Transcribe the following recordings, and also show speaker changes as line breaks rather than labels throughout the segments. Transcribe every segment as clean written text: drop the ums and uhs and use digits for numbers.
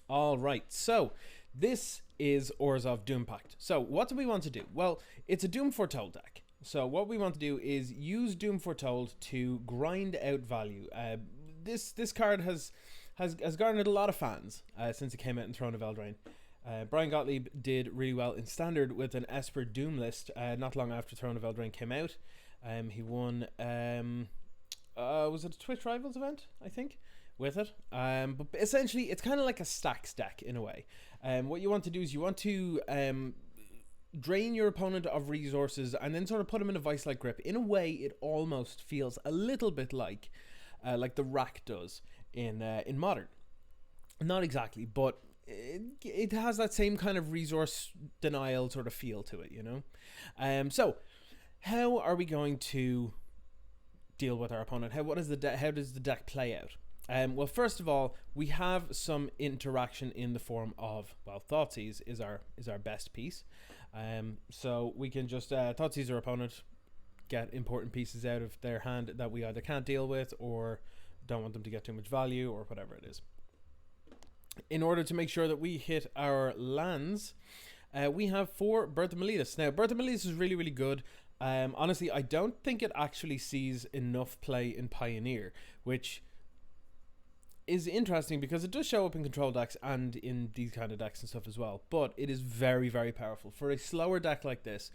All right, so this is Orzhov Doom Pact. So what do we want to do? Well, it's a Doom Foretold deck. So what we want to do is use Doom Foretold to grind out value. This card has garnered a lot of fans since it came out in Throne of Eldraine. Brian Gottlieb did really well in Standard with an Esper Doom list not long after Throne of Eldraine came out. He won, was it a Twitch Rivals event, I think, with it. But essentially, it's kind of like a stacks deck in a way. What you want to do is you want to drain your opponent of resources and then sort of put them in a vice-like grip. In a way, it almost feels a little bit like the Rack does in Modern. Not exactly, but it has that same kind of resource denial sort of feel to it, you know? So, how are we going to deal with our opponent? How does the deck play out? Well, first of all, we have some interaction in the form of, well, Thoughtseize is our best piece. So we can just Thoughtseize our opponent, get important pieces out of their hand that we either can't deal with or don't want them to get too much value or whatever it is. In order to make sure that we hit our lands, we have 4 Birth of Meletis. Now, Birth of Meletis is really, really good. Honestly, I don't think it actually sees enough play in Pioneer, which is interesting because it does show up in control decks and in these kind of decks and stuff as well, but it is very, very powerful. For a slower deck like this,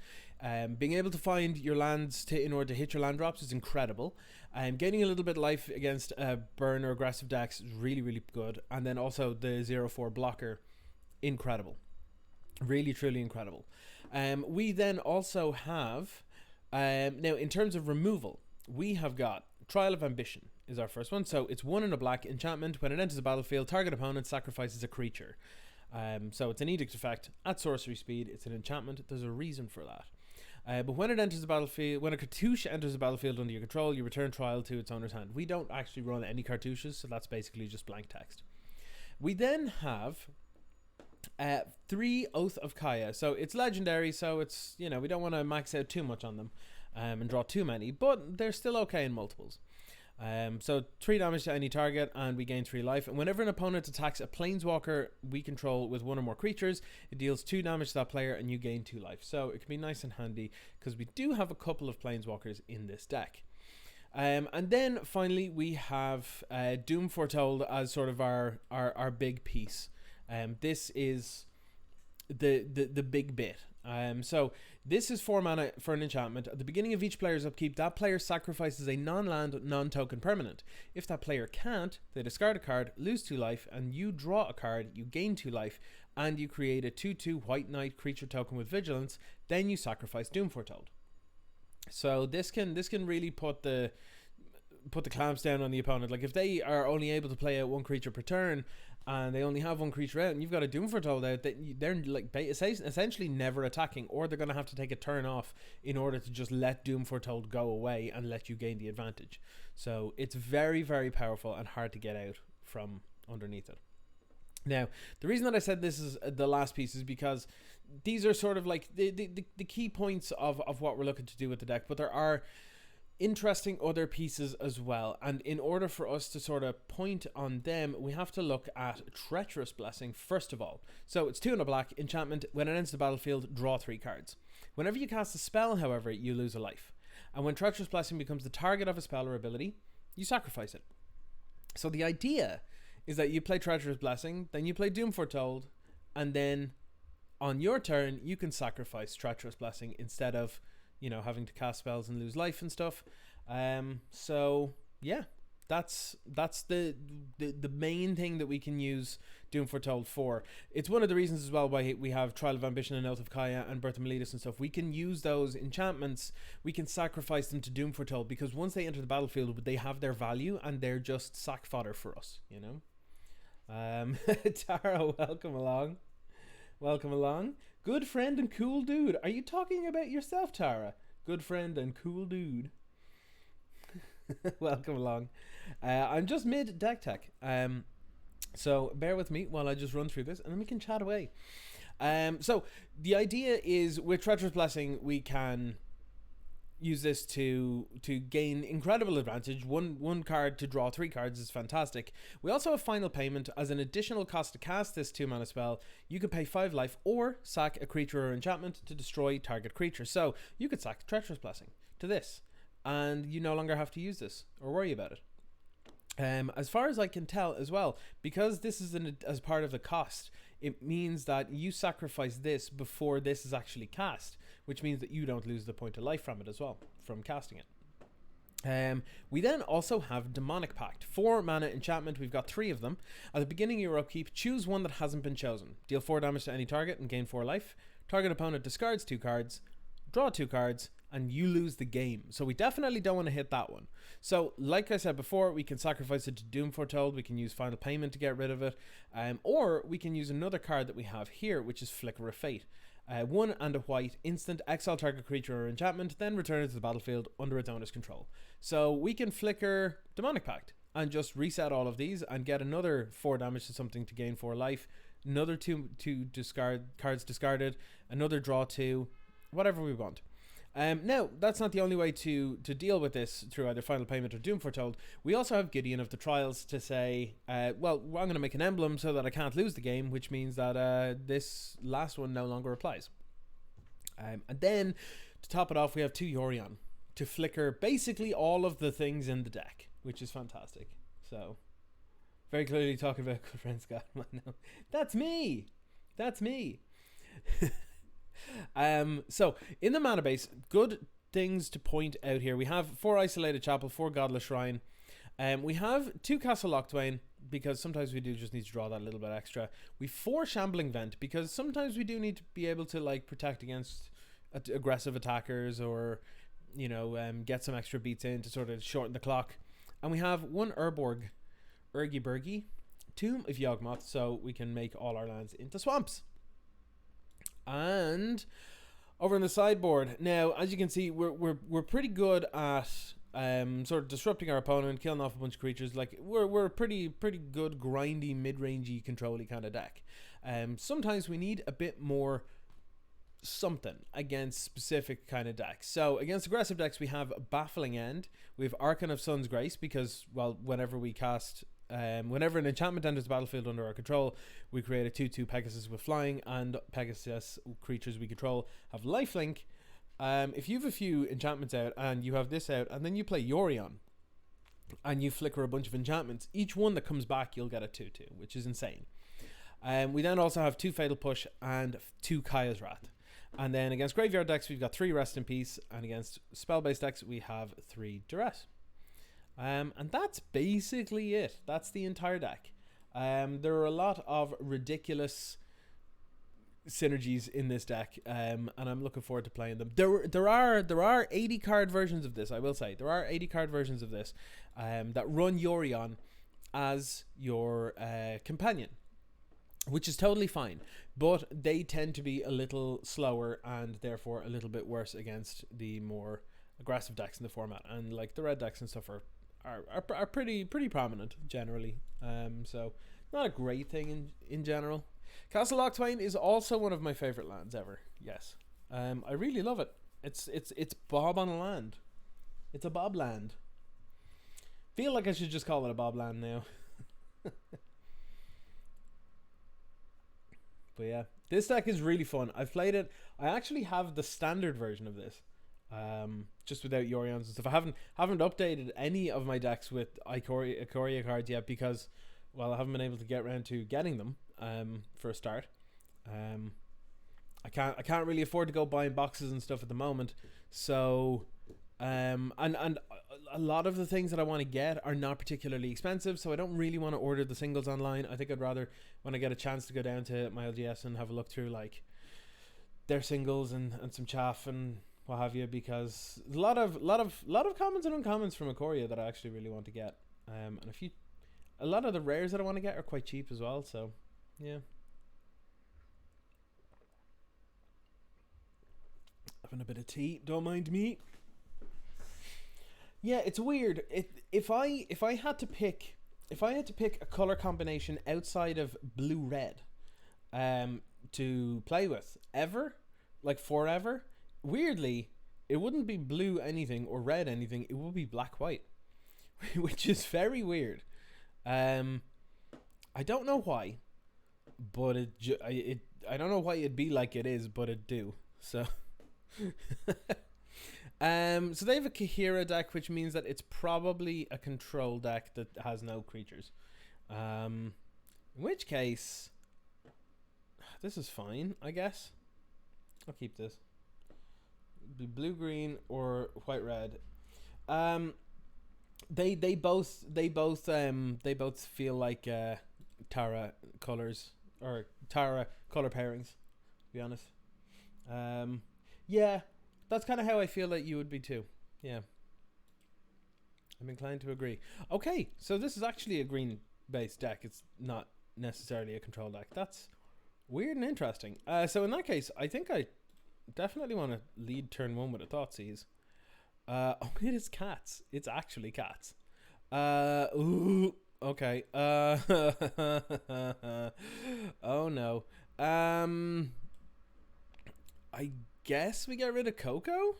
being able to find your lands in order to hit your land drops is incredible. Gaining a little bit of life against burn or aggressive decks is really, really good. And then also the 0/4 blocker, incredible. Really, truly incredible. We then also have, now in terms of removal, we have got Trial of Ambition is our first one. So it's 1 in a black enchantment. When it enters the battlefield, target opponent sacrifices a creature. So it's an edict effect at sorcery speed. It's an enchantment. There's a reason for that. But when it enters the battlefield, when a cartouche enters the battlefield under your control, you return Trial to its owner's hand. We don't actually run any cartouches, so that's basically just blank text. We then have 3 Oath of Kaya. So it's legendary, so it's, you know, we don't want to max out too much on them and draw too many, but they're still okay in multiples. So 3 damage to any target, and we gain 3 life. And whenever an opponent attacks a planeswalker we control with 1 or more creatures, it deals 2 damage to that player, and you gain 2 life. So it can be nice and handy because we do have a couple of planeswalkers in this deck. And then finally we have Doom Foretold as sort of our big piece. This is the big bit. So this is 4 mana for an enchantment. At the beginning of each player's upkeep, that player sacrifices a non-land, non-token permanent. If that player can't, they discard a card, lose 2 life, and you draw a card, you gain 2 life, and you create a 2/2 White Knight creature token with vigilance. Then you sacrifice Doom Foretold. So this can really put the clamps down on the opponent. Like if they are only able to play out 1 creature per turn, and they only have 1 creature out, and you've got a Doom Foretold out, they're like essentially never attacking, or they're going to have to take a turn off in order to just let Doom Foretold go away and let you gain the advantage. So it's very, very powerful and hard to get out from underneath it. Now, the reason that I said this is the last piece is because these are sort of like the key points of what we're looking to do with the deck, but there are interesting other pieces as well, and in order for us to sort of point on them, we have to look at Treacherous Blessing first of all. So it's 2 in a black enchantment. When it enters the battlefield, draw 3 cards. Whenever you cast a spell, however, you lose a life, and when Treacherous Blessing becomes the target of a spell or ability, you sacrifice it. So the idea is that you play Treacherous Blessing, then you play Doom Foretold, and then on your turn you can sacrifice Treacherous Blessing instead of, you know, having to cast spells and lose life and stuff. So yeah, that's the main thing that we can use Doom Foretold for. It's one of the reasons as well why we have Trial of Ambition and Oath of Kaya and Birth of Meletis and stuff. We can use those enchantments, we can sacrifice them to Doom Foretold, because once they enter the battlefield, they have their value and they're just sack fodder for us, you know. Tara, welcome along. Welcome along. Good friend and cool dude. Are you talking about yourself, Tara? Good friend and cool dude. Welcome along. I'm just mid deck tech. So bear with me while I just run through this and then we can chat away. So the idea is with Treacherous Blessing we can use this to gain incredible advantage. One card to draw 3 cards is fantastic. We also have Final Payment. As an additional cost to cast this 2-mana spell, you could pay 5 life or sack a creature or enchantment to destroy target creature. So you could sack Treacherous Blessing to this, and you no longer have to use this or worry about it. As far as I can tell as well, because this is as part of the cost, it means that you sacrifice this before this is actually cast, which means that you don't lose the point of life from it as well, from casting it. We then also have Demonic Pact. 4 mana enchantment, we've got 3 of them. At the beginning of your upkeep, choose one that hasn't been chosen. Deal 4 damage to any target and gain 4 life. Target opponent discards 2 cards, draw 2 cards, and you lose the game. So we definitely don't want to hit that one. So like I said before, we can sacrifice it to Doom Foretold, we can use Final Payment to get rid of it, or we can use another card that we have here, which is Flicker of Fate. 1 and a white, instant, exile target creature or enchantment, then return it to the battlefield under its owner's control. So we can flicker Demonic Pact and just reset all of these and get another 4 damage to something to gain 4 life, another 2 cards discarded, another draw 2, whatever we want. Now, that's not the only way to deal with this through either Final Payment or Doom Foretold. We also have Gideon of the Trials to say, well, I'm going to make an emblem so that I can't lose the game, which means that this last one no longer applies. And then, to top it off, we have 2 Yorion to flicker basically all of the things in the deck, which is fantastic. So, very clearly talking about good friend Scott. That's me! That's me! So in the mana base, good things to point out here. We have 4 Isolated Chapel, 4 Godless Shrine. We have 2 Castle Locthwain, because sometimes we do just need to draw that little bit extra. We 4 Shambling Vent, because sometimes we do need to be able to like protect against aggressive attackers, or get some extra beats in to sort of shorten the clock. And we have 1 Urborg, Urgi-Burgi, Tomb of Yawgmoth, so we can make all our lands into swamps. And over on the sideboard, now as you can see, we're pretty good at sort of disrupting our opponent, killing off a bunch of creatures. Like we're a pretty good grindy, mid-rangey, control-y kind of deck. Sometimes we need a bit more something against specific kind of decks. So against aggressive decks, we have Baffling End. We have Archon of Sun's Grace, because well, whenever we cast. Whenever an enchantment enters the battlefield under our control, we create a 2/2 Pegasus with flying, and Pegasus creatures we control have lifelink. If you have a few enchantments out and you have this out, and then you play Yorion and you flicker a bunch of enchantments, each one that comes back you'll get a 2/2, which is insane. We then also have 2 Fatal Push and 2 Kaya's Wrath. And then against graveyard decks we've got 3 Rest in Peace, and against spell-based decks we have 3 Duress. And that's basically it. That's the entire deck. There are a lot of ridiculous synergies in this deck, and I'm looking forward to playing them. There are 80 card versions of this. I will say there are 80 card versions of this that run Yorion as your companion, which is totally fine. But they tend to be a little slower and therefore a little bit worse against the more aggressive decks in the format. And like the red decks and stuff are pretty prominent generally. So not a great thing in general. Castle Locthwain is also one of my favorite lands ever. Yes. I really love it. It's Bob on a land. It's a Bob land. Feel like I should just call it a Bob land now. But yeah, this deck is really fun. I've played it. I actually have the standard version of this. Just without Yorions and stuff. I haven't updated any of my decks with Ikoria cards yet, because well, I haven't been able to get around to getting them for a start. I can't really afford to go buying boxes and stuff at the moment. So and a lot of the things that I want to get are not particularly expensive, so I don't really want to order the singles online. I think I'd rather, when I get a chance to go down to my LGS and have a look through like their singles and some chaff and what have you, because a lot of commons and uncommons from Ikoria that I actually really want to get, and a lot of the rares that I want to get are quite cheap as well. So yeah, having a bit of tea, don't mind me. Yeah, it's weird. If I had to pick a color combination outside of blue red, to play with forever. Weirdly, it wouldn't be blue anything or red anything. It would be black white, which is very weird. I don't know why, but I don't know why it'd be like it is, but it do. So, so they have a Kahira deck, which means that it's probably a control deck that has no creatures. In which case, this is fine, I guess. I'll keep this. Be blue green or white red. They both feel like Tara colors or Tara color pairings, to be honest. Yeah, that's kind of how I feel that you would be too. Yeah, I'm inclined to agree. Okay, so this is actually a green based deck. It's not necessarily a control deck. That's weird and interesting. So in that case, I think I definitely want to lead turn one with a Thoughtseize. Oh, it is cats. It's actually cats. Ooh, okay. Oh no. I guess we get rid of Coco.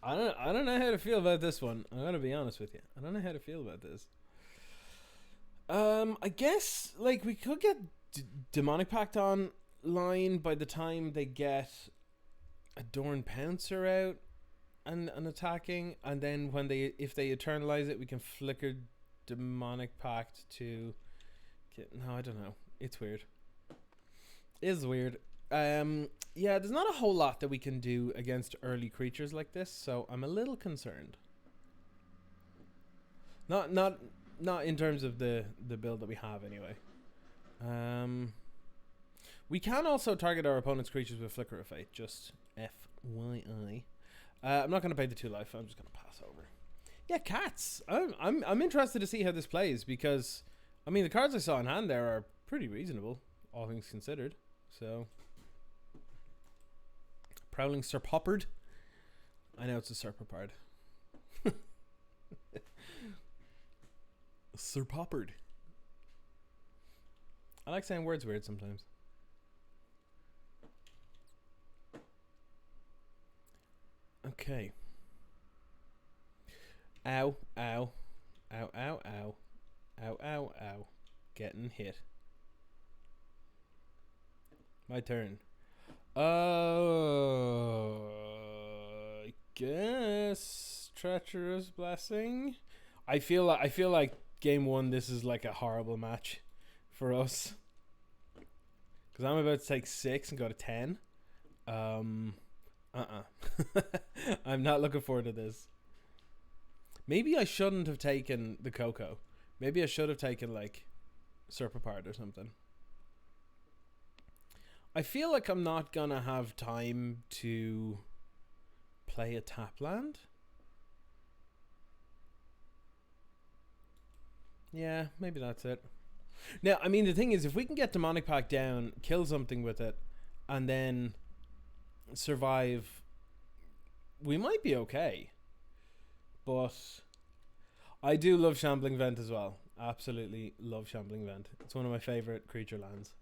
I don't know how to feel about this one. I'm gonna be honest with you. I don't know how to feel about this. I guess like we could get Demonic Pact online by the time they get a Dorn Pouncer out and attacking, and then when if they eternalize it, we can flicker Demonic Pact to get. No, I don't know. It's weird. It's weird. Yeah, there's not a whole lot that we can do against early creatures like this, so I'm a little concerned. Not in terms of the build that we have anyway. We can also target our opponent's creatures with Flicker of Fate, just FYI. I'm not going to pay the 2 life. I'm just going to pass over. Yeah, cats. I'm interested to see how this plays, because I mean the cards I saw in hand there are pretty reasonable, all things considered. So, Prowling Serpopard. I know it's a Serpopard. Serpopard. I like saying words weird sometimes. Okay. Ow, ow. Ow, ow, ow. Ow, ow, ow. Getting hit. My turn. I guess Treacherous Blessing. I feel like game 1 this is like a horrible match for us, because I'm about to take 6 and go to 10. I'm not looking forward to this. Maybe I shouldn't have taken the Coco. Maybe I should have taken like Serpapard or something. I feel like I'm not gonna have time to play a tap land. Yeah, maybe that's it. Now, I mean, the thing is, if we can get Demonic Pact down, kill something with it, and then survive, we might be okay. But I do love Shambling Vent as well. Absolutely love Shambling Vent. It's one of my favorite creature lands.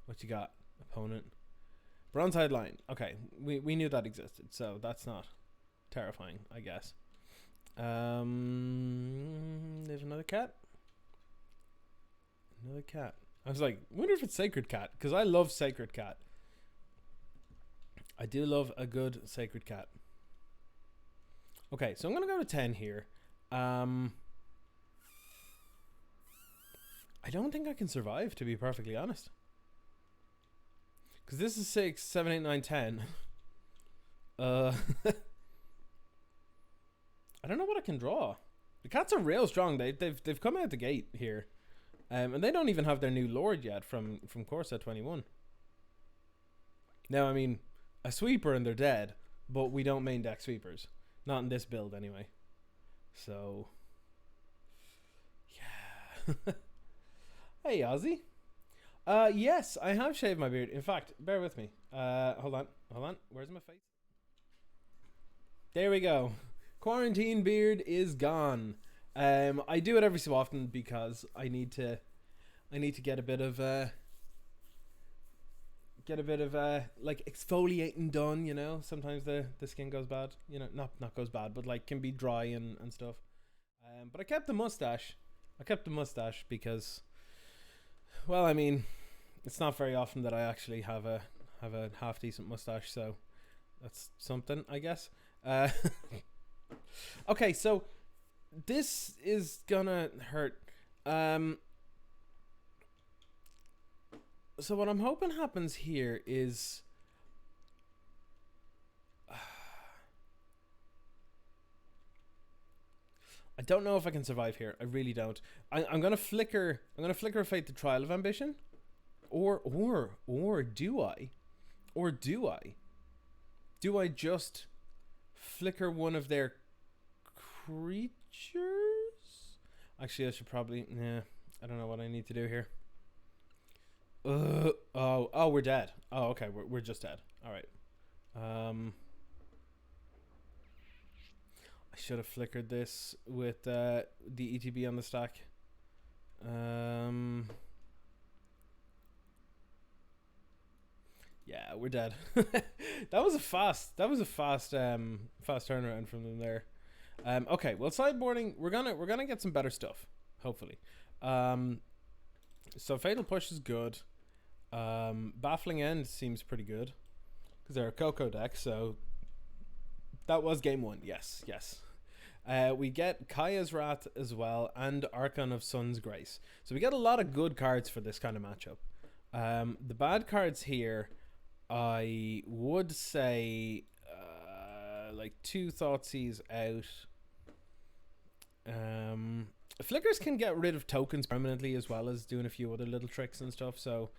What you got, opponent? Bronze-Hide Lion. Okay, we knew that existed, so that's not terrifying, I guess. There's another cat. Another cat. I was like, I wonder if it's Sacred Cat, because I love Sacred Cat. I do love a good Sacred Cat. Okay, so I'm gonna go to 10 here. I don't think I can survive, to be perfectly honest. Because this is 6, 7, 8, 9, 10. I don't know what I can draw. The cats are real strong. They've come out the gate here. And they don't even have their new lord yet from Corsa 21. Now, I mean, a sweeper and they're dead, but we don't main deck sweepers. Not in this build, anyway. So, yeah. Hey, Ozzy. Yes, I have shaved my beard. In fact, bear with me. Hold on. Where's my face? There we go. Quarantine beard is gone. I do it every so often because I need to get a bit of get a bit of like exfoliating done. You know, sometimes the skin goes bad. You know, not goes bad, but like can be dry and stuff. But I kept the mustache. I kept the mustache because, well, I mean, it's not very often that I actually have a half decent mustache, so that's something, I guess. Okay, so this is gonna hurt. So what I'm hoping happens here is I don't know if I can survive here. I really don't. I'm gonna flicker a fate the trial of ambition, or do I? Or do I? Do I just flicker one of their creatures? Actually, I should probably. Nah, I don't know what I need to do here. Oh, we're dead. Oh, okay, we're just dead. All right. I should have flickered this with the ETB on the stack. Yeah, we're dead. That was a fast turnaround from them there. Okay, well, sideboarding, we're gonna get some better stuff, hopefully. So Fatal Push is good. Baffling End seems pretty good because they're a Coco deck, so that was game one. Yes. We get Kaya's Wrath as well and Archon of Sun's Grace. So we get a lot of good cards for this kind of matchup. The bad cards here, I would say, like 2 Thoughtseize out. Flickers can get rid of tokens permanently as well as doing a few other little tricks and stuff, so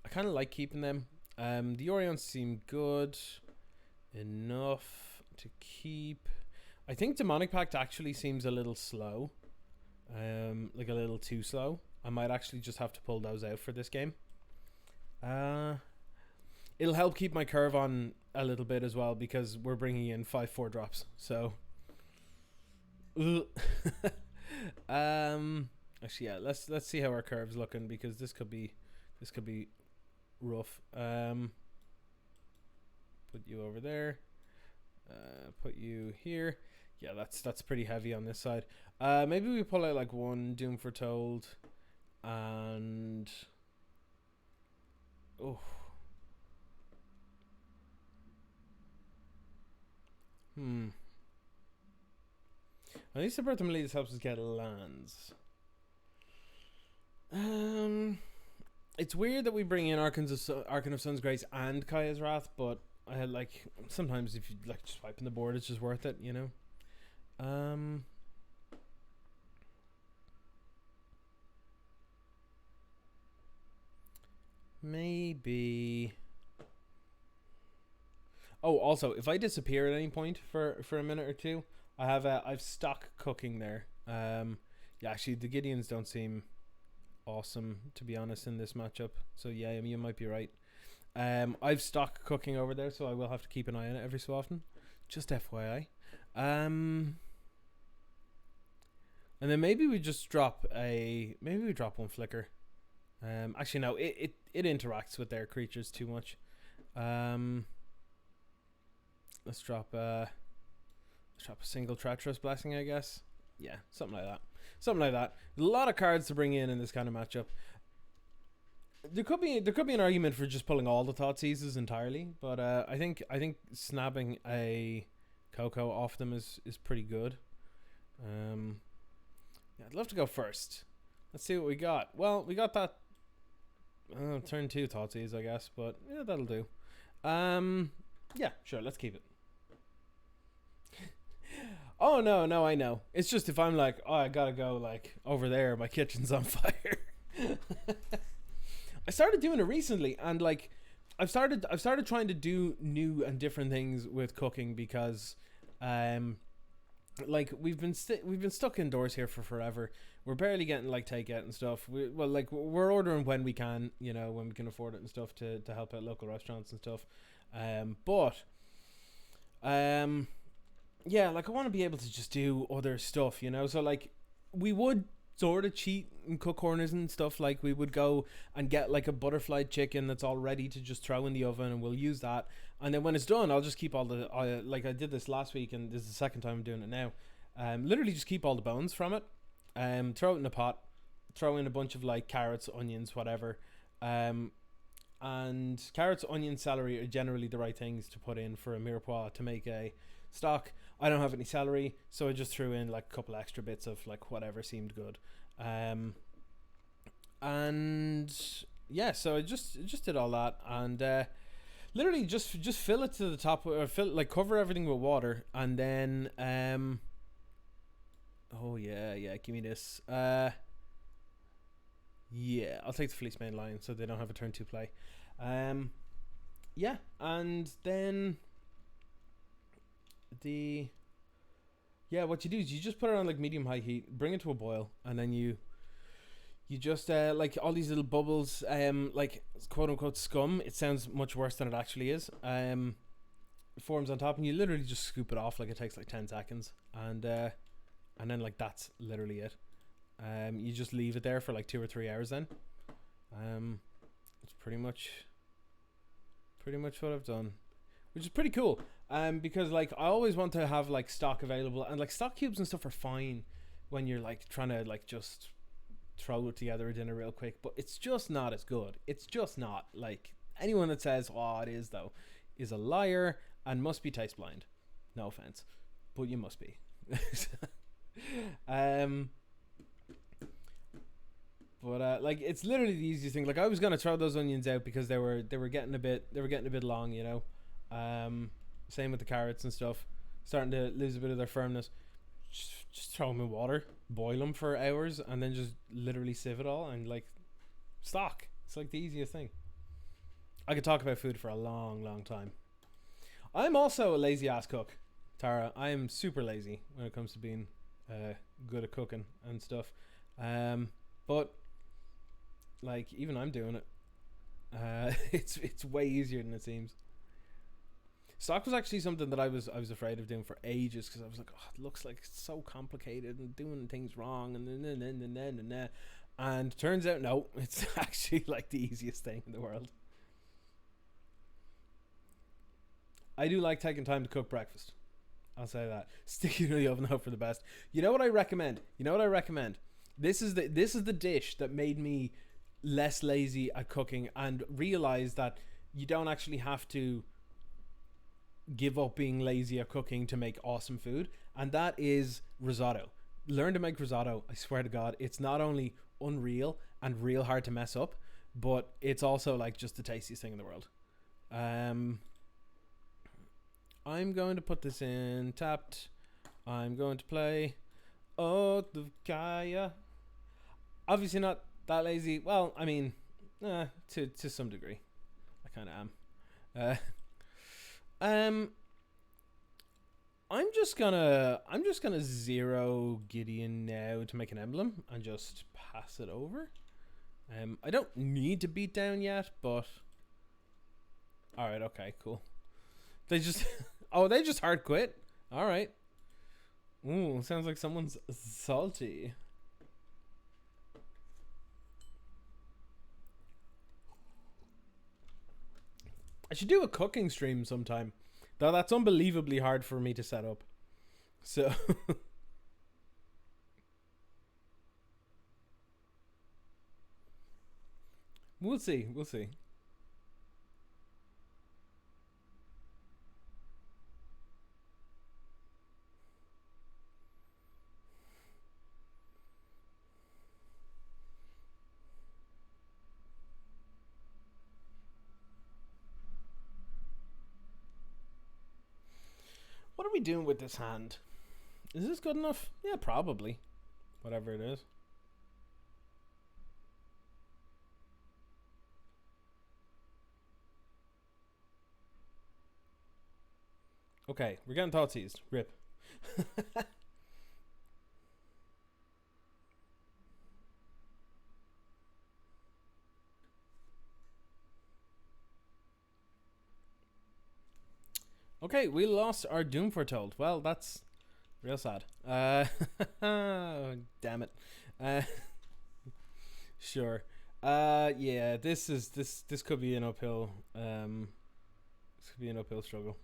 I kind of like keeping them. The Orions seem good enough to keep. I think Demonic Pact actually seems a little slow, like a little too slow. I might actually just have to pull those out for this game. It'll help keep my curve on a little bit as well because we're bringing in 5/4 drops. So, actually, yeah. Let's see how our curve's looking because this could be rough. Put you over there. Put you here. Yeah, that's pretty heavy on this side. Maybe we pull out like 1 Doom Foretold, and At least the Birth of Meletus helps us get lands. It's weird that we bring in Archon of Sun's Grace and Kaya's Wrath, but I had like sometimes if you like just wiping the board, it's just worth it, you know. Maybe. Oh, also, if I disappear at any point for a minute or two, I've stock cooking there. Yeah, actually, the Gideons don't seem awesome to be honest in this matchup. So yeah, you might be right. I've stock cooking over there, so I will have to keep an eye on it every so often. Just FYI. And then maybe we just drop one flicker. Actually no, it interacts with their creatures too much. Let's drop a single treacherous blessing, I guess. Yeah, something like that. A lot of cards to bring in this kind of matchup. There could be an argument for just pulling all the Thoughtseizes entirely, but I think snapping a Coco off them is pretty good. Yeah, I'd love to go first. Let's see what we got. Well, we got that turn 2 Thoughtseize, I guess, but yeah, that'll do. Yeah, sure, let's keep it. Oh no, I know. It's just if I'm like, oh, I gotta go like over there, my kitchen's on fire. I started doing it recently, and like I've started trying to do new and different things with cooking because like we've been stuck indoors here for forever. We're barely getting like takeout and stuff. We're ordering when we can, you know, when we can afford it and stuff to help out local restaurants and stuff. Yeah, like I want to be able to just do other stuff, you know. So like we would sort of cheat and cook corners and stuff. Like we would go and get like a butterfly chicken that's all ready to just throw in the oven, and we'll use that. And then when it's done, I'll just keep all the like I did this last week, and this is the second time I'm doing it now. Literally just keep all the bones from it. Throw it in a pot. Throw in a bunch of like carrots, onions, whatever. And carrots, onions, celery are generally the right things to put in for a mirepoix to make a stock. I don't have any celery, so I just threw in like a couple extra bits of like whatever seemed good. And yeah, so I just did all that, and literally just fill it to the top, or cover everything with water, and then oh yeah, give me this. Yeah, I'll take the fleece main line so they don't have a turn 2 play. Yeah, and then what you do is you just put it on like medium high heat, bring it to a boil, and then you just like all these little bubbles, like quote unquote scum. It sounds much worse than it actually is. Forms on top, and you literally just scoop it off. Like it takes like 10 seconds, and then like that's literally it. You just leave it there for like 2 or 3 hours then. It's pretty much what I've done, which is pretty cool. Because like I always want to have like stock available, and like stock cubes and stuff are fine when you're like trying to like just throw it together a dinner real quick, but it's just not as good. It's just not. Like anyone that says, oh, it is though, is a liar and must be taste blind. No offense, but you must be. But like it's literally the easiest thing. Like I was gonna throw those onions out because they were getting a bit long, you know. Same with the carrots and stuff, starting to lose a bit of their firmness. Just throw them in water, boil them for hours, and then just literally sieve it all and like stock. It's like the easiest thing. I could talk about food for a long time. I'm also a lazy ass cook, Tara. I am super lazy when it comes to being good at cooking and stuff. But like even I'm doing it. It's way easier than it seems. Stock was actually something that I was afraid of doing for ages, because I was like, oh, it looks like it's so complicated and doing things wrong and turns out no, it's actually like the easiest thing in the world. I do like taking time to cook breakfast. I'll say that. Stick it in the oven, hope for the best. You know what I recommend? This is the dish that made me less lazy at cooking and realize that you don't actually have to give up being lazy at cooking to make awesome food, and that is risotto. Learn to make risotto. I swear to God, it's not only unreal and real hard to mess up, but it's also like just the tastiest thing in the world. I'm going to put this in tapped. I'm going to play Oath of Kaya. Obviously not that lazy. Well, I mean, to some degree, I kind of am. I'm just gonna zero Gideon now to make an emblem and just pass it over. I don't need to beat down yet, but all right, okay, cool. They just they just hard quit. All right. Ooh, sounds like someone's salty. I should do a cooking stream sometime, though that's unbelievably hard for me to set up. So we'll see. What are we doing with this hand? Is this good enough? Yeah, probably. Whatever it is. Okay, we're getting thought seized. Rip. Okay, we lost our Doom Foretold. Well, that's real sad. Damn it. Sure. Yeah. This could be an uphill. This could be an uphill struggle.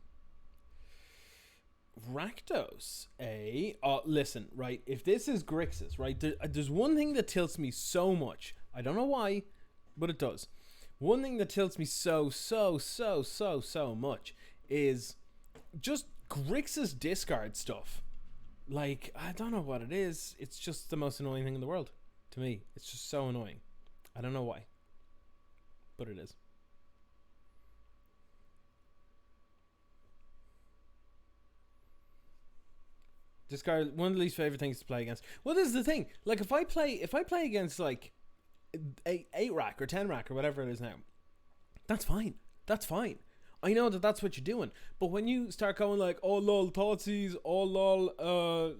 Rakdos, eh? Oh, listen, right. If this is Grixis, right, there's one thing that tilts me so much. I don't know why, but it does. One thing that tilts me so much is just Grixis discard stuff. Like, I don't know what it is. It's just the most annoying thing in the world to me. It's just so annoying. I don't know why, but it is. Discard, one of the least favorite things to play against. Well, this is the thing. Like, if I play against like eight rack or 10 rack or whatever it is now, that's fine. That's fine. I know that that's what you're doing. But when you start going like, oh lol, Thoughtseize, oh lol,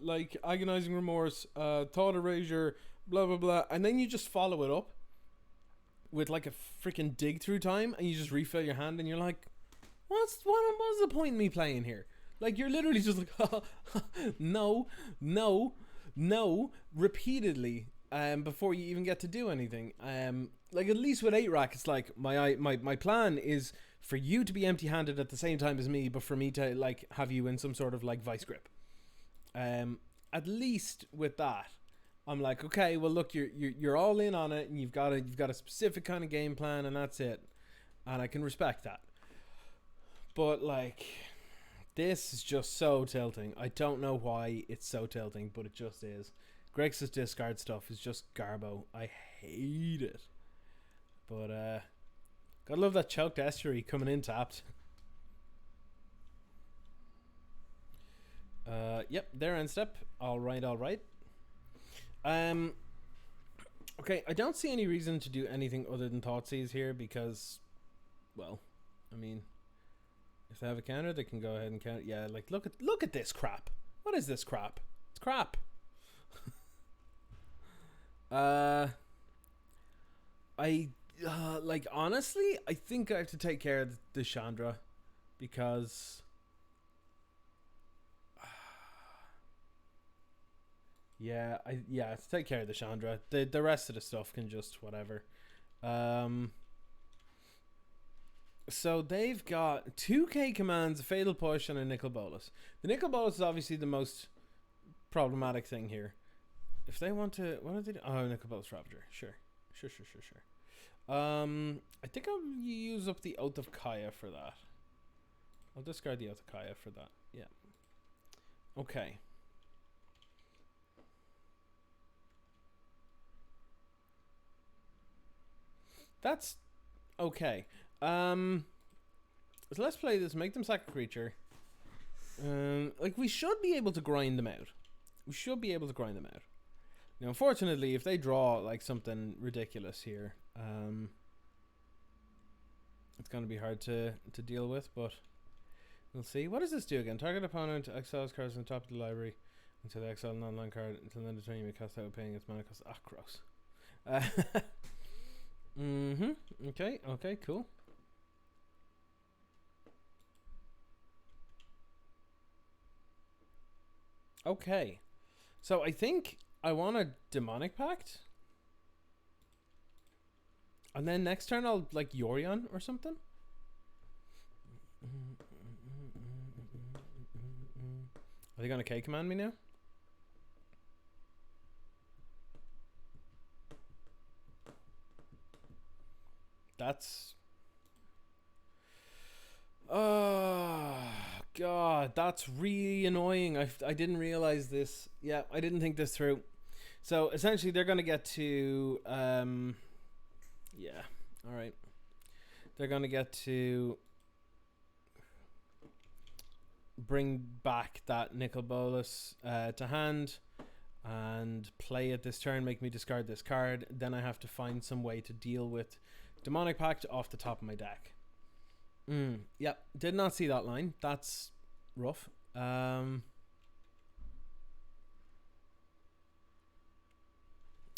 like agonizing remorse, thought erasure, blah blah blah, and then you just follow it up with like a freaking dig through time, and you just refill your hand, and you're like, what's the point in me playing here? Like, you're literally just like, no, repeatedly, before you even get to do anything. Like, at least with 8 rack, it's like, my plan is for you to be empty-handed at the same time as me, but for me to, like, have you in some sort of, like, vice grip. At least with that, I'm like, okay, well, look, you're all in on it, and you've got a specific kind of game plan, and that's it. And I can respect that. But, like, this is just so tilting. I don't know why it's so tilting, but it just is. Grixis discard stuff is just garbo. I hate it. But gotta love that choked estuary coming in tapped. Yep, there end step. Alright. Okay, I don't see any reason to do anything other than Thoughtseize here because, well, I mean, if they have a counter, they can go ahead and counter. Yeah, like, look at this crap. What is this crap? It's crap. Like, honestly, I think I have to take care of the Chandra because yeah, to take care of the Chandra. The rest of the stuff can just whatever. So they've got 2k commands, a Fatal Push, and a Nickel Bolus. The Nickel Bolus is obviously the most problematic thing here. If they want to, what do they do? Oh, Nickel Bolus Ravager. Sure. I think I'll use up the Oath of Kaya for that. I'll discard the Oath of Kaya for that. Yeah. Okay. That's okay. So let's play this. Make them sack a creature. Like, we should be able to grind them out. Now, unfortunately, if they draw like something ridiculous here, it's going to be hard to deal with. But we'll see. What does this do again? Target opponent exiles cards on the top of the library until they exile a non-land card until then the turn you may cast out paying its mana cost. Ah, gross. Okay, cool. Okay. So I think I want a Demonic Pact. And then next turn I'll like Yorion or something. Are they gonna K command me now? That's... oh god, that's really annoying. I didn't realize this. Yeah, I didn't think this through. So essentially they're gonna get to yeah, alright. They're gonna get to bring back that Nickel Bolus to hand and play it this turn, make me discard this card. Then I have to find some way to deal with Demonic Pact off the top of my deck. Yep, did not see that line. That's rough.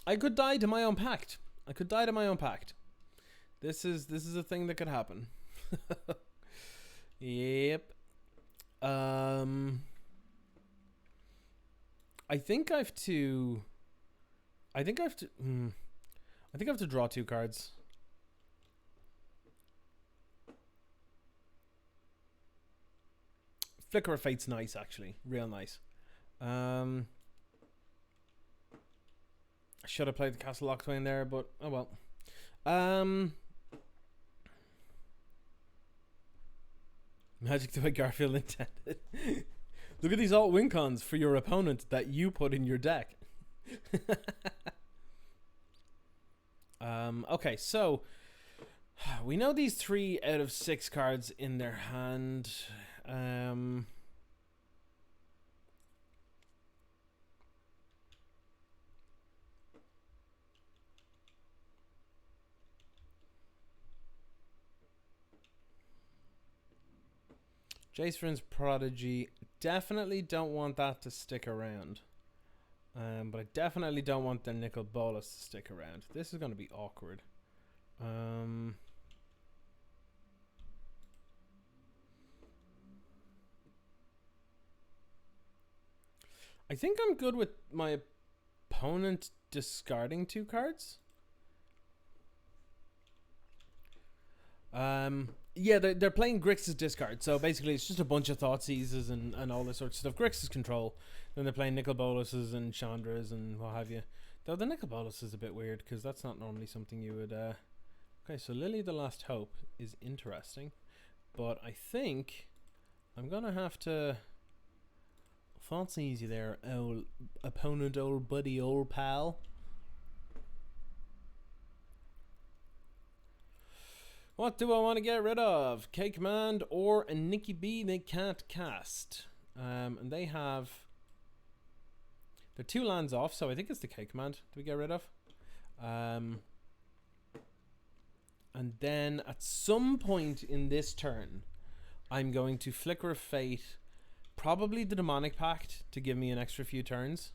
I could die to my own pact. This is a thing that could happen. Yep. I think I have to I think I have to draw 2 cards. Flicker of Fate's nice, actually. Real nice. I should have played the Castle Lochtwain there, but oh well. Magic the way Garfield intended. Look at these alt win cons for your opponent that you put in your deck. Okay, so we know these 3 out of 6 cards in their hand. Jacevin's Prodigy. Definitely don't want that to stick around. But I definitely don't want the Nicol Bolas to stick around. This is going to be awkward. I think I'm good with my opponent discarding 2 cards. Yeah, they're playing Grixis discard, so basically it's just a bunch of Thoughtseizes and all this sort of stuff. Grixis control. Then they're playing Nicol Bolases and Chandras and what have you. Though the Nicol Bolas is a bit weird because that's not normally something you would. Okay, so Lily the Last Hope is interesting, but I think I'm gonna have to. Thoughtseize you there, old opponent, old buddy, old pal. What do I want to get rid of? K Command or a Nikki B they can't cast. And they have... They're 2 lands off, so I think it's the K Command do we get rid of. And then at some point in this turn, I'm going to Flicker of Fate, probably the Demonic Pact to give me an extra few turns.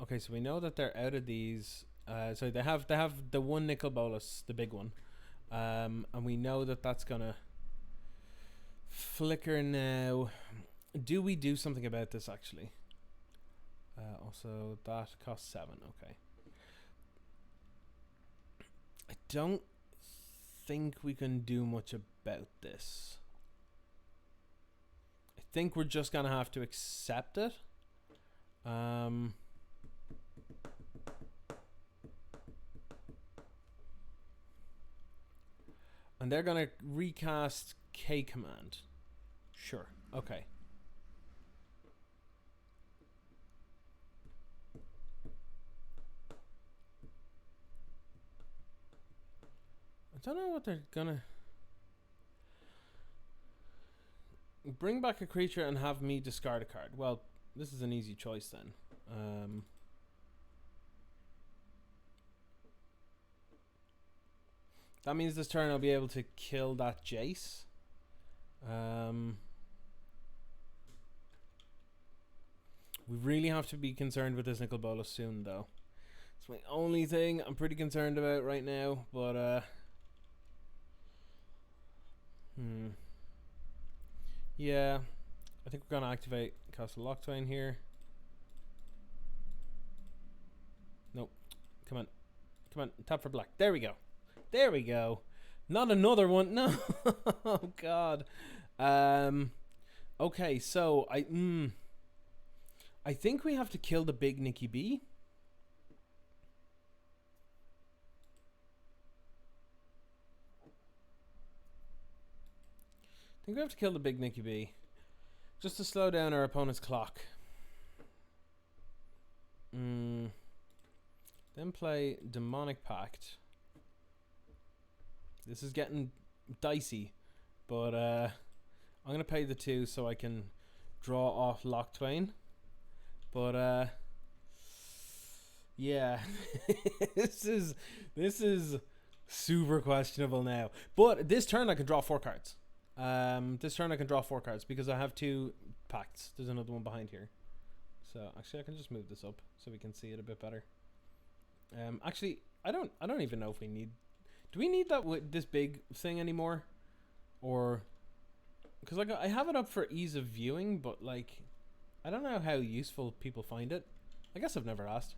Okay, so we know that they're out of these. So they have the 1 Nicol Bolas, the big one. And we know that that's gonna flicker now. Do we do something about this actually? Also that costs 7. Okay. I don't think we can do much about this. I think we're just gonna have to accept it. And they're gonna recast K Command. Sure. Okay. I don't know what they're gonna... Bring back a creature and have me discard a card. Well, this is an easy choice then. That means this turn I'll be able to kill that Jace. We really have to be concerned with this Nicol Bolas soon, though. It's my only thing I'm pretty concerned about right now, but yeah, I think we're gonna activate Castle Lochtwain here. Nope. Come on. Come on. Tap for black. There we go. There we go. Not another one. No. Oh god. Okay, so I think we have to kill the big Nikki B. I think we have to kill the big Nikki B just to slow down our opponent's clock. Then play Demonic Pact. This is getting dicey, but I'm gonna pay the 2 so I can draw off Lochtwain. But yeah, this is super questionable now. But this turn I can draw 4 cards. This turn I can draw 4 cards because I have 2 pacts. There's another one behind here. So actually I can just move this up so we can see it a bit better. Actually I don't even know if we need... Do we need that with this big thing anymore? Or... Because like I have it up for ease of viewing, but like... I don't know how useful people find it. I guess I've never asked.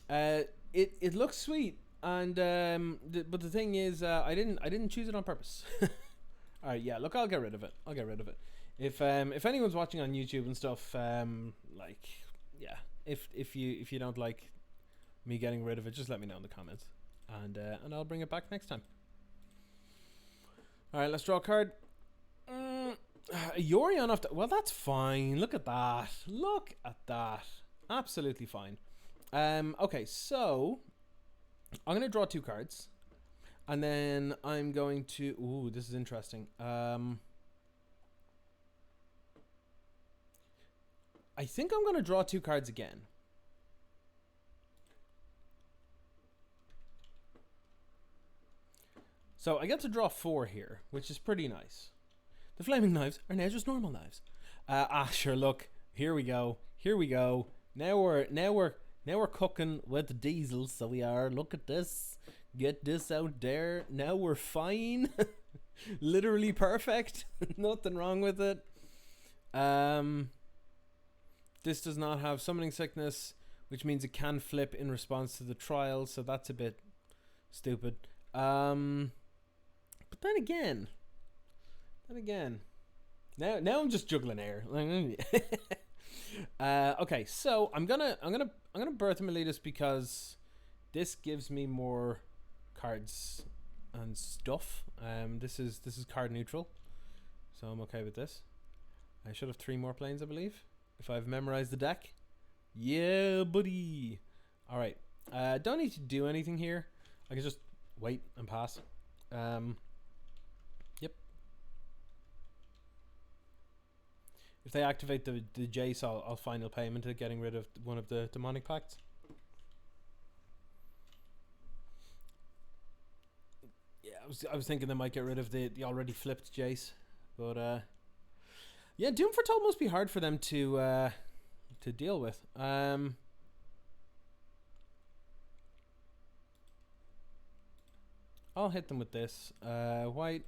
It looks sweet, and but the thing is, I didn't choose it on purpose. All right, yeah. Look, I'll get rid of it. I'll get rid of it. If anyone's watching on YouTube and stuff, like, yeah, if you don't like me getting rid of it, just let me know in the comments, and I'll bring it back next time. All right, let's draw a card. Yorion off. Well, that's fine. Look at that. Look at that. Absolutely fine. Okay, so I'm gonna draw 2 cards, and then I'm going to. Ooh, this is interesting. I think I'm gonna draw 2 cards again. So I get to draw 4 here, which is pretty nice. The flaming knives are now just normal knives. Sure. Look, here we go. Here we go. Now we're cooking with the diesel. So we are. Look at this. Get this out there. Now we're fine. Literally perfect. Nothing wrong with it. This does not have summoning sickness, which means it can flip in response to the trial. So that's a bit stupid. But then again, now I'm just juggling air. Okay, so I'm gonna birth Meletus because this gives me more cards and stuff. This is card neutral, so I'm okay with this. I should have 3 more planes, I believe, if I've memorized the deck. Yeah, buddy. All right. Don't need to do anything here. I can just wait and pass. Yep. If they activate the Jace, I'll final payment to getting rid of one of the demonic pacts. Yeah, I was thinking they might get rid of the already flipped Jace, but yeah, Doom Foretold must be hard for them to deal with. I'll hit them with this white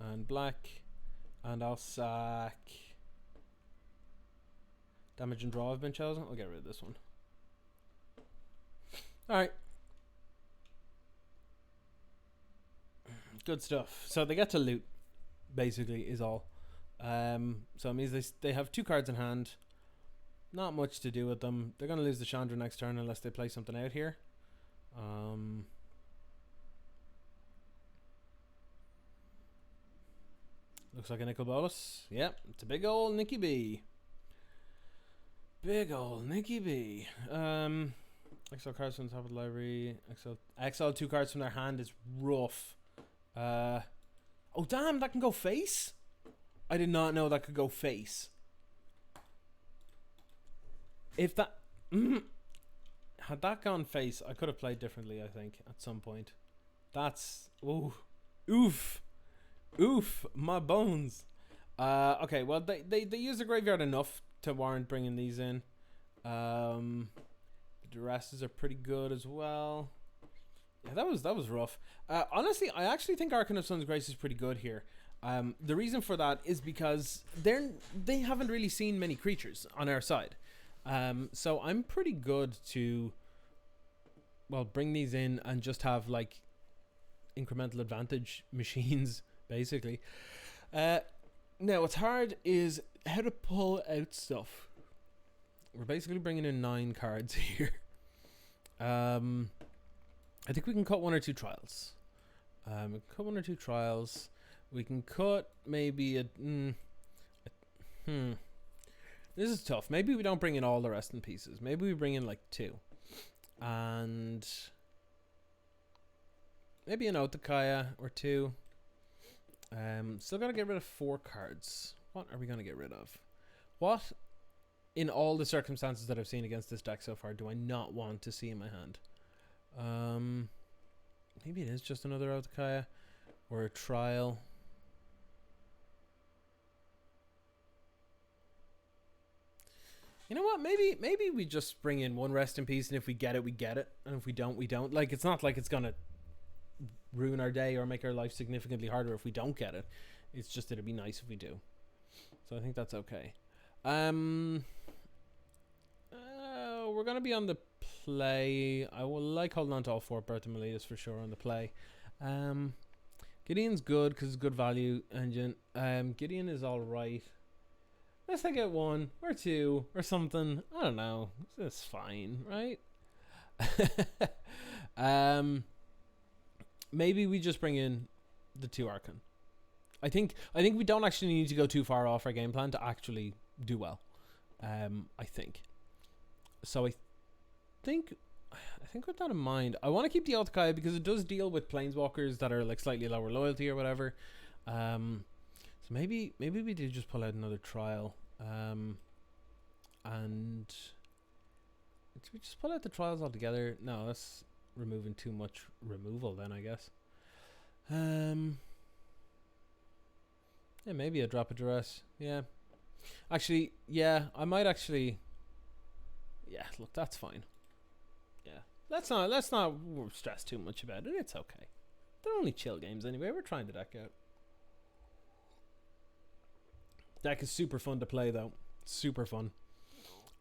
and black, and I'll sack. Damage and draw have been chosen. I'll get rid of this one. Alright. Good stuff. So they get to loot, basically, is all. So it means they have 2 cards in hand. Not much to do with them. They're going to lose the Chandra next turn unless they play something out here. Looks like a nickel bolus. Yep, it's a big old Nicky B. Big old Nicky B. Exile cards from the top of the library. Exile 2 cards from their hand is rough. Oh damn, that can go face? I did not know that could go face. If that had that gone face, I could have played differently, I think, at some point. That's oof, my bones. Okay, well they use the graveyard enough to warrant bringing these in. The Duresses are pretty good as well. Yeah, that was rough. Honestly, I actually think Archon of Sun's Grace is pretty good here. The reason for that is because they haven't really seen many creatures on our side. So I'm pretty good to, well, bring these in and just have like incremental advantage machines, basically. Now what's hard is how to pull out stuff. We're basically bringing in 9 cards here. I think we can cut 1 or 2 trials. We can cut maybe a. This is tough. Maybe we don't bring in all the rest in pieces. Maybe we bring in like 2. And maybe an Otakaya or 2. Still gotta get rid of 4 cards. What are we gonna get rid of? What, in all the circumstances that I've seen against this deck so far, do I not want to see in my hand? Maybe it is just another Otakaya or a trial. You know what? Maybe we just bring in 1 rest in peace, and if we get it, we get it, and if we don't, we don't. Like, it's not like it's gonna ruin our day or make our life significantly harder if we don't get it. It's just that it'd be nice if we do. So I think that's okay. We're gonna be on the play. I will like holding on to all 4 Bertha Malias for sure on the play. Gideon's good because it's good value engine. Gideon is alright. Let's take out 1 or 2 or something. I don't know. It's fine, right? Maybe we just bring in the 2 Archon. I think we don't actually need to go too far off our game plan to actually do well. I think. So I think with that in mind, I want to keep the Altakai because it does deal with planeswalkers that are like slightly lower loyalty or whatever. So maybe we do just pull out another trial. And did we just pull out the trials altogether? No, that's removing too much removal then, I guess. Yeah, maybe a drop of duress. Yeah. Actually, yeah, I might actually. Yeah, look, that's fine. Yeah. Let's not stress too much about it. It's okay. They're only chill games anyway. We're trying the deck out. Deck is super fun to play though. Super fun.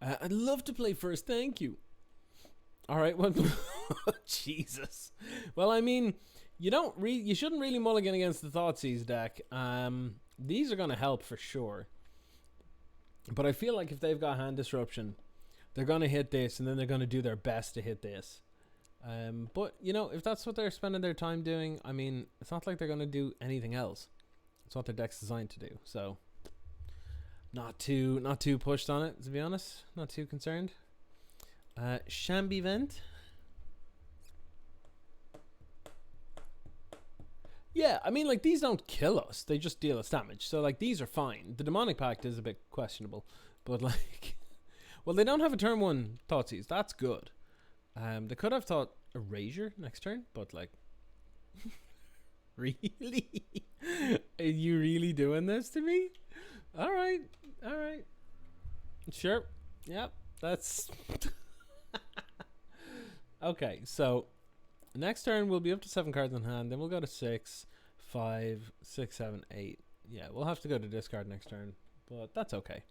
I'd love to play first. Thank you. All right. Well, Jesus. Well, I mean, you shouldn't really mulligan against the Thoughtseize deck. These are going to help for sure. But I feel like if they've got hand disruption, they're going to hit this and then they're going to do their best to hit this. But if that's what they're spending their time doing, I mean, it's not like they're going to do anything else. It's what their deck's designed to do. So not too pushed on it, to be honest. Not too concerned. Shambi Vent. Yeah, I mean, like, these don't kill us. They just deal us damage. So, like, these are fine. The Demonic Pact is a bit questionable. But, like, well, they don't have a turn 1 Thoughtseize. That's good. They could have thought Erasure next turn, but, like, really? Are you really doing this to me? All right. Sure. Yep. That's okay. So next turn we'll be up to 7 cards in hand. Then we'll go to 6, 5, 6, 7, 8. Yeah, we'll have to go to discard next turn, but that's okay.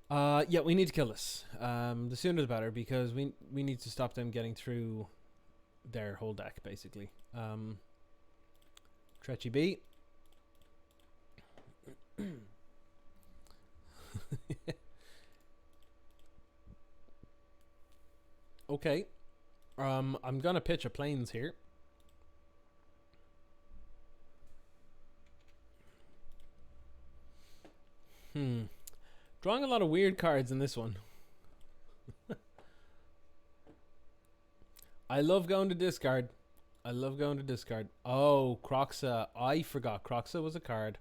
Yeah, we need to kill this. The sooner the better because we need to stop them getting through their whole deck basically. Tretchy B. Okay. I'm gonna pitch a planes here. Drawing a lot of weird cards in this one. I love going to discard. Oh, Croxa. I forgot Croxa was a card.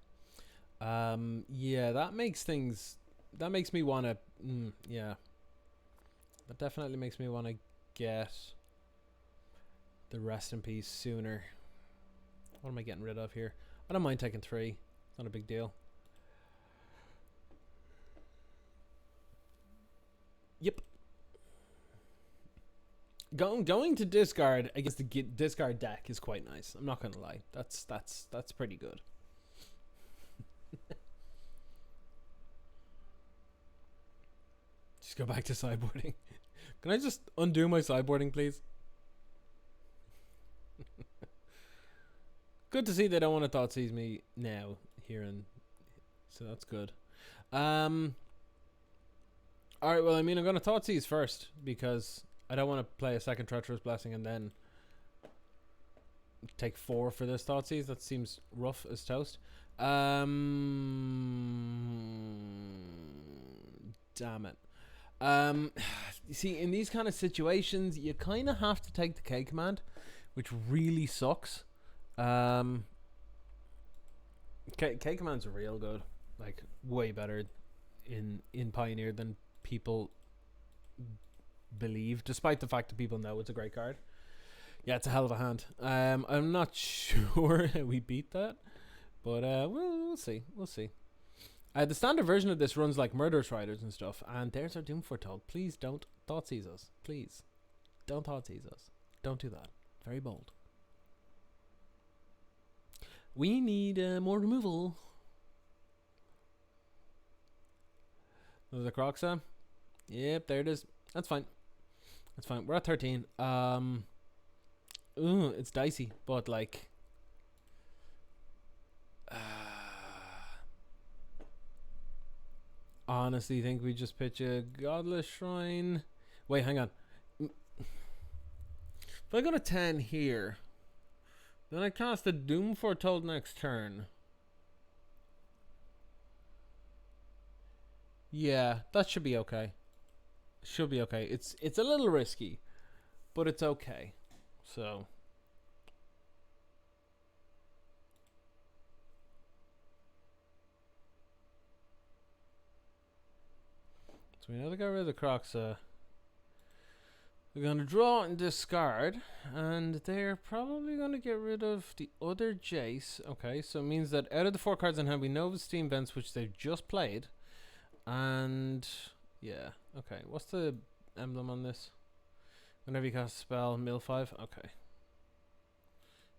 Yeah, that makes me want to, yeah. That definitely makes me want to get the rest in peace sooner. What am I getting rid of here? I don't mind taking 3. It's not a big deal. Yep. Going to discard against the discard deck is quite nice. I'm not gonna lie. That's pretty good. Just go back to sideboarding. Can I just undo my sideboarding, please? Good to see they don't want to Thoughtseize me now here, and so that's good. All right. Well, I mean, I'm gonna Thoughtseize first because I don't want to play a second Treacherous Blessing and then take 4 for this Thoughtseize. That seems rough as toast. Damn it. You see, in these kind of situations, you kind of have to take the K command, which really sucks. K command's real good, like way better in Pioneer than people believe, despite the fact that people know it's a great card. Yeah, it's a hell of a hand. I'm not sure how we beat that, but we'll see. The standard version of this runs like Murderous Riders and stuff, and there's our Doom Foretold. Please don't Thoughtseize us. Please. Don't Thought's us. Don't do that. Very bold. We need more removal. There's a Croxa. Yep, there it is. That's fine. That's fine. We're at 13. It's dicey, but like, honestly, think we just pitch a Godless Shrine. Wait, hang on. If I go to 10 here, then I cast a Doom Foretold next turn. Yeah, that should be okay. Should be okay. It's a little risky, but it's okay. So we know they got rid of the Croxa. They're going to draw and discard, and they're probably going to get rid of the other Jace. Okay, so it means that out of the 4 cards in hand, we know the Steam Vents, which they've just played. And, yeah, okay. What's the emblem on this? Whenever you cast a spell, mill 5. Okay.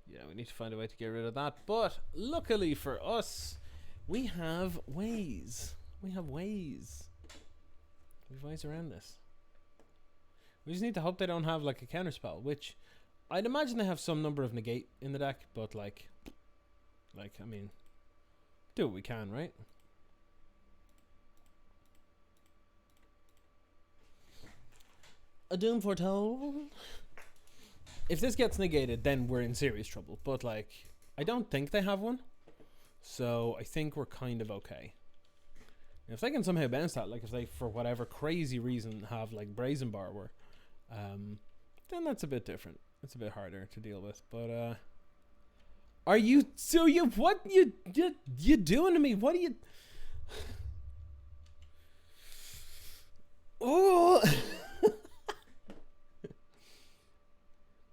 Yeah, we need to find a way to get rid of that. But, luckily for us, we have ways. We have ways. We have ways around this. We just need to hope they don't have like a counterspell, which I'd imagine they have some number of negate in the deck, but like I mean, do what we can, right? A Doom Foretold. If this gets negated, then we're in serious trouble. But like, I don't think they have one, so I think we're kind of okay. If they can somehow bounce that, like if they for whatever crazy reason have like Brazen Borrower, then that's a bit different. It's a bit harder to deal with. But are you what you doing to me? What are you? Oh,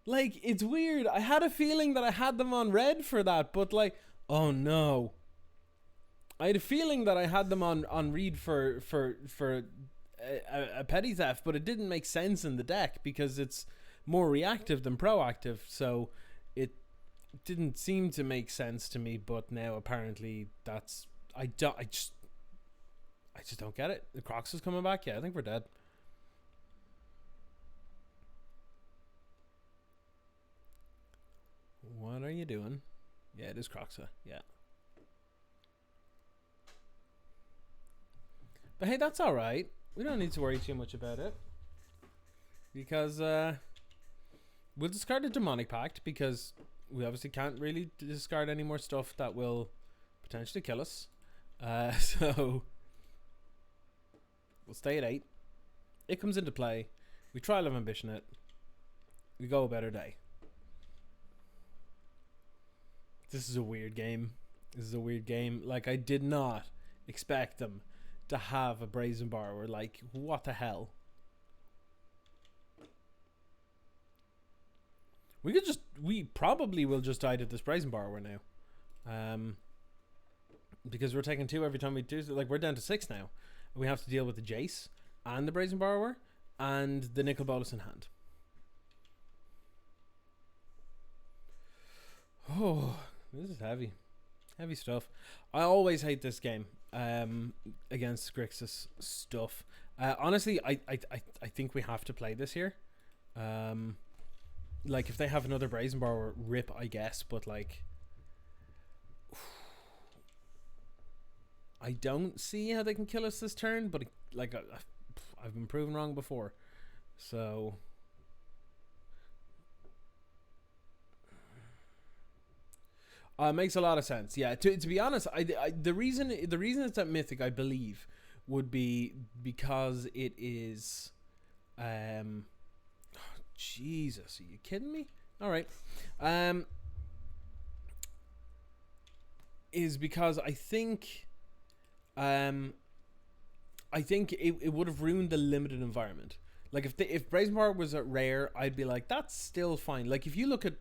like it's weird. I had a feeling that I had them on red for that, but like, oh no. I had a feeling that I had them on read for a petty theft, but it didn't make sense in the deck because it's more reactive than proactive, so it didn't seem to make sense to me. But now apparently that's I just don't get it. The Crocs is coming back. Yeah, I think we're dead. What are you doing? Yeah, it is Croxa. Yeah. But hey, that's alright. We don't need to worry too much about it. Because we'll discard the Demonic Pact because we obviously can't really discard any more stuff that will potentially kill us. So we'll stay at 8. It comes into play. We Trial of Ambition it. We go a better day. This is a weird game. This is a weird game. Like, I did not expect them to have a Brazen Borrower. Like, what the hell? We probably will just die to this Brazen Borrower now. Because we're taking 2 every time we do. Like, we're down to 6 now. We have to deal with the Jace and the Brazen Borrower and the Nicol Bolas in hand. Oh, this is heavy. Heavy stuff. I always hate this game against Grixis stuff. Honestly, I think we have to play this here. Like, if they have another Brazen Borrower, rip, I guess. But, like, I don't see how they can kill us this turn. But, like, I've been proven wrong before. So it makes a lot of sense. Yeah, to be honest, the reason it's at Mythic, I believe, would be because it is Jesus, are you kidding me? All right. Is because I think it would have ruined the limited environment. Like, if Brazen Borrower was at rare, I'd be like, that's still fine. Like, if you look at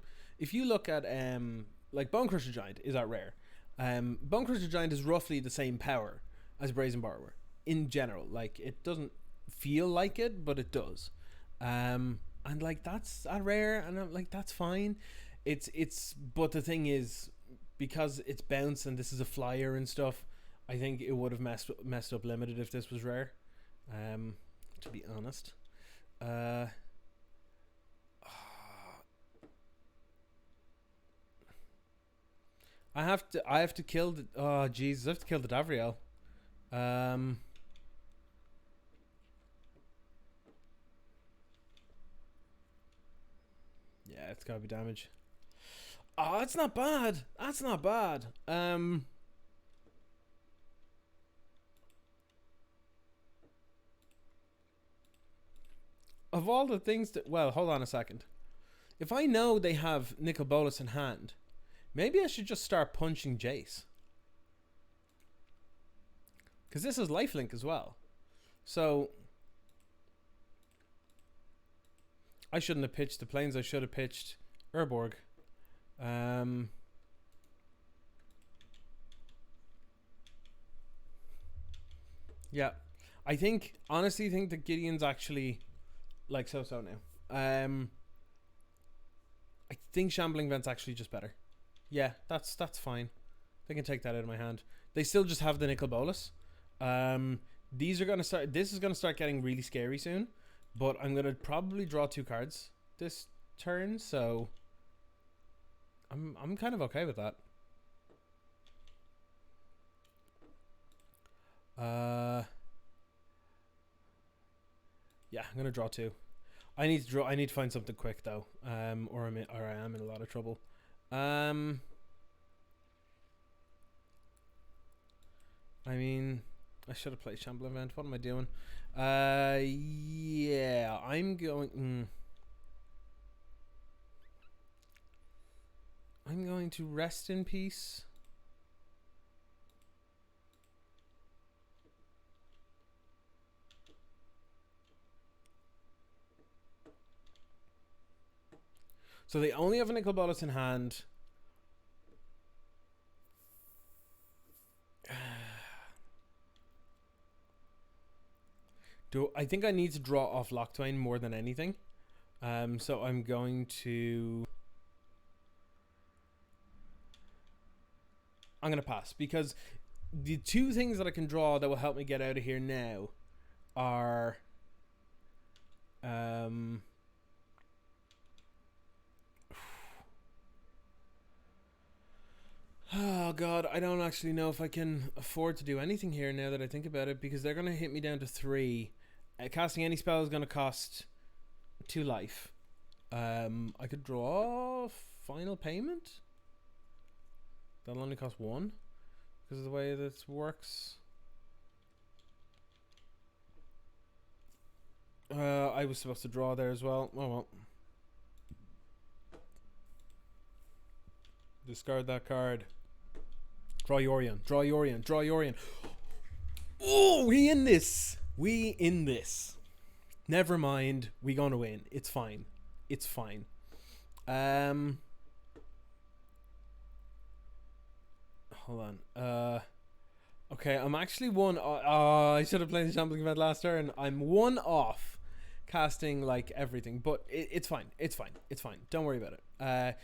like, Bonecrusher Giant is at rare. Bonecrusher Giant is roughly the same power as Brazen Borrower in general. Like, it doesn't feel like it, but it does. And like, that's at rare, and I'm like, that's fine. But the thing is, because it's bounce and this is a flyer and stuff, I think it would have messed up limited if this was rare. To be honest. I have to kill the. Oh Jesus! I have to kill the Davriel. Um. Yeah, it's gotta be damage. Oh, that's not bad. That's not bad. Of all the things that, well, hold on a second. If I know they have Nicol Bolas in hand, maybe I should just start punching Jace. Because this is lifelink as well. So I shouldn't have pitched the planes. I should have pitched Urborg. Yeah. Honestly think that Gideon's actually like so now. I think Shambling Vent's actually just better. Yeah, that's fine. They can take that out of my hand. They still just have the Nicol Bolas. These are gonna start. This is gonna start getting really scary soon. But I'm gonna probably draw 2 cards this turn, so I'm kind of okay with that. Yeah, I'm gonna draw 2. I need to find something quick though, or I am in a lot of trouble. I mean, I should have played Shambling Vent. What am I doing? Yeah, I'm going. I'm going to rest in peace. So they only have a Nicol Bolas in hand. I think I need to draw off Lochtwain more than anything. So I'm going to pass because the 2 things that I can draw that will help me get out of here now are oh god, I don't actually know if I can afford to do anything here now that I think about it, because they're going to hit me down to 3. Casting any spell is going to cost 2 life. I could draw Final Payment. That'll only cost 1 because of the way this works. I was supposed to draw there as well. Oh well. Discard that card. Draw Yorion. Draw Yorion. Draw Yorion. Oh, we in this. We in this. Never mind. We gonna win. It's fine. It's fine. Hold on. Okay, I'm actually 1. I should have played the Shambling Event last turn. I'm 1 off casting like everything, but it's fine. It's fine. It's fine. Don't worry about it.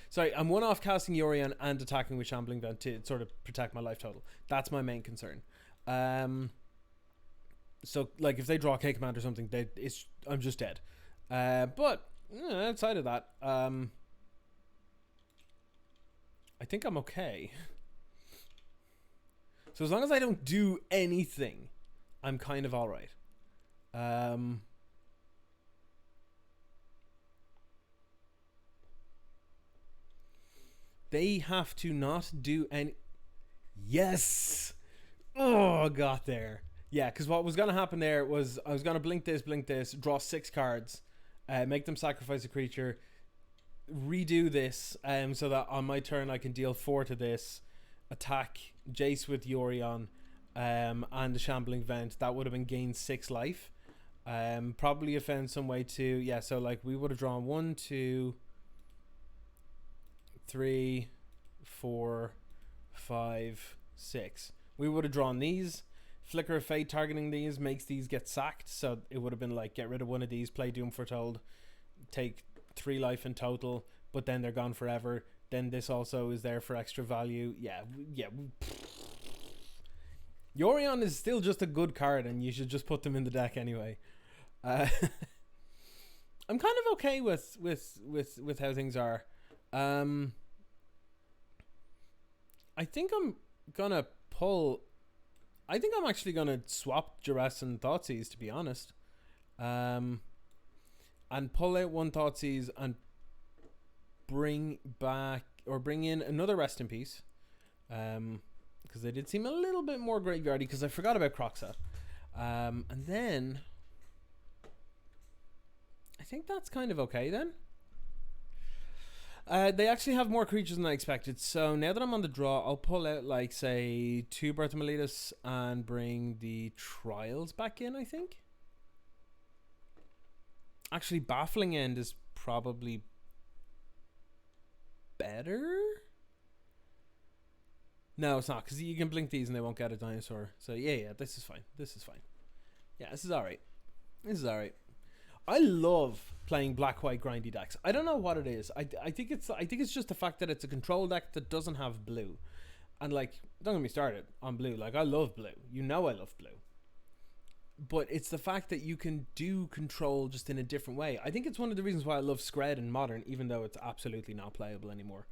Sorry, I'm 1 off casting Yorion and attacking with Shambling Vent to sort of protect my life total. That's my main concern. So like if they draw a K command or something, I'm just dead. But outside of that, I think I'm okay. So as long as I don't do anything, I'm kind of all right. They have to not do any. Yes. Oh, I got there. Yeah, because what was going to happen there was I was going to blink this, draw 6 cards, make them sacrifice a creature, redo this, so that on my turn I can deal 4 to this, attack Jace with Yorion, and the Shambling Vent. That would have been gained 6 life. Probably have found some way to, yeah, so like we would have drawn 1, 2, 3, 4, 5, 6. We would have drawn these. Flicker of Fate targeting these makes these get sacked, so it would have been like get rid of one of these, play Doom Foretold, take 3 life in total, but then they're gone forever. Then this also is there for extra value. Yeah. Yorion is still just a good card, and you should just put them in the deck anyway. I'm kind of okay with how things are. I think I'm gonna pull. I think I'm actually gonna swap Duress and Thoughtseize, to be honest. And pull out one Thoughtseize and bring in another Rest in Peace. Because they did seem a little bit more graveyardy, because I forgot about Croxa. And then I think that's kind of okay then. They actually have more creatures than I expected, so now that I'm on the draw, I'll pull out, like, say, 2 Berthamelitas and bring the Trials back in, I think. Actually, Baffling End is probably better? No, it's not, because you can blink these and they won't get a dinosaur. So, yeah, this is fine. This is fine. Yeah, this is alright. This is alright. I love playing black-white grindy decks. I don't know what it is. I think it's just the fact that it's a control deck that doesn't have blue. And, like, don't get me started on blue. Like, I love blue. You know I love blue. But it's the fact that you can do control just in a different way. I think it's one of the reasons why I love Scred in Modern, even though it's absolutely not playable anymore.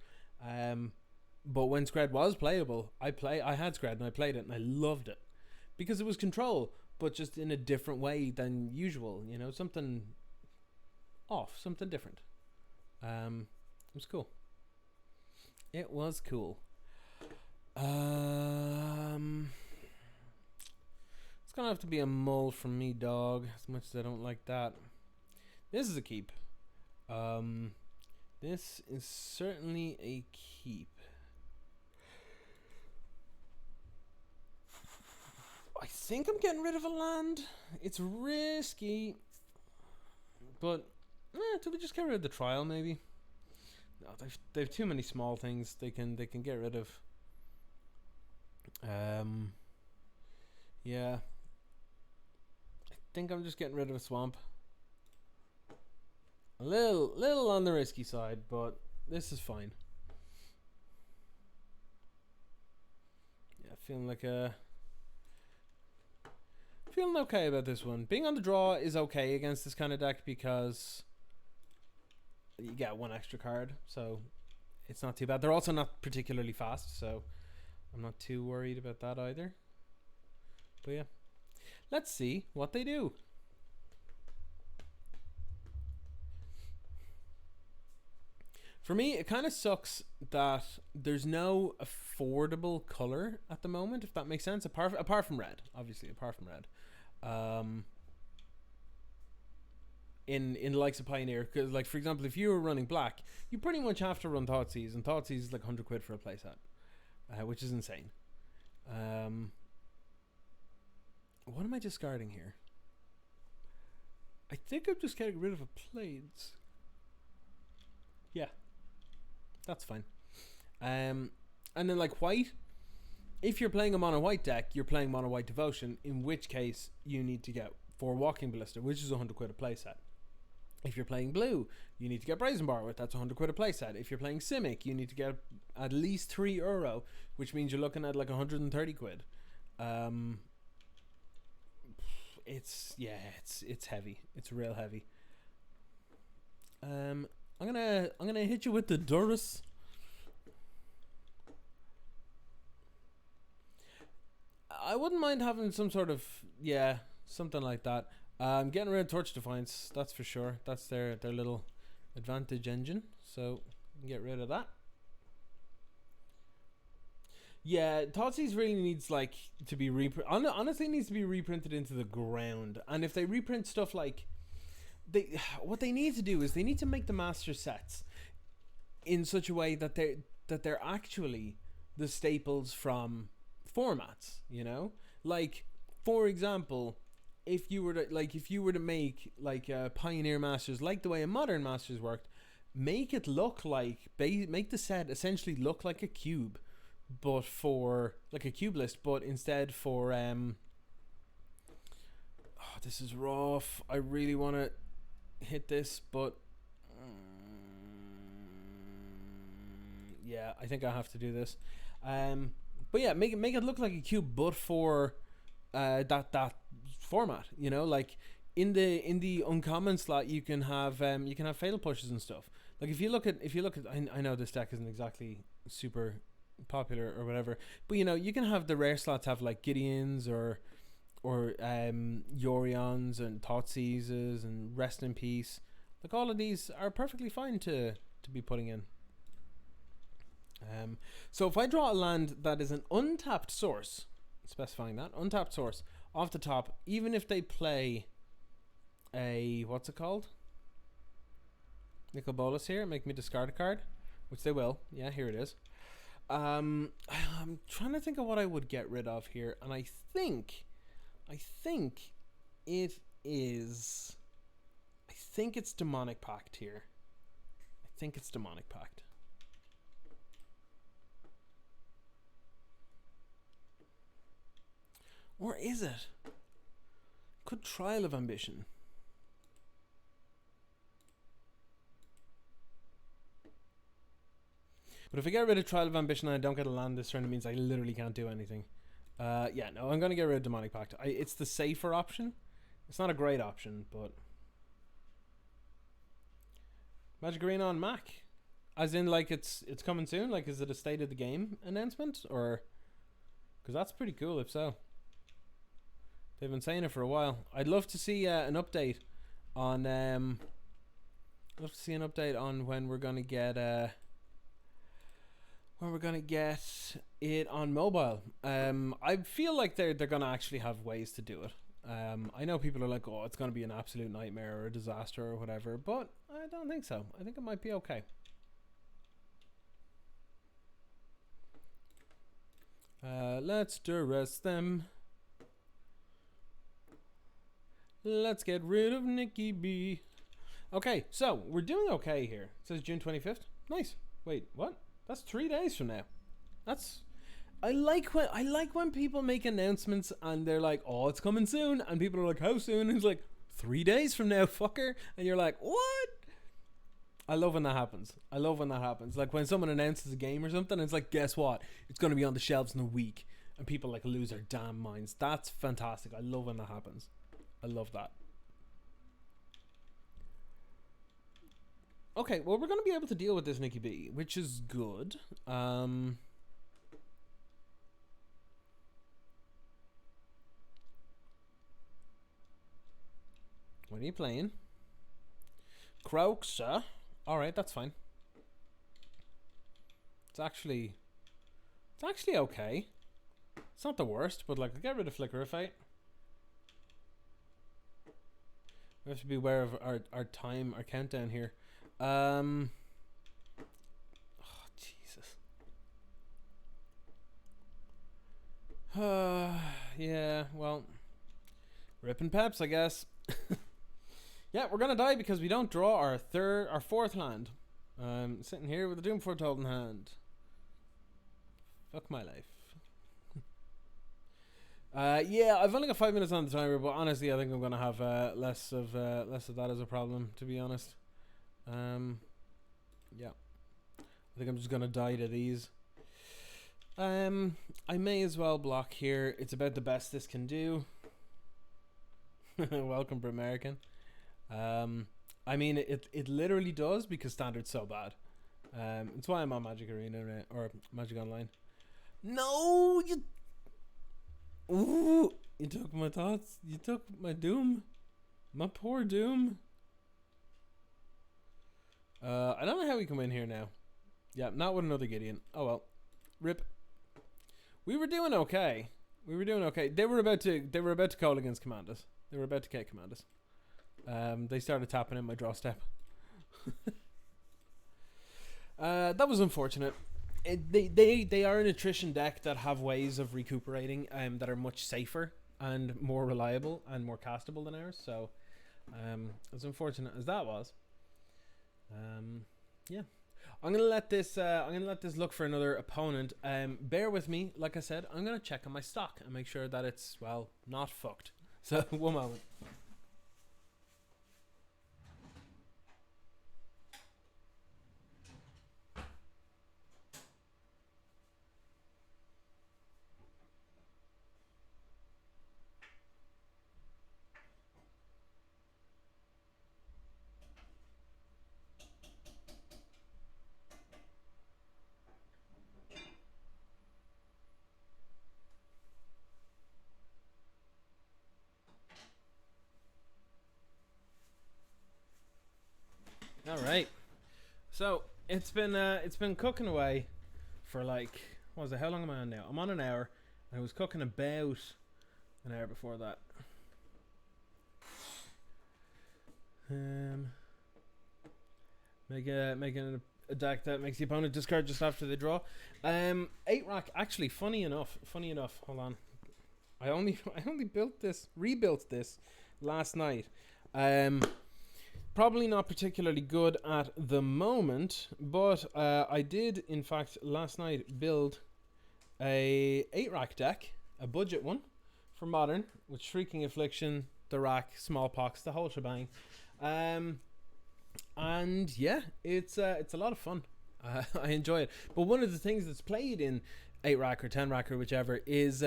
But when Scred was playable, I had Scred and I played it and I loved it. Because it was control, but just in a different way than usual. You know, something off, something different. It was cool. It was cool. It's gonna have to be a mull from me, dog. As much as I don't like that. This is a keep. This is certainly a keep. I think I'm getting rid of a land. It's risky, but do we just get rid of the trial? Maybe. No, they've too many small things they can get rid of. Yeah. I think I'm just getting rid of a swamp. A little on the risky side, but this is fine. Yeah, feeling okay about this one. Being on the draw is okay against this kind of deck because you get 1 extra card, so it's not too bad. They're also not particularly fast, so I'm not too worried about that either. But yeah, let's see what they do. For me, it kind of sucks that there's no affordable color at the moment, if that makes sense. Apart from red, obviously, apart from red. In the likes of Pioneer, because, like, for example, if you were running black, you pretty much have to run Thoughtseize, and Thoughtseize is like 100 quid for a playset, which is insane. What am I discarding here? I think I'm just getting rid of a Plains. Yeah. That's fine. And then, like, white, if you're playing a mono white deck, you're playing mono white Devotion, in which case you need to get 4 Walking Ballista, which is 100 quid a playset. If you're playing blue, you need to get Brazen Bar, that's 100 quid a playset. If you're playing Simic, you need to get at least €3, which means you're looking at like 130 quid. It's heavy. It's real heavy. I'm gonna hit you with the Durus. I wouldn't mind having some sort of something like that. I'm getting rid of Torch Defiance, that's for sure. That's their little advantage engine, so get rid of that. Yeah, Thoughtseize really needs to be honestly needs to be reprinted into the ground. And if they reprint stuff like what they need to do is they need to make the master sets in such a way that they're actually the staples from formats, you know? Like, for example, if you were to make like Pioneer Masters, like the way a Modern Masters worked, make it look like make the set essentially look like a cube, but for like a cube list, but instead for this is rough. I really want to hit this, but yeah, I think I have to do this. But yeah, make it look like a cube, but for that format, you know, like in the uncommon slot you can have fatal pushes and stuff. Like if you look at I know this deck isn't exactly super popular or whatever. But you know, you can have the rare slots have like Gideons or Yorions and Thoughtseizes and Rest in Peace. Like all of these are perfectly fine to be putting in. So if I draw a land that is an untapped source, specifying that untapped source off the top, even if they play a what's it called? Nicol Bolas here, make me discard a card, which they will. Yeah, here it is. I'm trying to think of what I would get rid of here, and I think it is. I think it's Demonic Pact here. I think it's Demonic Pact. Or is it? Could Trial of Ambition. But if I get rid of Trial of Ambition and I don't get a land this turn, it means I literally can't do anything. Yeah, no, I'm going to get rid of Demonic Pact. It's the safer option. It's not a great option, but... Magic Arena on Mac. As in, like, it's coming soon? Like, is it a State of the Game announcement? Or... Because that's pretty cool, if so. They've been saying it for a while. I'd love to see an update on... I'd love to see an update on when we're going to get... when we're gonna get it on mobile. I feel like they're gonna actually have ways to do it. I know people are like, oh, it's gonna be an absolute nightmare or a disaster or whatever, but I don't think so. I think it might be okay. Let's duress them. Let's get rid of Nikki B. Okay, so we're doing okay here. It says June 25th. Nice. Wait, what? That's 3 days from now. That's... I like when people make announcements and they're like, oh, it's coming soon. And people are like, how soon? And it's like, 3 days from now, fucker. And you're like, what? I love when that happens. I love when that happens. Like when someone announces a game or something, and it's like, guess what? It's going to be on the shelves in a week. And people like lose their damn minds. That's fantastic. I love when that happens. I love that. Okay, well, we're going to be able to deal with this Nikki B, which is good. What are you playing? Croaksa. Alright, that's fine. It's actually okay. It's not the worst, but like, I'll get rid of Flicker of Fate. We have to be aware of our time, our countdown here. Oh, Jesus. Yeah, well, ripping peps, I guess. Yeah, we're gonna die because we don't draw our fourth land. Sitting here with the Doom Foretold in hand. Fuck my life. Yeah, I've only got 5 minutes on the timer, but honestly, I think I'm gonna have less of that as a problem, to be honest. Yeah, I think I'm just gonna die to these. I may as well block here. It's about the best this can do. Welcome, American. I mean, it literally does because Standard's so bad. It's why I'm on Magic Arena or Magic Online. No, you. Ooh, you took my thoughts. You took my Doom. My poor Doom. I don't know how we can win here now. Yeah, not with another Gideon. Oh well. Rip. We were doing okay. They were about to call against Commandos. They were about to K Commandos. They started tapping in my draw step. That was unfortunate. They are an attrition deck that have ways of recuperating that are much safer and more reliable and more castable than ours. So as unfortunate as that was, yeah, I'm gonna let this look for another opponent. Bear with me. Like I said, I'm gonna check on my stock and make sure that it's, well, not fucked. So one moment. All right. So it's been cooking away for like, what was it? How long am I on now? I'm on an hour. And I was cooking about an hour before that. Making a deck that makes the opponent discard just after they draw. 8-rack. Actually, funny enough. Hold on. I only rebuilt this last night. Probably not particularly good at the moment, but I did in fact last night build a 8-rack deck, a budget one for modern with Shrieking Affliction, the rack, smallpox, the whole shebang. And yeah, it's a lot of fun. I enjoy it. But one of the things that's played in 8-rack or 10-rack or whichever is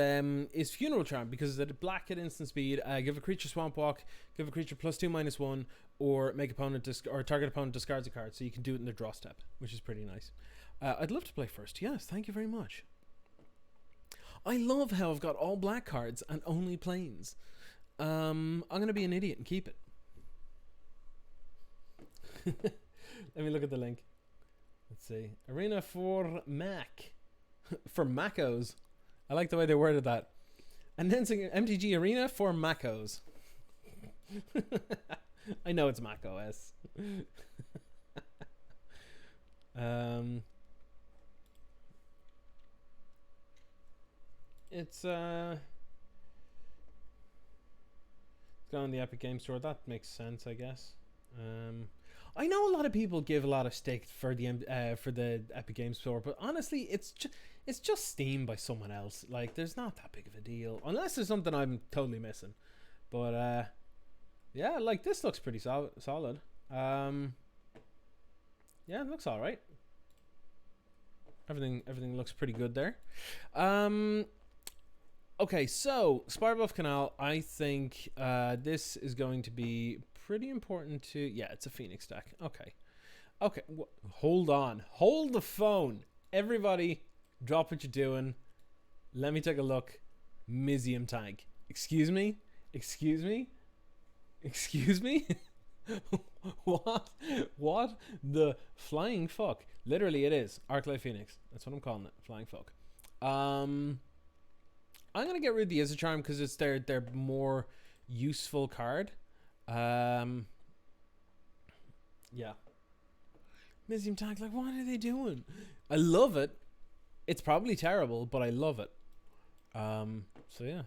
Funeral Charm, because it's a black at instant speed. Give a creature Swamp Walk, give a creature +2/-1, or make opponent or target opponent discards a card, so you can do it in their draw step, which is pretty nice. I'd love to play first. Yes, thank you very much. I love how I've got all black cards and only planes. I'm gonna be an idiot and keep it. Let me look at the link. Let's see. Arena for Mac. For Macos. I like the way they worded that. Announcing MTG Arena for Macos. I know it's Mac OS. It's gone on the Epic Games Store. That makes sense, I guess. I know a lot of people give a lot of stake for the Epic Games Store, but honestly, it's just Steam by someone else. Like, there's not that big of a deal, unless there's something I'm totally missing. But yeah, like, this looks pretty solid. Yeah, it looks all right. Everything looks pretty good there. Okay, so Spirebuff Canal, I think this is going to be pretty important to... Yeah, it's a Phoenix deck. Okay. Hold on. Hold the phone. Everybody, drop what you're doing. Let me take a look. Mizium Tank. Excuse me? What the flying fuck? Literally, it is. Arclight Phoenix. That's what I'm calling it. Flying fuck. I'm gonna get rid of the Izzet Charm because it's their more useful card. Yeah. Mizium Tank, like, what are they doing? I love it. It's probably terrible, but I love it. So yeah.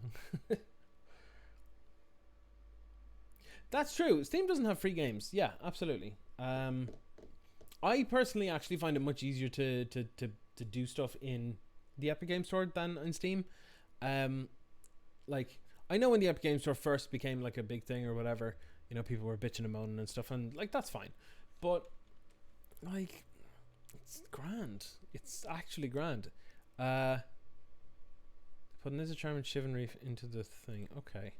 That's true. Steam doesn't have free games. Yeah, absolutely. I personally actually find it much easier to do stuff in the Epic Games Store than in Steam. Like, I know when the Epic Games Store first became like a big thing or whatever, you know, people were bitching and moaning and stuff, and like, that's fine. But like, it's grand. It's actually grand. Putting Izzet Charm and Shivan Reef into the thing. Okay.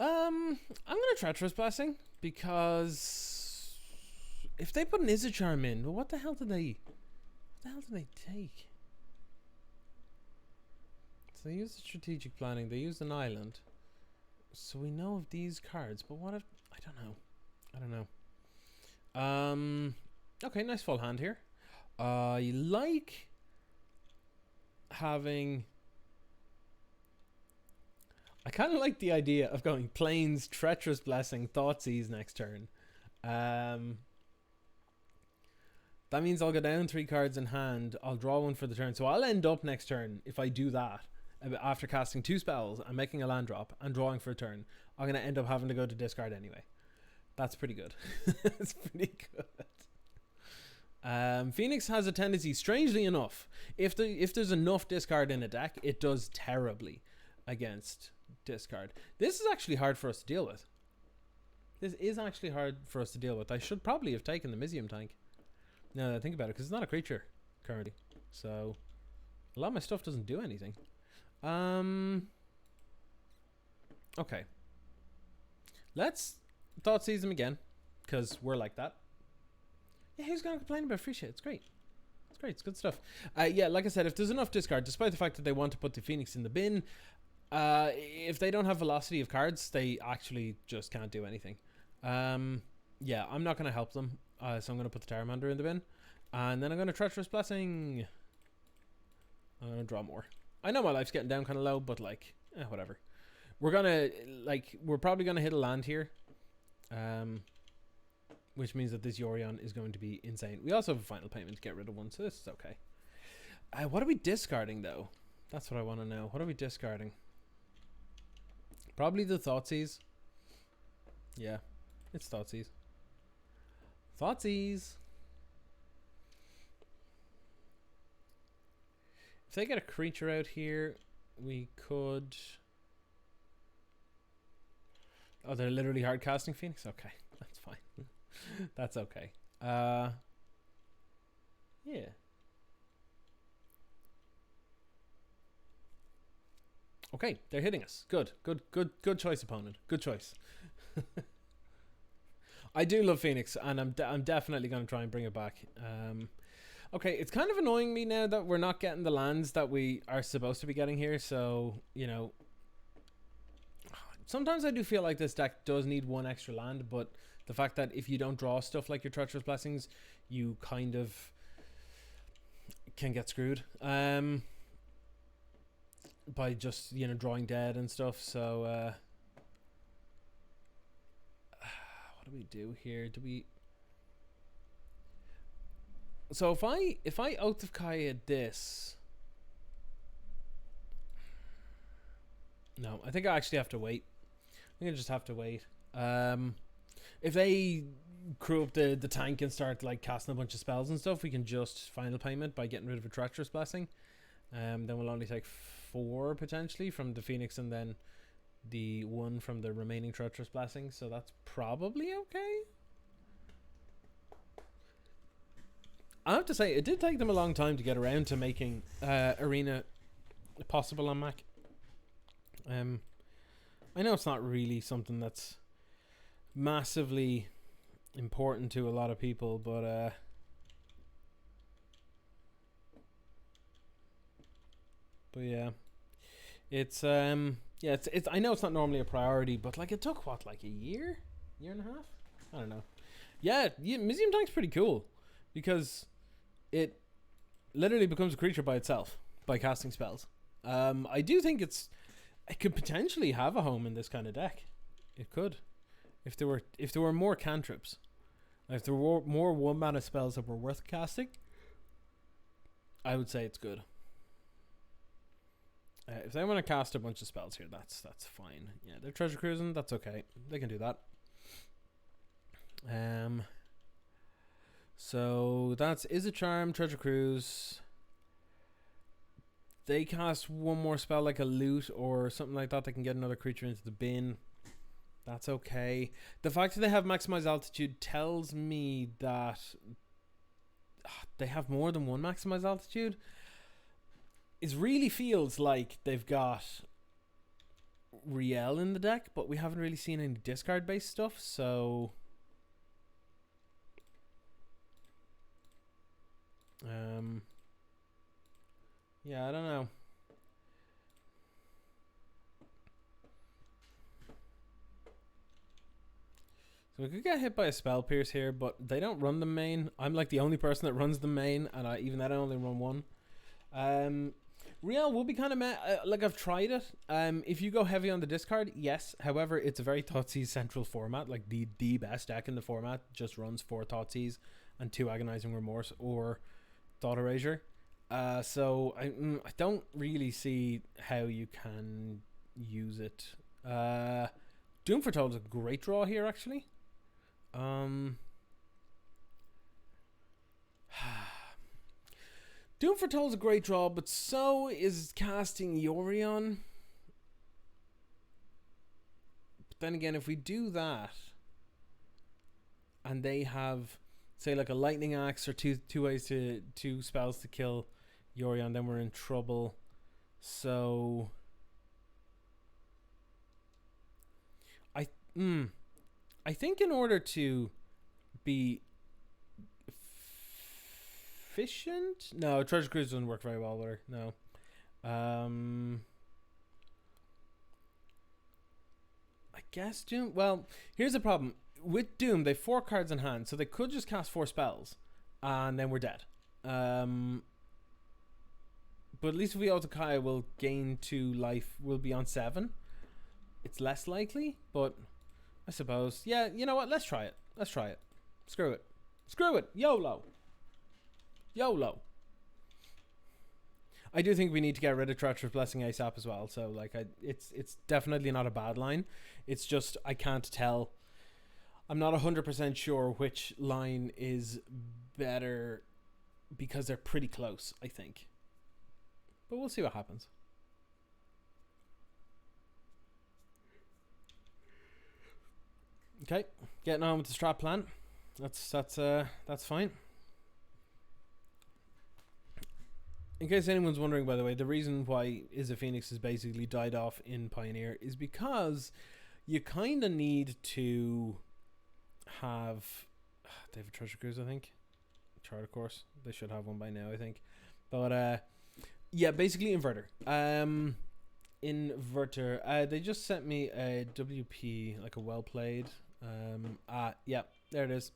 I'm gonna Treacherous Blessing, because if they put an Izzet Charm in, well, what the hell did they take? So they used the strategic planning, they used an island. So we know of these cards, but what if... I don't know. Okay, nice full hand here. You like having... I kind of like the idea of going Plains, Treacherous Blessing, Thoughtseize next turn. That means I'll go down 3 cards in hand. I'll draw 1 for the turn. So I'll end up next turn, if I do that, after casting 2 spells and making a land drop and drawing for a turn, I'm going to end up having to go to discard anyway. That's pretty good. That's pretty good. Phoenix has a tendency, strangely enough, if there's enough discard in a deck, it does terribly against discard. This is actually hard for us to deal with. I should probably have taken the Mizium Tank, now that I think about it, because it's not a creature currently. So a lot of my stuff doesn't do anything. Okay. Let's Thoughtseize them again, because we're like that. Yeah, who's going to complain about free shit? It's great. It's good stuff. Yeah, like I said, if there's enough discard, despite the fact that they want to put the Phoenix in the bin, if they don't have velocity of cards, they actually just can't do anything. Yeah, I'm not going to help them. So I'm going to put the Taramander in the bin. And then I'm going to Treacherous Blessing. I'm going to draw more. I know my life's getting down kind of low, but like, whatever. We're going to, like, we're probably going to hit a land here. Which means that this Yorion is going to be insane. We also have a final payment to get rid of one, so this is okay. What are we discarding, though? That's what I want to know. What are we discarding? Probably the Thoughtseize. Yeah, it's Thoughtseize. Thoughtseize. If they get a creature out here, we could... Oh, they're literally hard casting Phoenix? Okay, that's fine. That's okay. Yeah. Okay, they're hitting us. Good choice, opponent. Good choice. I do love Phoenix, and I'm definitely going to try and bring it back. Okay, it's kind of annoying me now that we're not getting the lands that we are supposed to be getting here. So, you know, sometimes I do feel like this deck does need one extra land, but the fact that if you don't draw stuff like your Treacherous Blessings, you kind of can get screwed by just, you know, drawing dead and stuff. So what do we do here? So if I Oath of Kaya this, no, I think I actually have to wait. I think I just have to wait. If they crew up the tank and start like casting a bunch of spells and stuff, we can just final payment by getting rid of a Treacherous Blessing. Then we'll only take 4 potentially from the Phoenix, and then the 1 from the remaining Treacherous Blessing. So that's probably okay. I have to say, it did take them a long time to get around to making Arena possible on Mac. I know it's not really something that's massively important to a lot of people, but yeah, it's it's I know it's not normally a priority, but like it took what, like a year and a half? I don't know. Yeah, Museum Tank's pretty cool because it literally becomes a creature by itself by casting spells. I do think it could potentially have a home in this kind of deck. It could, if there were more cantrips, if there were more 1-mana spells that were worth casting. I would say it's good. If they want to cast a bunch of spells here, that's fine. Yeah, they're treasure cruising. That's okay. They can do that. So that's Is a Charm, Treasure Cruise. They cast one more spell like a loot or something like that. They can get another creature into the bin. That's okay. The fact that they have Maximize Altitude tells me that they have more than one Maximize Altitude. It really feels like they've got Riel in the deck, but we haven't really seen any discard based stuff, so yeah, I don't know. So we could get hit by a Spell Pierce here, but they don't run the main. I'm like the only person that runs the main, and even then I only run one. Riel will be kind of like I've tried it. If you go heavy on the discard, yes. However, it's a very Thoughtseize central format. Like the best deck in the format just runs 4 Thoughtseize and 2 Agonizing Remorse or Thought Erasure. So I don't really see how you can use it. Doom Foretold is a great draw here, actually. Doom Foretold is a great draw, but so is casting Yorion. But then again, if we do that, and they have, say, like a Lightning Axe or two spells to kill Yorion, then we're in trouble. So I think in order to be efficient, no, Treasure Cruise doesn't work very well with her. No. I guess Doom. Well, here's the problem. with Doom, they have 4 cards in hand, so they could just cast 4 spells, and then we're dead. But at least if we Otakaya, we'll gain 2 life. We'll be on 7. It's less likely, but I suppose. Yeah, you know what? Let's try it. Let's try it. Screw it. Screw it. YOLO. YOLO. I do think we need to get rid of Treacherous Blessing ASAP as well. So like, it's definitely not a bad line. It's just I can't tell. I'm not 100% sure which line is better because they're pretty close, I think. But we'll see what happens. Okay, getting on with the strat plan. That's fine. In case anyone's wondering, by the way, the reason why Is a Phoenix has basically died off in Pioneer is because you kind of need to have they have a treasure cruise, I think. Charter course. They should have one by now, I think. But yeah, basically inverter. Inverter. They just sent me a WP, like a well played. Yeah, there it is.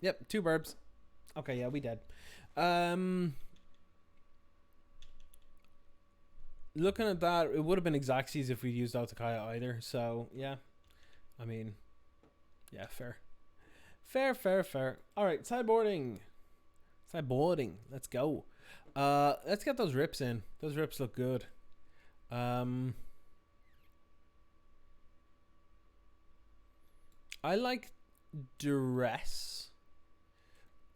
Yep, 2 burbs. Okay, yeah, we dead. Looking at that, it would have been Xaxes if we used Altakaya either. So yeah, I mean, yeah, fair. All right, sideboarding. Let's go. Let's get those rips in. Those rips look good. I like Duress.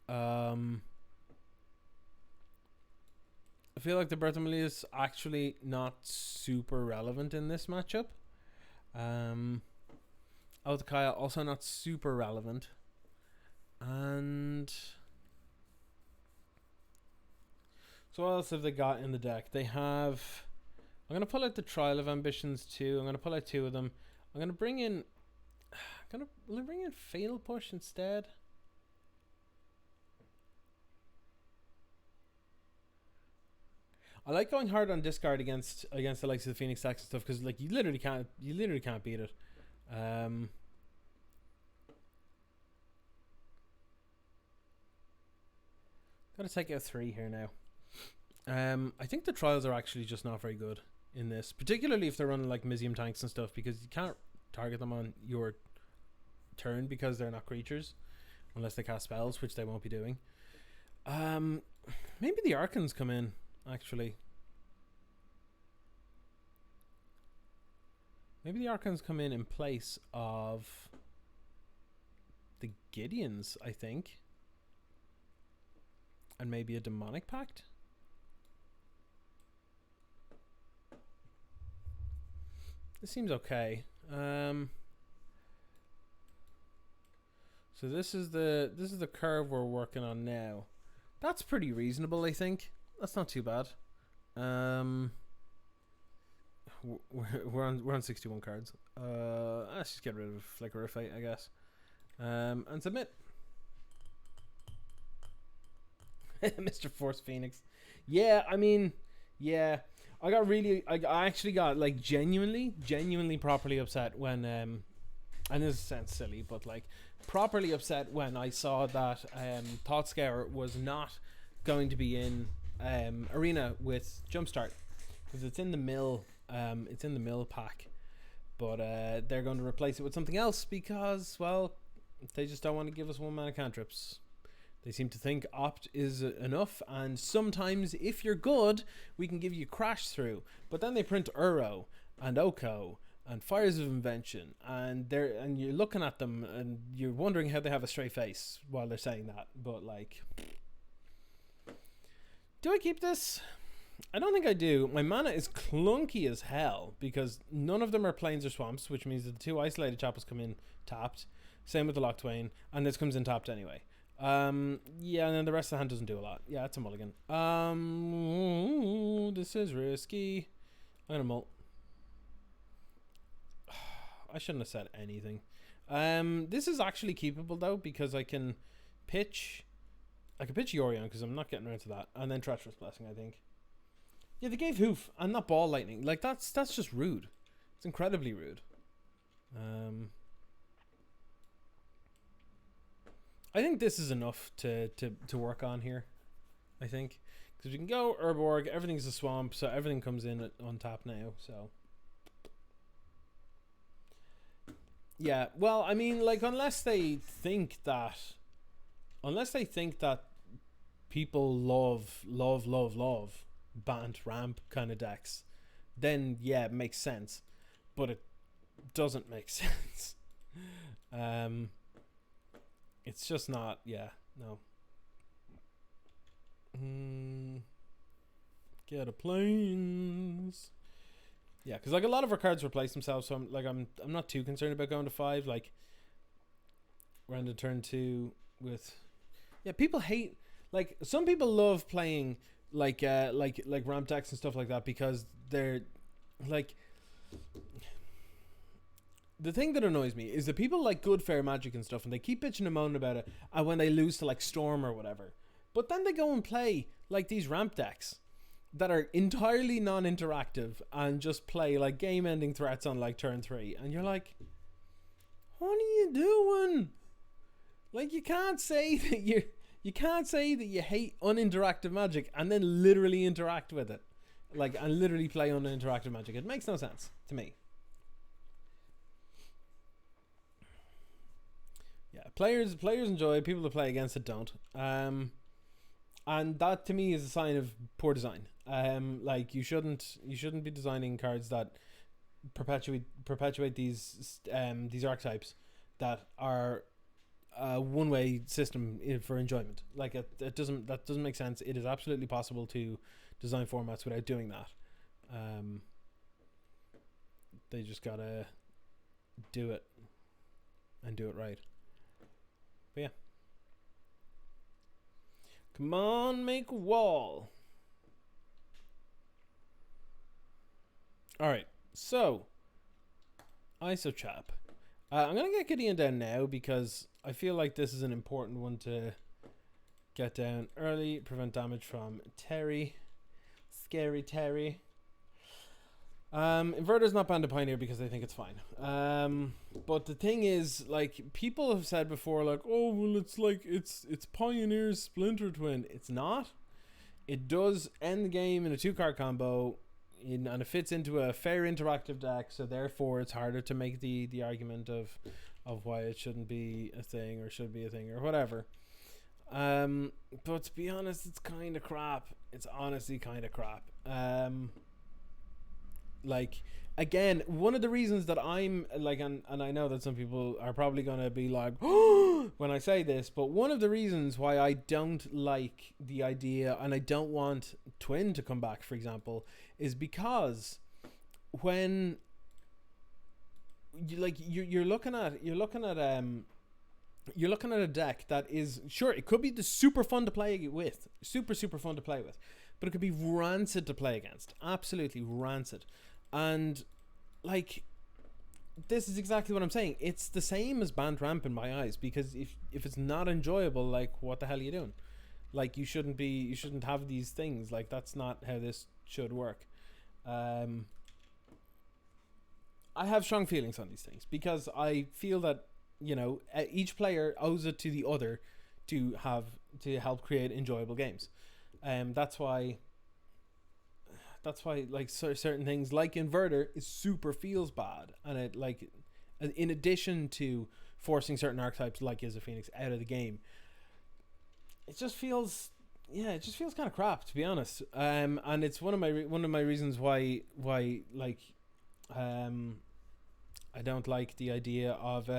I feel like the Bertamali is actually not super relevant in this matchup. Altakaya also not super relevant. And so what else have they got in the deck? They have, I'm going to pull out the Trial of Ambitions too. I'm going to pull out 2 of them. I'm going to bring in, will I bring in Fatal Push instead? I like going hard on discard against the likes of the Phoenix stacks and stuff, because like you literally can't beat it. Gotta take out 3 here now. I think the trials are actually just not very good in this, particularly if they're running like Mizium tanks and stuff, because you can't target them on your turn because they're not creatures unless they cast spells, which they won't be doing. Maybe the Archons come in, actually. Maybe the Archons come in place of the Gideons, I think. And maybe a Demonic Pact? This seems okay. So this is the curve we're working on now. That's pretty reasonable, I think. That's not too bad. We're on 61 cards. Let's just get rid of Flicker of Fate, I guess. And submit. Mr. Force Phoenix. Yeah, I mean, yeah. I actually got like genuinely properly upset when and this sounds silly, but like properly upset when I saw that Thoughtscour was not going to be in Arena with Jumpstart, because it's in the mill pack, but they're going to replace it with something else because, well, they just don't want to give us 1-mana cantrips. They seem to think opt is enough, and sometimes if you're good we can give you crash through, but then they print Uro and Oko and Fires of Invention, and you're looking at them and you're wondering how they have a straight face while they're saying that. But like, do I keep this? I don't think I do. My mana is clunky as hell because none of them are plains or swamps, which means that the 2 isolated chapels come in tapped. Same with the Loch Twain, and this comes in tapped anyway. Yeah, and then the rest of the hand doesn't do a lot. Yeah, it's a mulligan. This is risky. I'm gonna mull. I shouldn't have said anything. This is actually keepable though, because I can pitch Yorion, because I'm not getting around to that, and then Treacherous Blessing, I think. Yeah, they gave Hoof and not Ball Lightning. Like that's just rude. It's incredibly rude. I think this is enough to work on here. I think because we can go Urborg, everything's a swamp, so everything comes in on tap now. So yeah, well, I mean, like unless they think that people love Bant ramp kind of decks, then yeah, it makes sense. But it doesn't make sense. It's just not. Yeah, no. Get a planes. Yeah, because like a lot of our cards replace themselves, so I'm not too concerned about going to 5. Like we're on to turn 2 with. Yeah, people hate, like some people love playing like ramp decks and stuff like that because they're like. The thing that annoys me is that people like good fair magic and stuff, and they keep bitching and moaning about it, and when they lose to like Storm or whatever, but then they go and play like these ramp decks that are entirely non-interactive and just play like game-ending threats on like turn 3, and you're like, what are you doing? Like you can't say that you hate uninteractive magic and then literally interact with it, like and literally play uninteractive magic. It makes no sense to me. Yeah, players enjoy it, people that play against it don't. And that to me is a sign of poor design. Like you shouldn't be designing cards that perpetuate these archetypes that are a one-way system for enjoyment. Like that doesn't make sense. It is absolutely possible to design formats without doing that. They just gotta do it and do it right. But yeah. Come on, make a wall. Alright, so Isochap. I'm going to get Gideon down now because I feel like this is an important one to get down early. Prevent damage from Terry. Scary Terry. Inverter's not banned to Pioneer because they think it's fine. But the thing is, like, people have said before, like, oh, well, it's like, it's Pioneer's Splinter Twin. It's not. It does end the game in a 2-card combo, and it fits into a fair interactive deck, so therefore it's harder to make the argument of why it shouldn't be a thing or should be a thing or whatever. But to be honest, it's kind of crap. It's honestly kind of crap. Like, again, one of the reasons that I'm like, and I know that some people are probably going to be like, oh, when I say this, but one of the reasons why I don't like the idea and I don't want Twin to come back, for example, is because when you're looking at a deck that is, sure, it could be the super fun to play with, super fun to play with, but it could be rancid to play against, absolutely rancid. And like, this is exactly what I'm saying. It's the same as banned ramp in my eyes, because if it's not enjoyable, like, what the hell are you doing? Like, you shouldn't have these things. Like, that's not how this should work. I have strong feelings on these things because I feel that, you know, each player owes it to the other to help create enjoyable games. That's why like certain things like Inverter is super feels bad, and it, like, in addition to forcing certain archetypes like Is a Phoenix out of the game, it just feels kind of crap, to be honest. And it's one of my reasons why like I don't like the idea of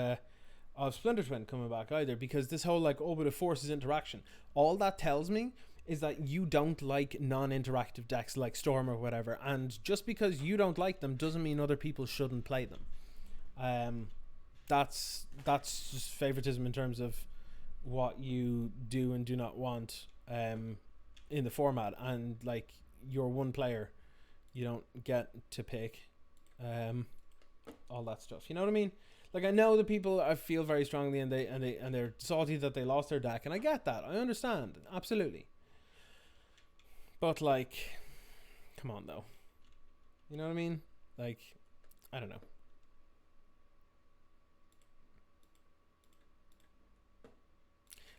Splinter Twin coming back either, because this whole like, oh, but it forces interaction, all that tells me is that you don't like non-interactive decks like Storm or whatever, and just because you don't like them doesn't mean other people shouldn't play them. That's just favoritism in terms of what you do and do not want in the format, and like, you're one player, you don't get to pick all that stuff, you know what I mean? Like, I know that people, I feel very strongly, and they're salty that they lost their deck, and I get that, I understand, absolutely. But like, come on though. You know what I mean? Like, I don't know.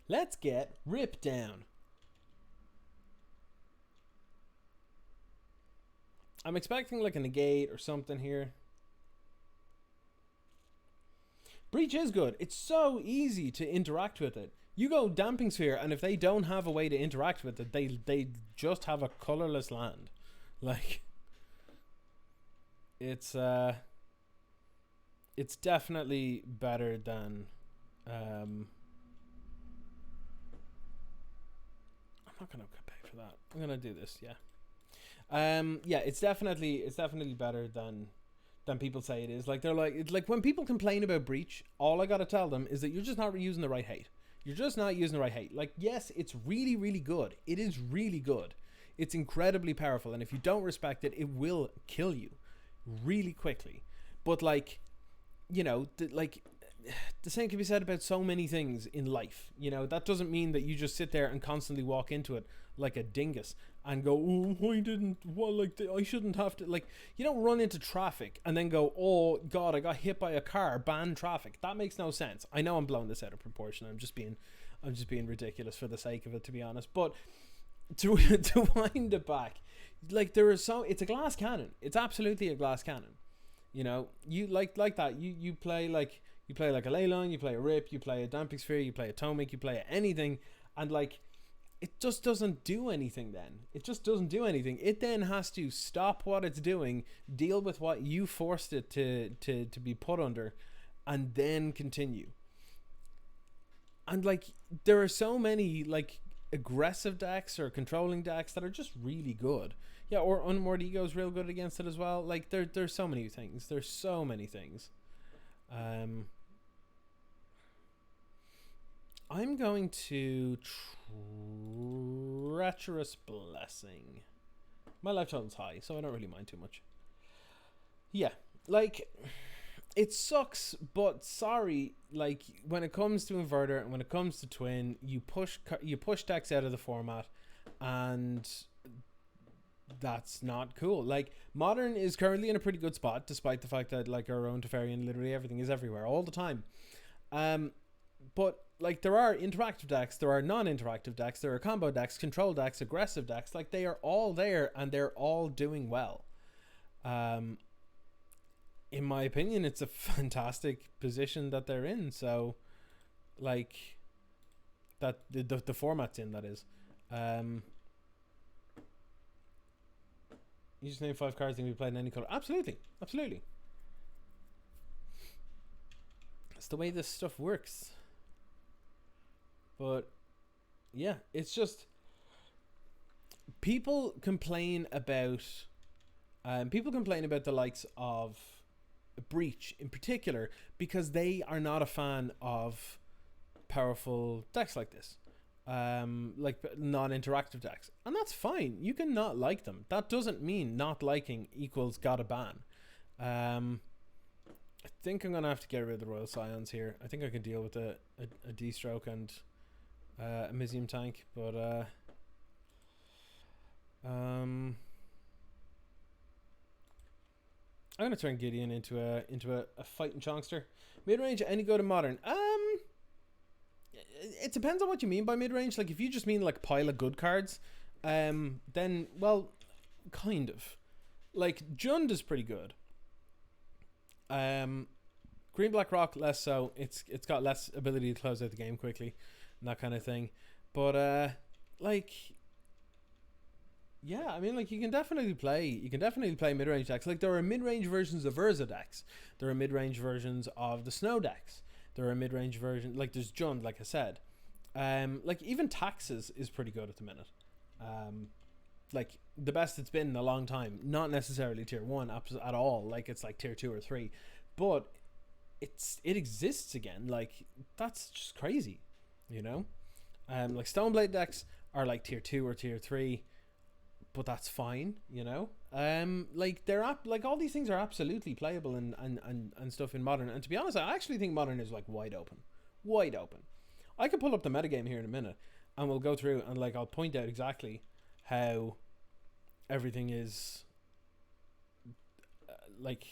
Let's get ripped down. I'm expecting like a negate or something here. Breach is good. It's so easy to interact with it. You go Damping Sphere, and if they don't have a way to interact with it, they just have a colorless land. Like, it's definitely better than I'm not gonna pay for that. I'm gonna do this, yeah. Yeah, it's definitely better than people say it is. Like, they're like, it's like when people complain about Breach, all I gotta tell them is that you're just not using the right hate. You're just not using the right hate. Like, yes, it's really, really good. It is really good. It's incredibly powerful, and if you don't respect it, it will kill you really quickly. But like, you know, the same can be said about so many things in life. You know, that doesn't mean that you just sit there and constantly walk into it like a dingus and go, oh, I shouldn't have to. Like, you don't run into traffic and then go, oh god, I got hit by a car, ban traffic. That makes no sense. I know I'm blowing this out of proportion. I'm just being ridiculous for the sake of it, to be honest. But to wind it back, like, it's a glass cannon. It's absolutely a glass cannon. You know, you like that. You play like a Leyline, you play a Rip, you play a Damping Sphere, you play a Tomic, you play anything, and like, it just doesn't do anything then. It just doesn't do anything. It then has to stop what it's doing, deal with what you forced it to be put under, and then continue. And like, there are so many like aggressive decks or controlling decks that are just really good. Yeah, or Unmoored Ego is real good against it as well. Like, there's so many things. There's so many things. I'm going to Treacherous Blessing. My life total's high, so I don't really mind too much. Yeah, like, it sucks, but sorry. Like, when it comes to Inverter and when it comes to Twin, you push decks out of the format, and that's not cool. Like, Modern is currently in a pretty good spot, despite the fact that like our own Teferian, literally everything is everywhere all the time. But like, there are interactive decks, there are non-interactive decks, there are combo decks, control decks, aggressive decks. Like, they are all there and they're all doing well. In my opinion, it's a fantastic position that they're in. So, like, that the format's in, that is. You just name 5 cards that can be played in any color. Absolutely. Absolutely. That's the way this stuff works. But yeah, it's just, people complain about the likes of Breach in particular because they are not a fan of powerful decks like this. Like non-interactive decks, and that's fine. You can not like them. That doesn't mean not liking equals gotta ban. I think I'm gonna have to get rid of the Royal Scions here. I think I can deal with a D-Stroke and a Mizium tank, but I'm gonna turn Gideon into a fighting Chonkster. Mid-range, any go to Modern? It depends on what you mean by mid-range. Like, if you just mean like pile of good cards, then, well, kind of. Like, Jund is pretty good. Green Black Rock, less so. It's got less ability to close out the game quickly and that kind of thing. But like, yeah, I mean, like, you can definitely play mid-range decks. Like, there are mid-range versions of Urza decks. There are mid-range versions of the Snow decks. There are mid-range versions, like there's Jund, like I said. Like, even Taxes is pretty good at the minute. Like, the best it's been in a long time. Not necessarily tier 1 at all. Like, it's like tier 2 or 3. But it exists again. Like, that's just crazy, you know? Like, Stoneblade decks are like tier 2 or tier 3. But that's fine, you know. Like, like, all these things are absolutely playable and stuff in Modern. And to be honest, I actually think Modern is like wide open. I could pull up the metagame here in a minute, and we'll go through and like I'll point out exactly how everything is like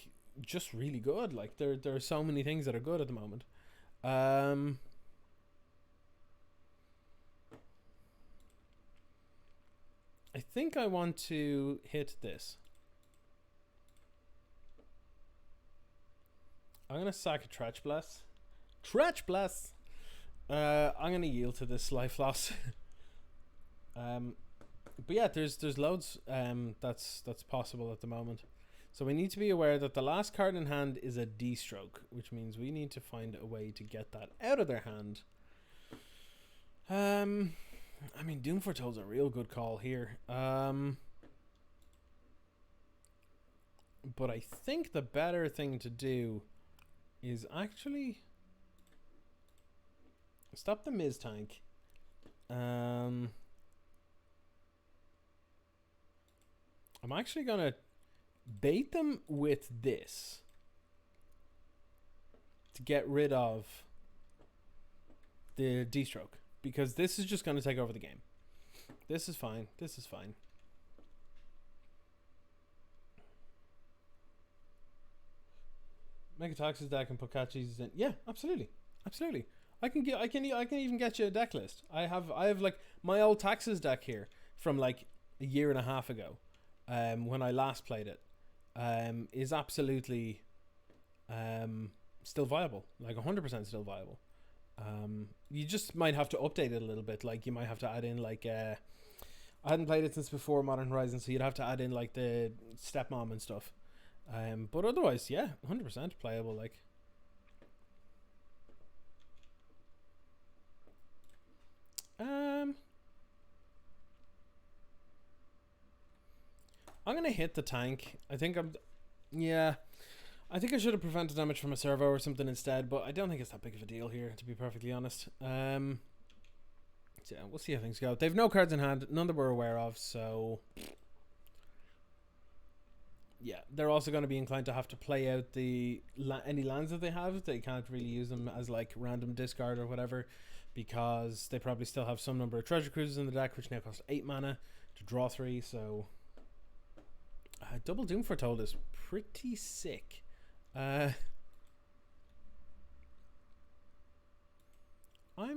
just really good. Like, there are so many things that are good at the moment. think I want to hit this. I'm going to sack a Tretch Bless. Tretch Bless! I'm going to yield to this life loss. But yeah, there's loads that's possible at the moment. So we need to be aware that the last card in hand is a D-stroke, which means we need to find a way to get that out of their hand. I mean, Doom Foretold's a real good call here. But I think the better thing to do is actually stop the Miz tank. I'm actually gonna bait them with this to get rid of the D-stroke, because this is just gonna take over the game. This is fine. This is fine. Make a Taxes deck and put catches in. Yeah, absolutely, absolutely. I can even get you a deck list. I have like my old Taxes deck here from like a year and a half ago, when I last played it, is absolutely still viable, like 100% still viable. You just might have to update it a little bit. Like you might have to add in like I hadn't played it since before Modern Horizons, so you'd have to add in like the stepmom and stuff. But otherwise, yeah, 100% playable. Like, I'm gonna hit the tank. I think I should have prevented damage from a servo or something instead, but I don't think it's that big of a deal here, to be perfectly honest. So yeah, we'll see how things go. They've no cards in hand, none that we're aware of, so yeah, they're also going to be inclined to have to play out any lands that they have. They can't really use them as like random discard or whatever, because they probably still have some number of treasure cruisers in the deck, which now cost 8 mana to draw 3. So double Doom Foretold is pretty sick. I'm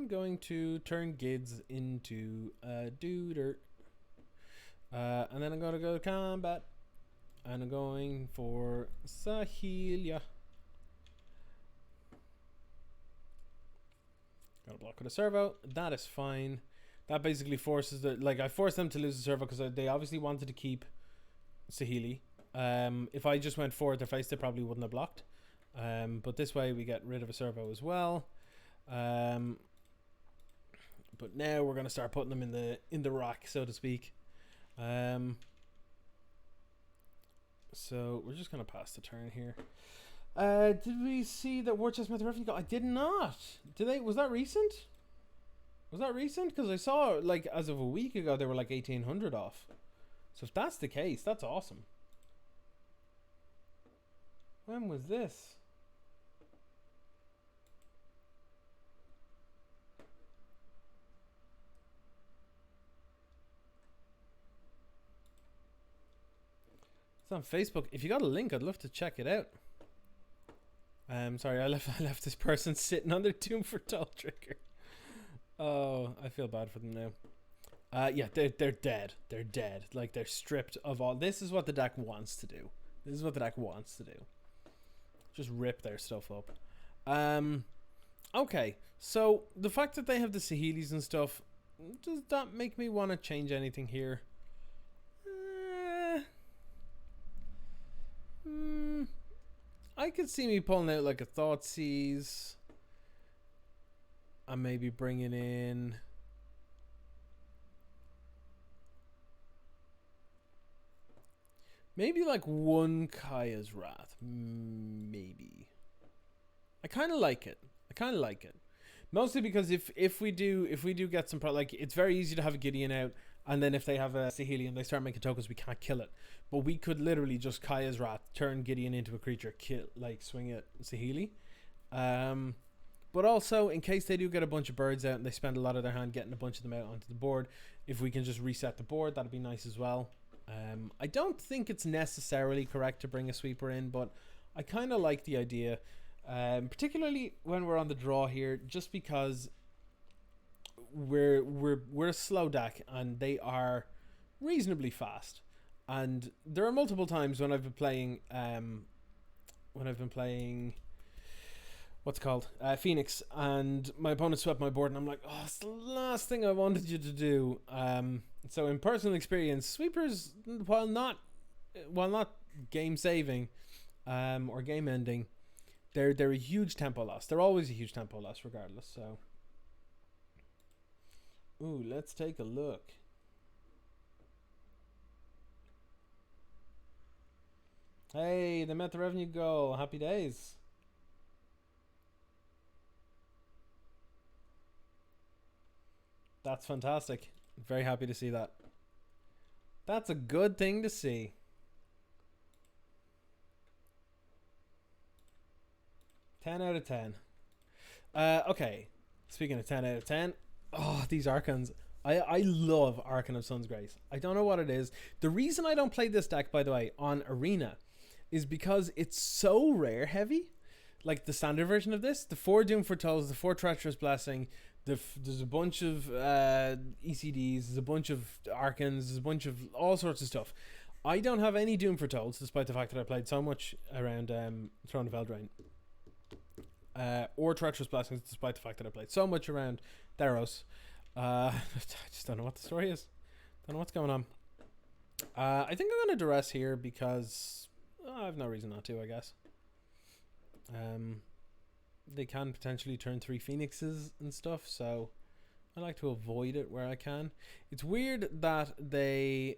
going to turn Gids into Duder, and then I'm going to go to combat. And I'm going for Saheelia. Got to block with a servo. That is fine. That basically forces I forced them to lose the servo because they obviously wanted to keep Saheeli. If I just went forward their face, they probably wouldn't have blocked. But this way we get rid of a servo as well. But now we're gonna start putting them in the rack, so to speak. So we're just gonna pass the turn here. Did we see that War Chest Method Revenue got? I did not. Did they? Was that recent? Was that recent? Because I saw like as of a week ago they were like 1,800 off. So if that's the case, that's awesome. When was this? It's on Facebook. If you got a link, I'd love to check it out. Sorry, I left this person sitting on their Doom Foretold trigger. Oh, I feel bad for them now. Yeah, they're dead. They're dead. Like, they're stripped of all. This is what the deck wants to do. This is what the deck wants to do. Just rip their stuff up. Okay, so the fact that they have the Saheelis and stuff, does that make me want to change anything here? I could see me pulling out like a Thoughtseize and maybe bringing in maybe like one Kaya's Wrath. Maybe. I kind of like it. Mostly because if we do get some like, it's very easy to have a Gideon out, and then if they have a Saheeli and they start making tokens, we can't kill it. But we could literally just Kaya's Wrath, turn Gideon into a creature, kill, like swing at Saheeli. But also, in case they do get a bunch of birds out and they spend a lot of their hand getting a bunch of them out onto the board, if we can just reset the board, that'd be nice as well. I don't think it's necessarily correct to bring a sweeper in, but I kind of like the idea, particularly when we're on the draw here, just because we're a slow deck and they are reasonably fast. And there are multiple times when I've been playing what's it called, Phoenix, and my opponent swept my board, and I'm like, oh, it's the last thing I wanted you to do. So in personal experience, sweepers, while not game saving, or game ending, they're a huge tempo loss. They're always a huge tempo loss, regardless. So, ooh, let's take a look. Hey, they met the revenue goal. Happy days. That's fantastic. Very happy to see that. That's a good thing to see. Ten out of 10. Okay. Speaking of 10 out of 10. Oh, these Archons. I love Archon of Sun's Grace. I don't know what it is. The reason I don't play this deck, by the way, on Arena is because it's so rare heavy. Like the standard version of this, the 4 Doom Foretold, the 4 Treacherous Blessing, there's a bunch of ECDs, there's a bunch of Archons, there's a bunch of all sorts of stuff. I don't have any Doom Foretold, despite the fact that I played so much around Throne of Eldraine. Or Treacherous Blessings, despite the fact that I played so much around Theros. I just don't know what the story is. Don't know what's going on. I think I'm going to duress here because I have no reason not to, I guess. They can potentially turn 3 Phoenixes and stuff, so I like to avoid it where I can. It's weird that they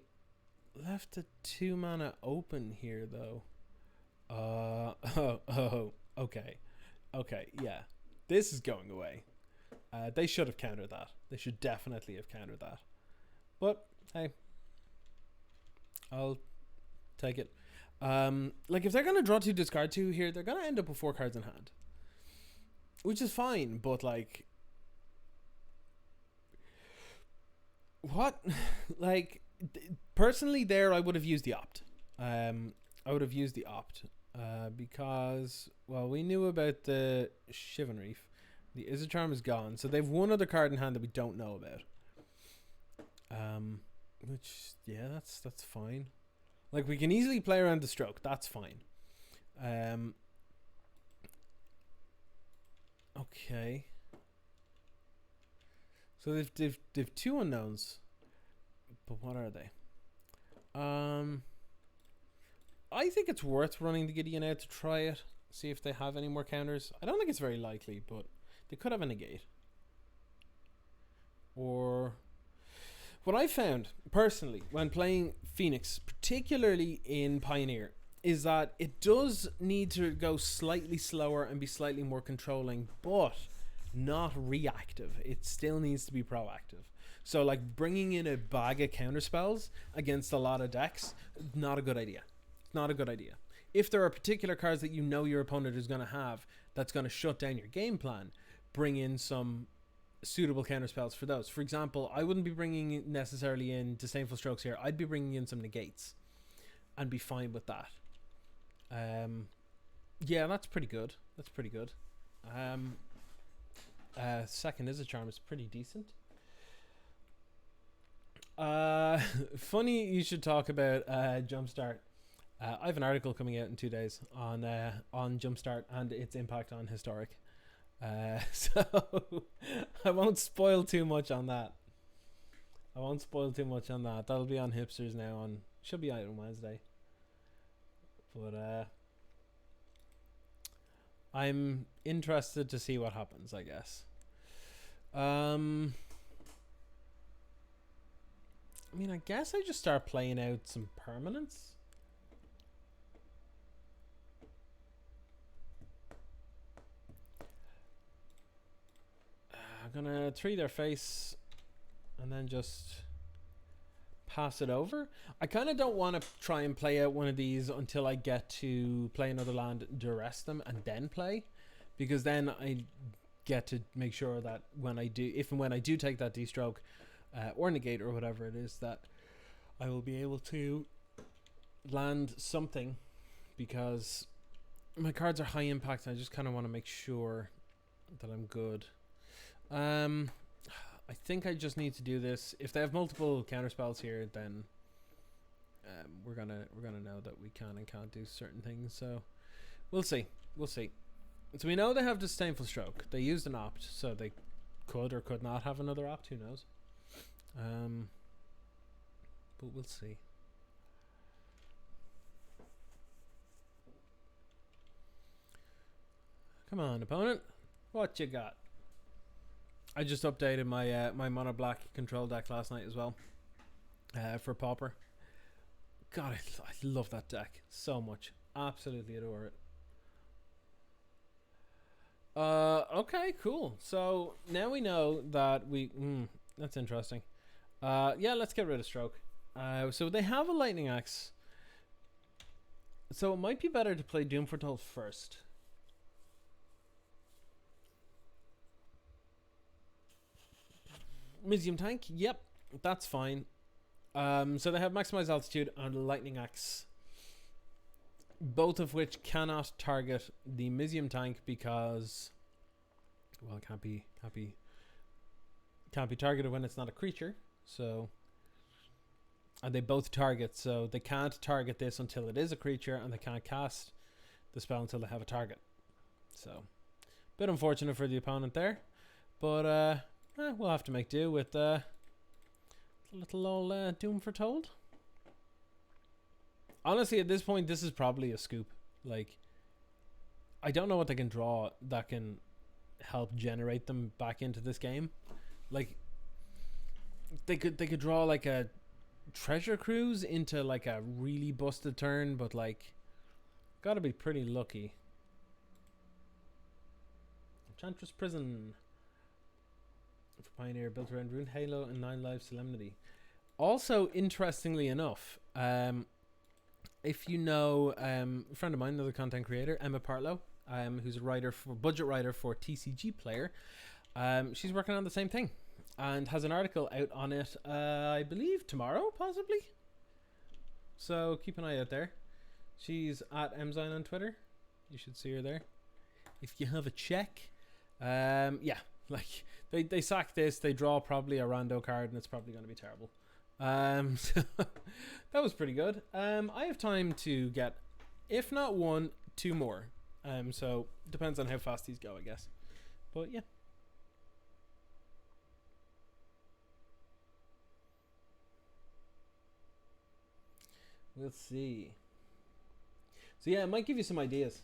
left a 2 mana open here, though. Okay. Okay, yeah. This is going away. They should have countered that. They should definitely have countered that. But, hey. I'll take it. Like, if they're going to draw 2, discard 2 here, they're going to end up with 4 cards in hand. Which is fine, but, like... What? Like, personally there, I would have used the Opt. I would have used the Opt. Because, well, we knew about the Shivan Reef. The Izzet Charm is gone. So they've one other card in hand that we don't know about. Which, yeah, that's fine. Like, we can easily play around the stroke. That's fine. Okay. So they've 2 unknowns. But what are they? I think it's worth running the Gideon out to try it. See if they have any more counters. I don't think it's very likely, but they could have a negate. Or... What I found, personally, when playing Phoenix, particularly in Pioneer, is that it does need to go slightly slower and be slightly more controlling, but not reactive. It still needs to be proactive. So, like, bringing in a bag of counterspells against a lot of decks, not a good idea. Not a good idea. If there are particular cards that you know your opponent is going to have that's going to shut down your game plan, bring in some suitable counterspells for those. For example, I wouldn't be bringing necessarily in Disdainful Strokes here. I'd be bringing in some negates and be fine with that. Yeah, that's pretty good. That's pretty good. Second Izzet Charm is pretty decent. Funny you should talk about Jumpstart. I have an article coming out in 2 days on Jumpstart and its impact on Historic. So I won't spoil too much on that. That'll be on Hipsters now. Should be out on Wednesday. But I'm interested to see what happens, I guess. I mean, I guess I just start playing out some permanents. I'm gonna 3 their face and then just pass it over. I kind of don't want to try and play out one of these until I get to play another land, duress them, and then play, because then I get to make sure that when I do, if and when I do take that D-stroke or negate or whatever it is, that I will be able to land something, because my cards are high impact and I just kind of want to make sure that I'm good. I think I just need to do this. If they have multiple counter spells here, then we're gonna know that we can and can't do certain things. So we'll see. We'll see. So we know they have Disdainful Stroke. They used an opt, so they could or could not have another opt. Who knows? But we'll see. Come on, opponent. What you got? I just updated my my mono black control deck last night as well. For Pauper. God, I love that deck so much. Absolutely adore it. Okay, cool. So now we know that we. That's interesting. Yeah, let's get rid of Stroke. So they have a Lightning Axe. So it might be better to play Doom Foretold first. Museum Tank, yep, that's fine. So they have Maximize Altitude and Lightning Axe, both of which cannot target the Museum Tank because, well, it can't be targeted when it's not a creature. So, and they both target, so they can't target this until it is a creature, and they can't cast the spell until they have a target. So, bit unfortunate for the opponent there, but we'll have to make do with little old Doom Foretold. Honestly, at this point, this is probably a scoop. Like, I don't know what they can draw that can help generate them back into this game. Like, they could draw like a Treasure Cruise into like a really busted turn, but like, gotta be pretty lucky. Enchantress Prison. For Pioneer, built around Rune Halo and 9 Lives Solemnity. Also, interestingly enough, if you know a friend of mine, another content creator, Emma Partlow, who's a writer for budget writer for TCG Player, she's working on the same thing and has an article out on it. I believe tomorrow, possibly. So keep an eye out there. She's at Mzine on Twitter. You should see her there if you have a check. Yeah, like they sack this, they draw probably a rando card, and it's probably going to be terrible. So that was pretty good. I have time to get, if not one, two more. So depends on how fast these go, I guess. But yeah. We'll see. So yeah, it might give you some ideas.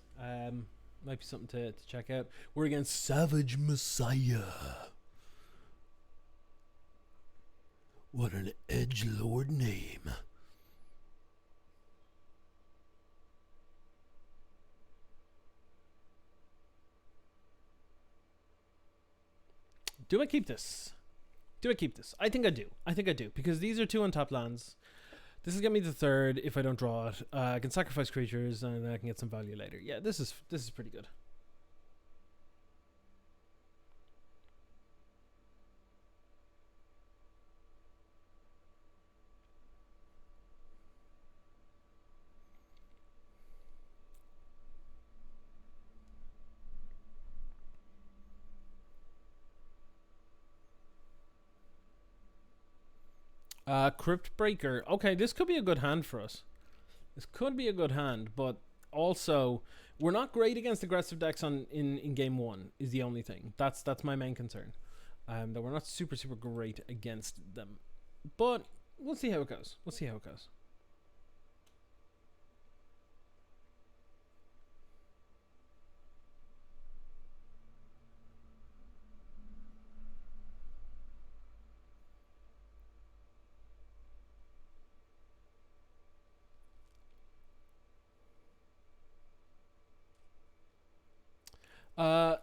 Might be something to check out. We're against Savage Messiah. What an edgelord name. Do I keep this? Do I keep this? I think I do. I think I do. Because these are two untapped lands. This is going to be the third if I don't draw it. I can sacrifice creatures and I can get some value later. Yeah, this is pretty good. Crypt Breaker. Okay, this could be a good hand for us. This could be a good hand, but also we're not great against aggressive decks in game one is the only thing. That's my main concern. That we're not super great against them. But we'll see how it goes. We'll see how it goes.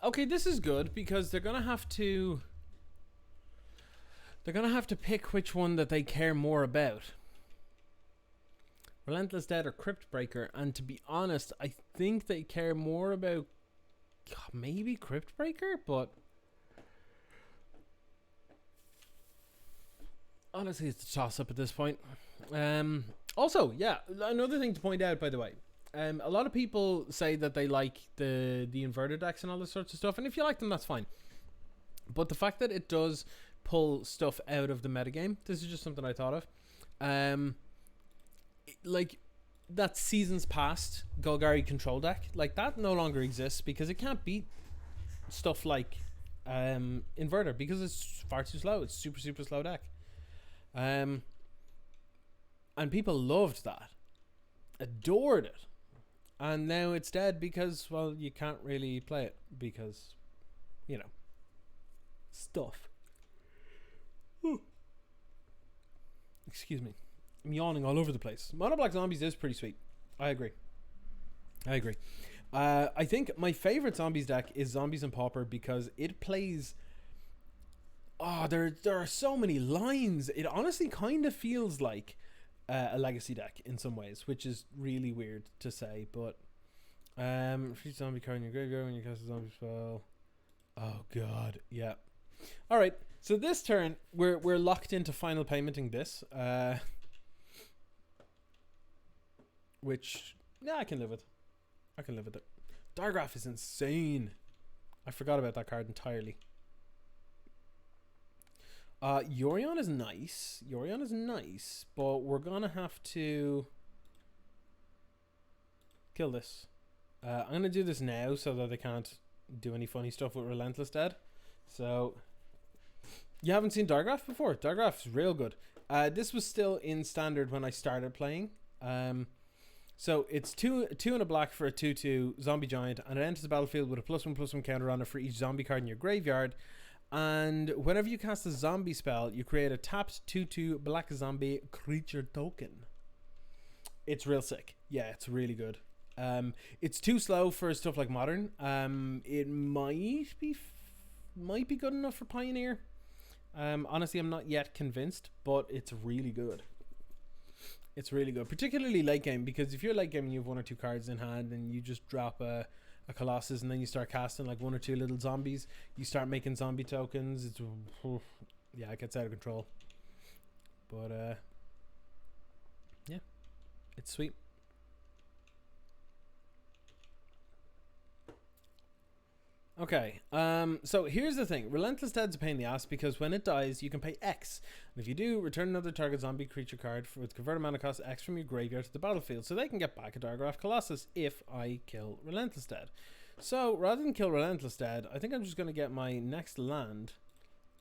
Okay, this is good because they're gonna have to pick which one that they care more about. Relentless Dead or Crypt Breaker, and to be honest, I think they care more about maybe Crypt Breaker, but honestly it's a toss up at this point. Also, yeah, another thing to point out, by the way. A lot of people say that they like the inverted decks and all this sorts of stuff, and if you like them, that's fine. But the fact that it does pull stuff out of the metagame. This is just something I thought of. Like that seasons past Golgari control deck, like that no longer exists because it can't beat stuff like Inverter because it's far too slow. It's super slow deck. And people loved that, adored it, and now it's dead because, well, you can't really play it because, you know, stuff. Ooh. Excuse me, I'm yawning all over the place. Mono Black Zombies is pretty sweet. I agree. I think my favorite zombies deck is Zombies and Pauper because it plays. Oh, there are so many lines. It honestly kind of feels like a legacy deck in some ways, which is really weird to say. But free zombie card in your graveyard when you cast a zombie spell. Oh god, yeah. All right, so this turn we're locked into final paymenting this, which yeah, I can live with. it. Diregraph is insane. I forgot about that card entirely. Yorion is nice, but we're gonna have to kill this. I'm gonna do this now so that they can't do any funny stuff with Relentless Dead. So you haven't seen Diregraph before? Diregraph is real good. This was still in standard when I started playing. So it's two and a black for a 2/2 zombie giant, and it enters the battlefield with a +1/+1 counter on it for each zombie card in your graveyard. And whenever you cast a zombie spell, you create a tapped 2/2 black zombie creature token. It's real sick. Yeah, it's really good. It's too slow for stuff like Modern. It might be good enough for Pioneer. Honestly, I'm not yet convinced, but it's really good. It's really good, particularly late game, because if you're late game and you have 1 or 2 cards in hand and you just drop a Colossus and then you start casting like 1 or 2 little zombies, you start making zombie tokens. It's yeah, it gets out of control. But yeah, it's sweet. Okay, so here's the thing. Relentless Dead's a pain in the ass because when it dies, you can pay X. And if you do, return another target zombie creature card with converted mana cost X from your graveyard to the battlefield, so they can get back a Diregraph Colossus if I kill Relentless Dead. So, rather than kill Relentless Dead, I think I'm just going to get my next land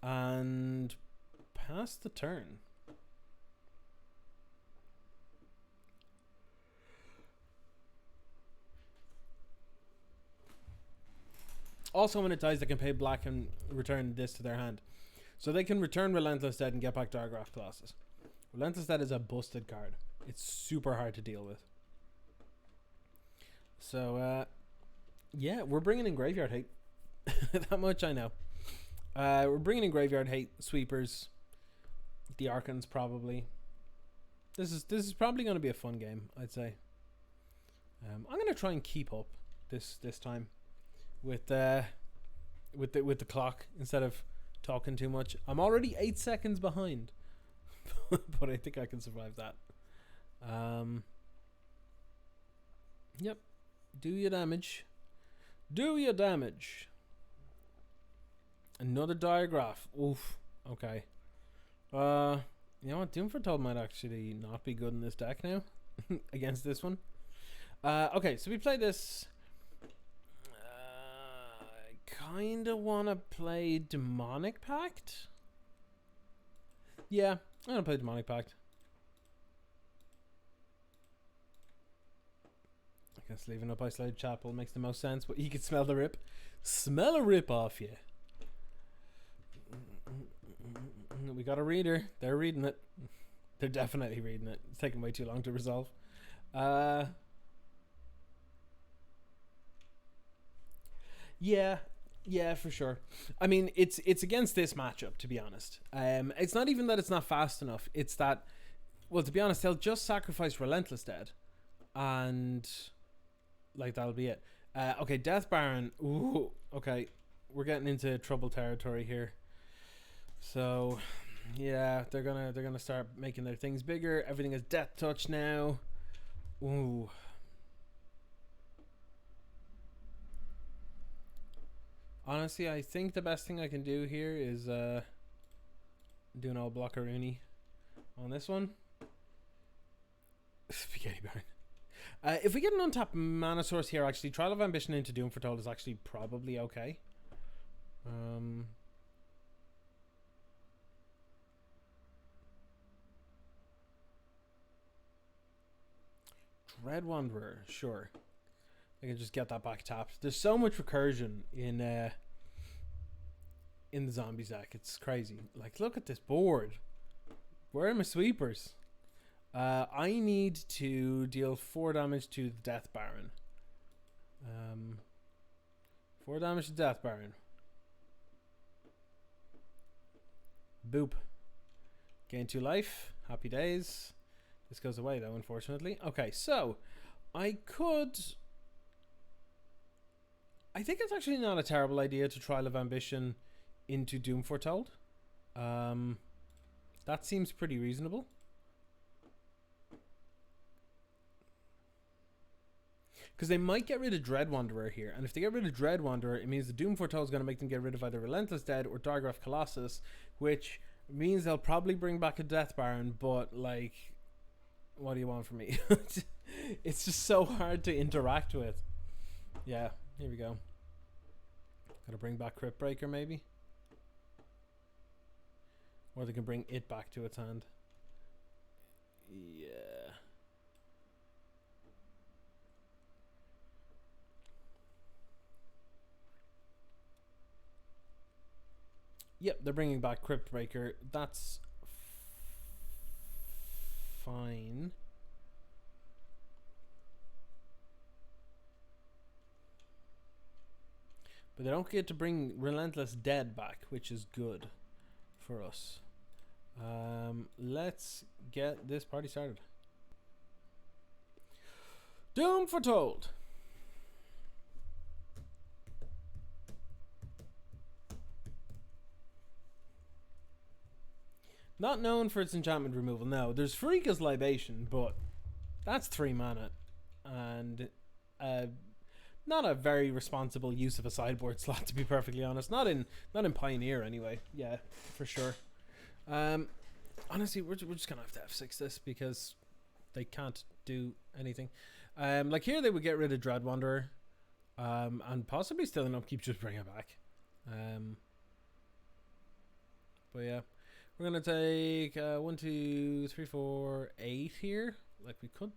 and pass the turn. Also, when it dies, they can pay black and return this to their hand. So they can return Relentless Dead and get back Diregraph Colossus. Relentless Dead is a busted card. It's super hard to deal with. So, yeah, we're bringing in Graveyard Hate. That much I know. We're bringing in Graveyard Hate, Sweepers, the Archons probably. This is probably going to be a fun game, I'd say. I'm going to try and keep up this time. With the clock instead of talking too much. I'm already 8 seconds behind, but I think I can survive that. Yep. Do your damage. Another Diregraph. Oof. Okay. You know what? Doom Foretold might actually not be good in this deck now against this one. Okay, so we play this. Kinda wanna play Demonic Pact. Yeah, I'm gonna play Demonic Pact. I guess leaving up Isolated Chapel makes the most sense, but you can smell the rip. Smell a rip off you. We got a reader. They're reading it. They're definitely reading it. It's taking way too long to resolve. Yeah, for sure. I mean, it's against this matchup, to be honest. It's not even that it's not fast enough. It's that, well, to be honest, they'll just sacrifice Relentless Dead, and like that'll be it. Okay, Death Baron. Ooh, okay, we're getting into trouble territory here. So, yeah, they're gonna start making their things bigger. Everything is Death Touch now. Ooh. Honestly, I think the best thing I can do here is Do an old blockaroonie on this one. Spaghetti burn. If we get an untapped mana source here, actually, Trial of Ambition into Doom Foretold is actually probably okay. Dread Wanderer, sure. I can just get that back tapped. There's so much recursion in the zombies deck. It's crazy. Like, look at this board. Where are my sweepers? I need to deal 4 damage to the Death Baron. 4 damage to Death Baron. Boop. Gain 2 life. Happy days. This goes away though, unfortunately. Okay, so I think it's actually not a terrible idea to Trial of Ambition into Doom Foretold. That seems pretty reasonable. Because they might get rid of Dread Wanderer here. And if they get rid of Dread Wanderer, it means the Doom Foretold is going to make them get rid of either Relentless Dead or Diagraph Colossus, which means they'll probably bring back a Death Baron, but, like, what do you want from me? It's just so hard to interact with. Yeah, here we go. Gotta bring back Crypt Breaker, maybe? Or they can bring it back to its hand. Yeah. Yep, they're bringing back Crypt Breaker. That's fine. But they don't get to bring Relentless Dead back, which is good for us. Let's get this party started. Doom Foretold. Not known for its enchantment removal. No, there's Freaka's Libation, but that's 3 mana. And not a very responsible use of a sideboard slot, to be perfectly honest. Not in Pioneer anyway. Yeah, for sure. Honestly, we're just gonna have to F6 this because they can't do anything. Like here they would get rid of Dread Wanderer. And possibly still in upkeep just bring it back. But yeah. We're gonna take 1, 2, 3, 4, 8 here. Like we could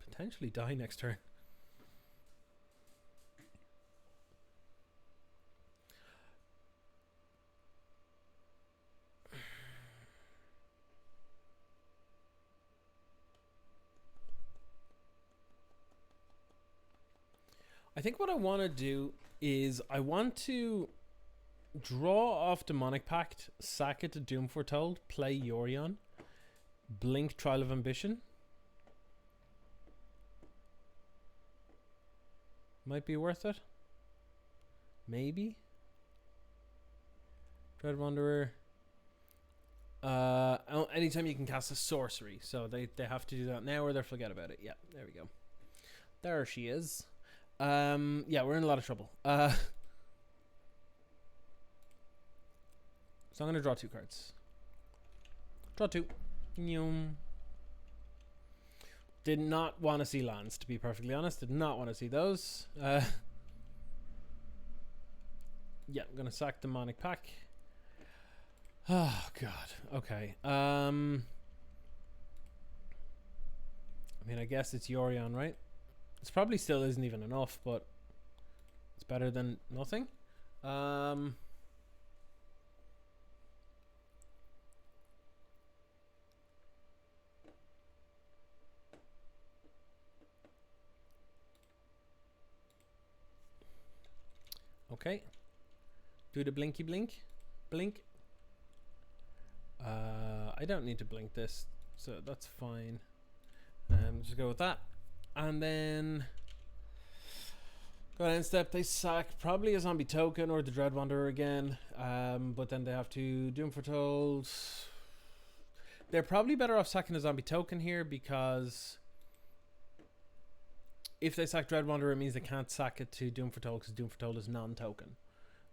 potentially die next turn. I think what I want to do is I want to draw off Demonic Pact, sack it to Doom Foretold, play Yorion, blink Trial of Ambition. Might be worth it. Maybe. Dread Wanderer. Anytime you can cast a sorcery. So they have to do that now or they'll forget about it. Yeah, there we go. There she is. Yeah, we're in a lot of trouble. So I'm going to draw 2 cards. Draw 2. Did not want to see lands, to be perfectly honest. Did not want to see those. Yeah, I'm going to sack Demonic Pact. Oh, God. Okay. I mean, I guess it's Yorion, right? This probably still isn't even enough, but it's better than nothing. Okay. Do the blinky blink. Blink. I don't need to blink this, so that's fine. Just go with that. And then go ahead and step. They sack probably a zombie token or the Dread Wanderer again. But then they have to Doom Foretold. They're probably better off sacking a zombie token here because if they sack Dread Wanderer, it means they can't sack it to Doom Foretold because Doom Foretold is non-token.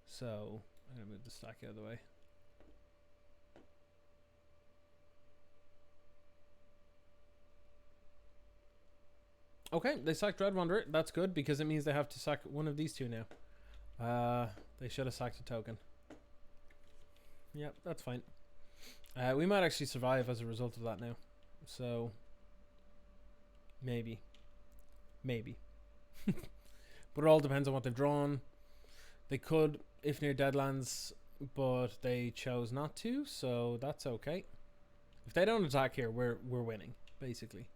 So I'm gonna move the stack out of the way. Okay, they sacked Dread Wanderer. That's good because it means they have to sack one of these two now. They should have sacked a token. Yep, that's fine. We might actually survive as a result of that now. So, maybe. Maybe. But it all depends on what they've drawn. They could, if near Deadlands, but they chose not to, so that's okay. If they don't attack here, we're winning, basically.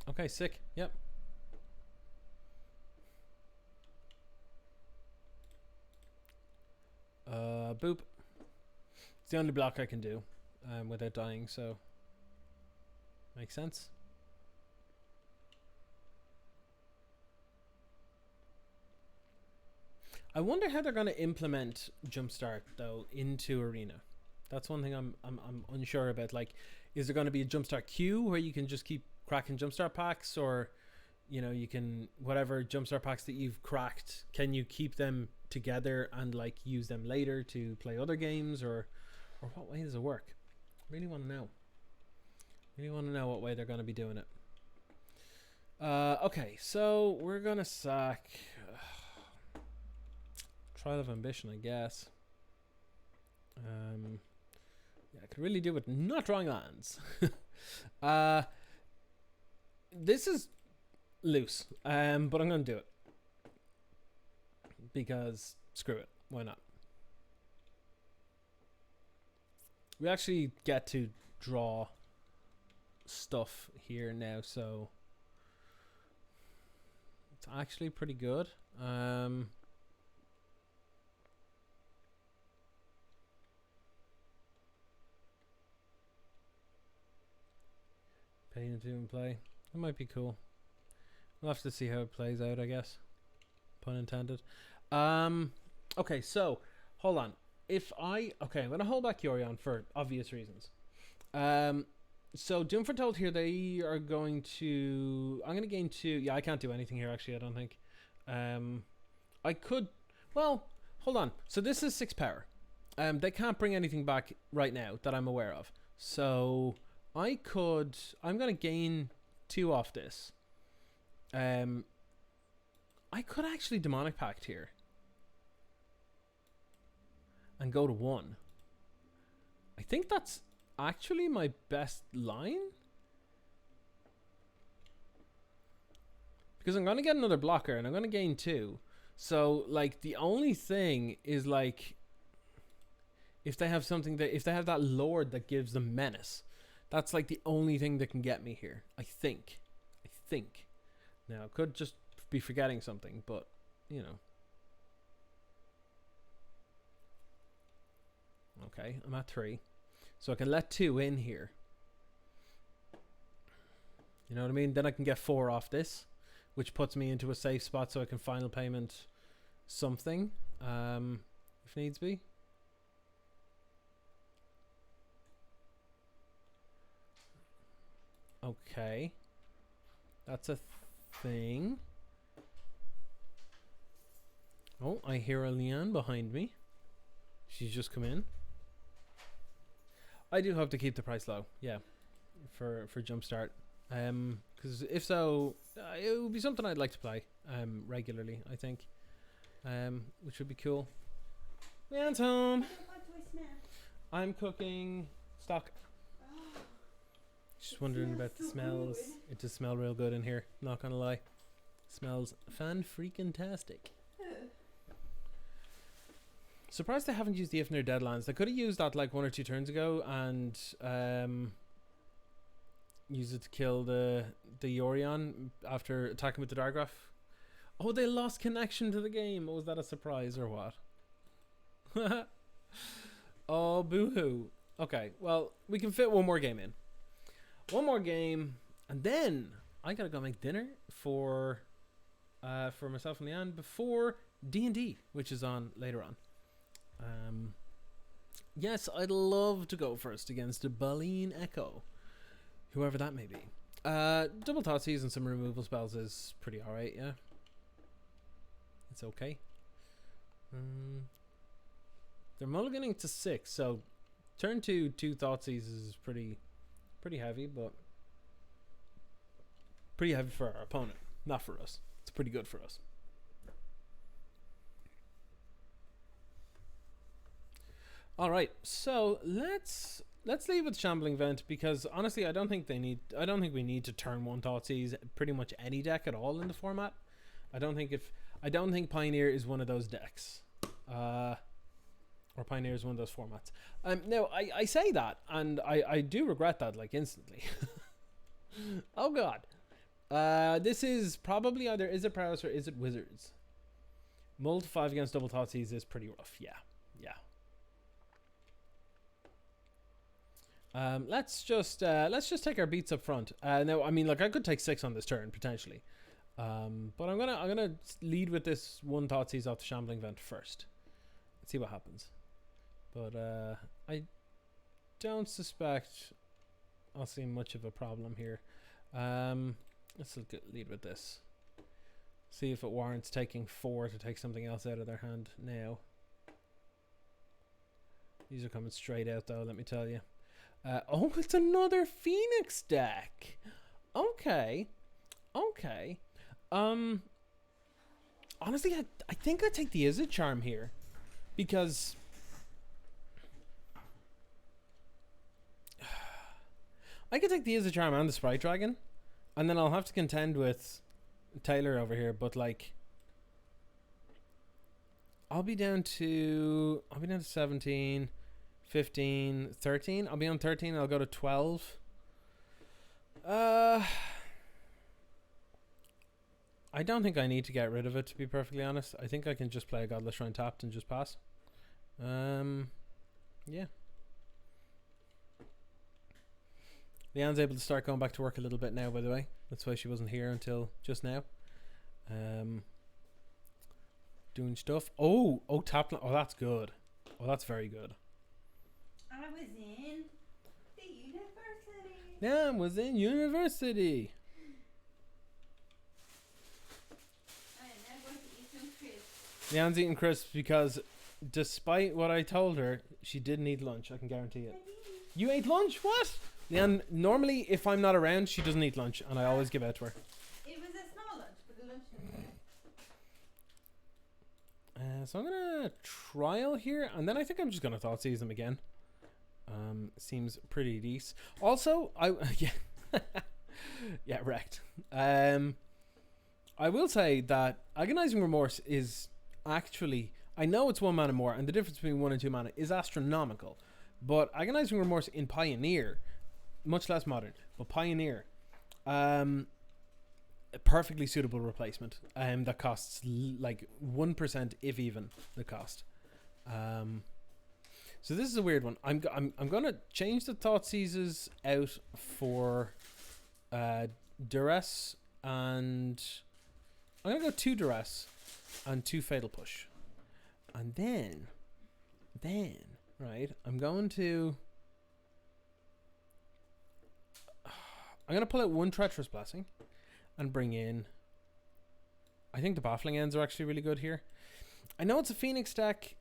Okay, sick. Yep. Boop. It's the only block I can do without dying, so makes sense. I wonder how they're going to implement Jumpstart though into Arena. That's one thing I'm unsure about. Like, is there going to be a Jumpstart queue where you can just keep cracking Jumpstart packs, or you know, you can, whatever Jumpstart packs that you've cracked, can you keep them together and like use them later to play other games, or what way does it work? Really want to know. Really want to know what way they're going to be doing it. Okay, so we're gonna sack Trial of Ambition, I guess. Yeah, I could really do with not drawing lands. This is loose, but I'm gonna do it because screw it, why not? We actually get to draw stuff here now, so it's actually pretty good. Pay into and play. It might be cool. We'll have to see how it plays out, I guess. Pun intended. Okay, so hold on. I'm gonna hold back Yorion for obvious reasons. So Doom Foretold here, they are going to, I'm gonna gain 2. Yeah, I can't do anything here actually, I don't think. I could, well, hold on. So this is 6 power. They can't bring anything back right now that I'm aware of. So I'm gonna gain 2 off this. I could actually Demonic Pact here and go to 1. I think that's actually my best line, because I'm gonna get another blocker and I'm gonna gain 2. So like the only thing is, like, if they have something that, if they have that Lord that gives them menace, that's like the only thing that can get me here. I think. Now I could just be forgetting something, but you know. Okay, I'm at 3. So I can let 2 in here. You know what I mean? Then I can get 4 off this, which puts me into a safe spot so I can final payment something, if needs be. Okay. That's a thing. Oh, I hear a Leanne behind me. She's just come in. I do hope to keep the price low, yeah, for Jumpstart. Because if so, it would be something I'd like to play regularly, I think, which would be cool. Leanne's home.
What do I smell?
I'm cooking stock. Just wondering about the smells.
Good.
It does smell real good in here, not gonna lie. Smells fan-freaking-tastic. Surprised they haven't used the If Near Deadlands. They could have used that like 1 or 2 turns ago and use it to kill the Yorion after attacking with the Dargraph. Oh, they lost connection to the game. Was that a surprise or what? Oh, boo-hoo. Okay, well, we can fit one more game in. One more game, and then I gotta go make dinner for myself and Leanne before D&D, which is on later on. Yes, I'd love to go first against a Baleen Echo, whoever that may be. Double Thoughtseize and some removal spells is pretty alright, yeah. It's okay. They're mulliganing to 6, so turn 2 Thoughtseizes is pretty Pretty heavy, but pretty heavy for our opponent, not for us. It's pretty good for us. All right, so let's leave with Shambling Vent, because honestly, I don't think we need to turn one Thoughtseize pretty much any deck at all in the format. I don't think Pioneer is one of those decks. Or Pioneer is one of those formats. Now, I say that, and I do regret that, like, instantly. Oh, God. This is probably either Is It Prowess or Is It Wizards? Mull to 5 against double Thoughtseize is pretty rough. Yeah. Let's just take our beats up front. Now, I mean, like, I could take 6 on this turn, potentially. But I'm gonna lead with this one Thoughtseize off the Shambling Vent first. Let's see what happens. But I don't suspect I'll see much of a problem here. Let's lead with this. See if it warrants taking 4 to take something else out of their hand now. These are coming straight out, though, let me tell you. Oh, it's another Phoenix deck. Okay. Honestly, I think I take the Izzet Charm here, because I could take the Izzet Charm and the Sprite Dragon, and then I'll have to contend with Taylor over here. But like, I'll be down to 17, 15, 13. I'll be on 13. I'll go to 12. I don't think I need to get rid of it, to be perfectly honest. I think I can just play a Godless Shrine tapped and just pass. Yeah. Leanne's able to start going back to work a little bit now, by the way. That's why she wasn't here until just now. Doing stuff. Oh, tap. Oh, that's good. Oh, that's very good.
I was in the university.
Yeah, I was in university.
I am now going to eat some crisps.
Leanne's eating crisps because, despite what I told her, she didn't eat lunch. I can guarantee it. You ate lunch? What? Leanne, normally if I'm not around, she doesn't eat lunch, and I always give out to her.
It was a small lunch, but the lunch was
So I'm gonna trial here, and then I think I'm just gonna Thoughtseize them again. Seems pretty decent. Also, yeah, wrecked. I will say that Agonizing Remorse is actually, I know it's 1 mana more, and the difference between 1 and 2 mana is astronomical. But Agonizing Remorse in Pioneer, much less modern, but Pioneer, a perfectly suitable replacement. That costs like 1%, if even the cost. So this is a weird one. I'm gonna change the Thoughtseizes out for Duress, and I'm gonna go 2 Duress and 2 Fatal Push, and then right, I'm gonna pull out 1 Treacherous Blessing and bring in, I think the Baffling Ends are actually really good here. I know it's a Phoenix deck.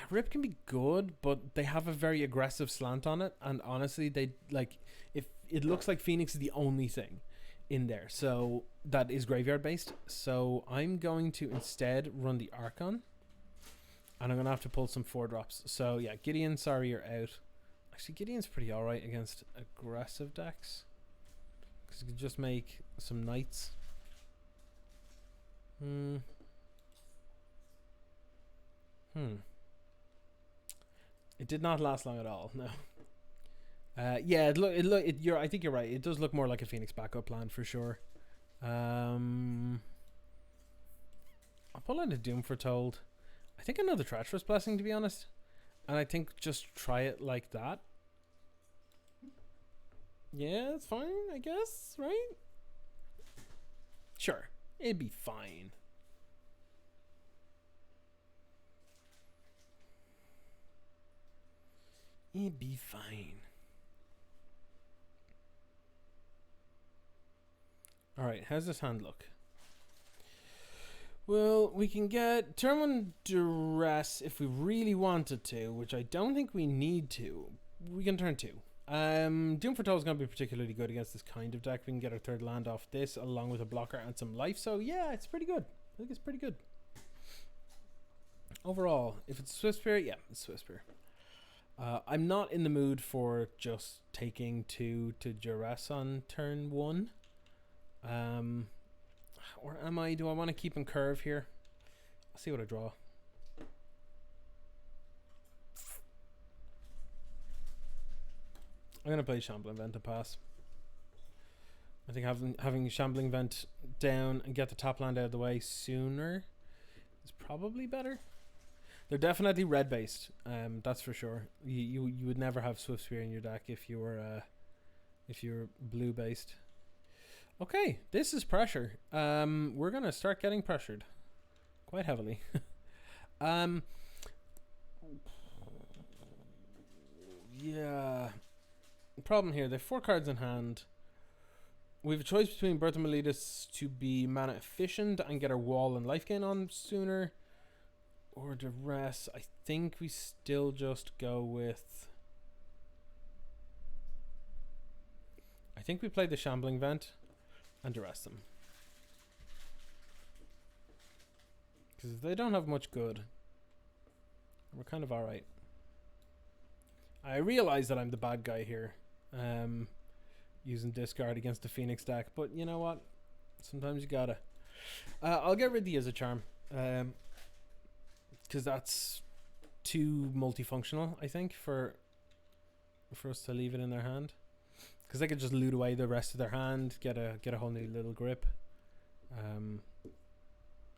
Rip can be good, but they have a very aggressive slant on it, and honestly, they like, if it looks like Phoenix is the only thing in there, so that is graveyard based. So I'm going to instead run the Archon, and I'm gonna have to pull some 4-drops. So yeah, Gideon, sorry, you're out. Actually, Gideon's pretty alright against aggressive decks, because you can just make some Knights. It did not last long at all. No. Yeah, I think you're right. It does look more like a Phoenix backup plan for sure. I'll pull out a Doom Foretold. I think another Treacherous Blessing, to be honest, and I think just try it like that. Yeah, it's fine, I guess, right? Sure, it'd be fine. It'd be fine. Alright, how's this hand look? Well, we can get turn 1 Duress if we really wanted to, which I don't think we need to. We can turn 2. Doom Foretold is going to be particularly good against this kind of deck. We can get our third land off this, along with a blocker and some life. So yeah, it's pretty good. I think it's pretty good. Overall, if it's Swift Spear, yeah, it's Swift Spear. I'm not in the mood for just taking 2 to Duress on turn 1. Or am I? Do I want to keep in curve here? I'll see what I draw. I'm going to play Shambling Vent to pass. I think having Shambling Vent down and get the top land out of the way sooner is probably better. They're definitely red based, that's for sure. You would never have Swift Spear in your deck if you were blue based. Okay, this is pressure. We're gonna start getting pressured quite heavily. Yeah. The problem here, they have 4 cards in hand. We have a choice between Birth of Meletus to be mana efficient and get our wall and life gain on sooner, or Duress. I think we still just go with... I think we play the Shambling Vent and Duress them. Because they don't have much good. We're kind of alright. I realize that I'm the bad guy here. Using discard against the Phoenix deck, but you know what? Sometimes you gotta. I'll get rid of the as a charm. Because that's too multifunctional, I think, for us to leave it in their hand. Because they could just loot away the rest of their hand, get a whole new little grip.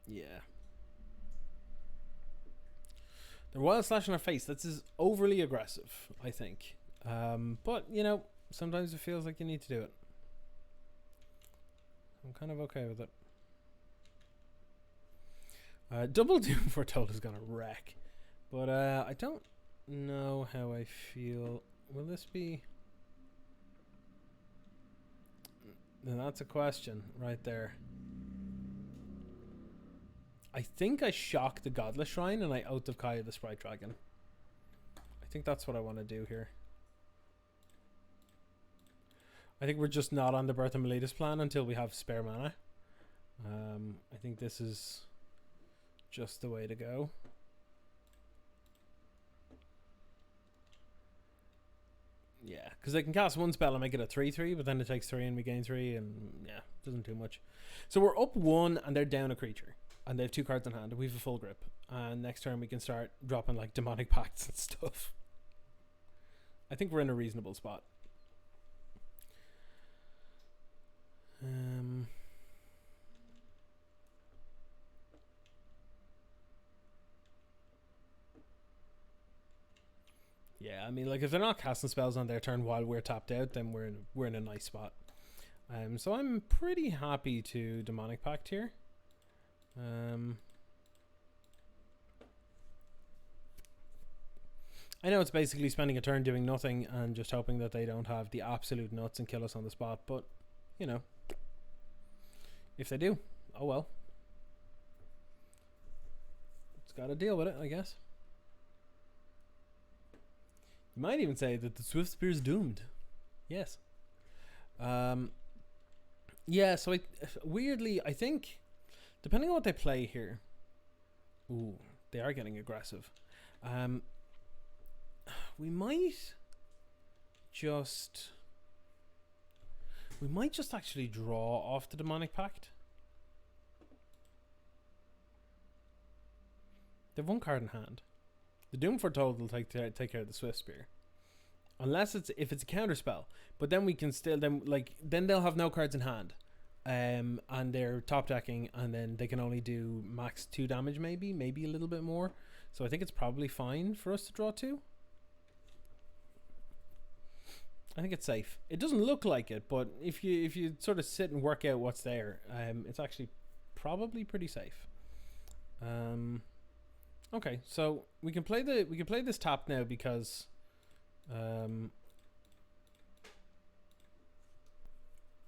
Yeah. They're Wild Slash in our face. This is overly aggressive, I think. But, you know, sometimes it feels like you need to do it. I'm kind of okay with it. Double Doom Foretold is going to wreck. But I don't know how I feel. Will this be... Now that's a question right there. I think I shock the Godless Shrine and I out of Kaya the Sprite Dragon. I think that's what I want to do here. I think we're just not on the Birth of Meletus plan until we have spare mana. I think this is just the way to go. Yeah, because they can cast one spell and make it a 3/3, but then it takes 3 and we gain 3, and yeah, doesn't do much. So we're up 1 and they're down a creature. And they have 2 cards in hand, and we have a full grip. And next turn we can start dropping like demonic pacts and stuff. I think we're in a reasonable spot. Yeah, I mean, like if they're not casting spells on their turn while we're tapped out, then we're in a nice spot. So I'm pretty happy to demonic pact here. I know it's basically spending a turn doing nothing and just hoping that they don't have the absolute nuts and kill us on the spot, but you know, if they do, oh well. It's got to deal with it, I guess. You might even say that the Swift Spear is doomed. Yes. Yeah, so weirdly, I think depending on what they play here, ooh, they are getting aggressive. We might just actually draw off the Demonic Pact. They have 1 card in hand. The Doom Foretold will take care of the Swift Spear, unless if it's a counter spell. But then we can still then they'll have no cards in hand. And they're top decking, and then they can only do max 2 damage, maybe a little bit more. So I think it's probably fine for us to draw 2. I think it's safe. It doesn't look like it, but if you sort of sit and work out what's there, it's actually probably pretty safe. Okay, so we can play this tap now because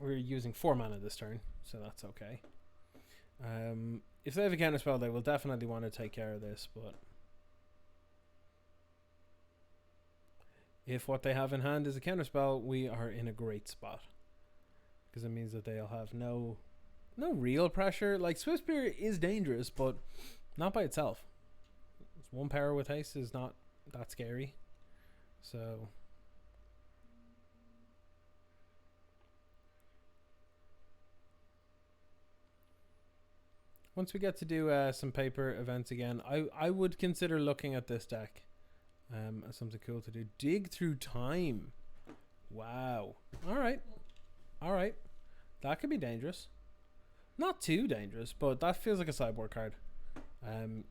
we're using 4 mana this turn, so that's okay. If they have a counter spell, they will definitely want to take care of this, but If what they have in hand is a counterspell, we are in a great spot. Because it means that they'll have no real pressure. Like, Swift Spear is dangerous, but not by itself. One power with haste is not that scary. So once we get to do some paper events again, I would consider looking at this deck as something cool to do. Dig Through Time. Wow. Alright. That could be dangerous. Not too dangerous, but that feels like a sideboard card.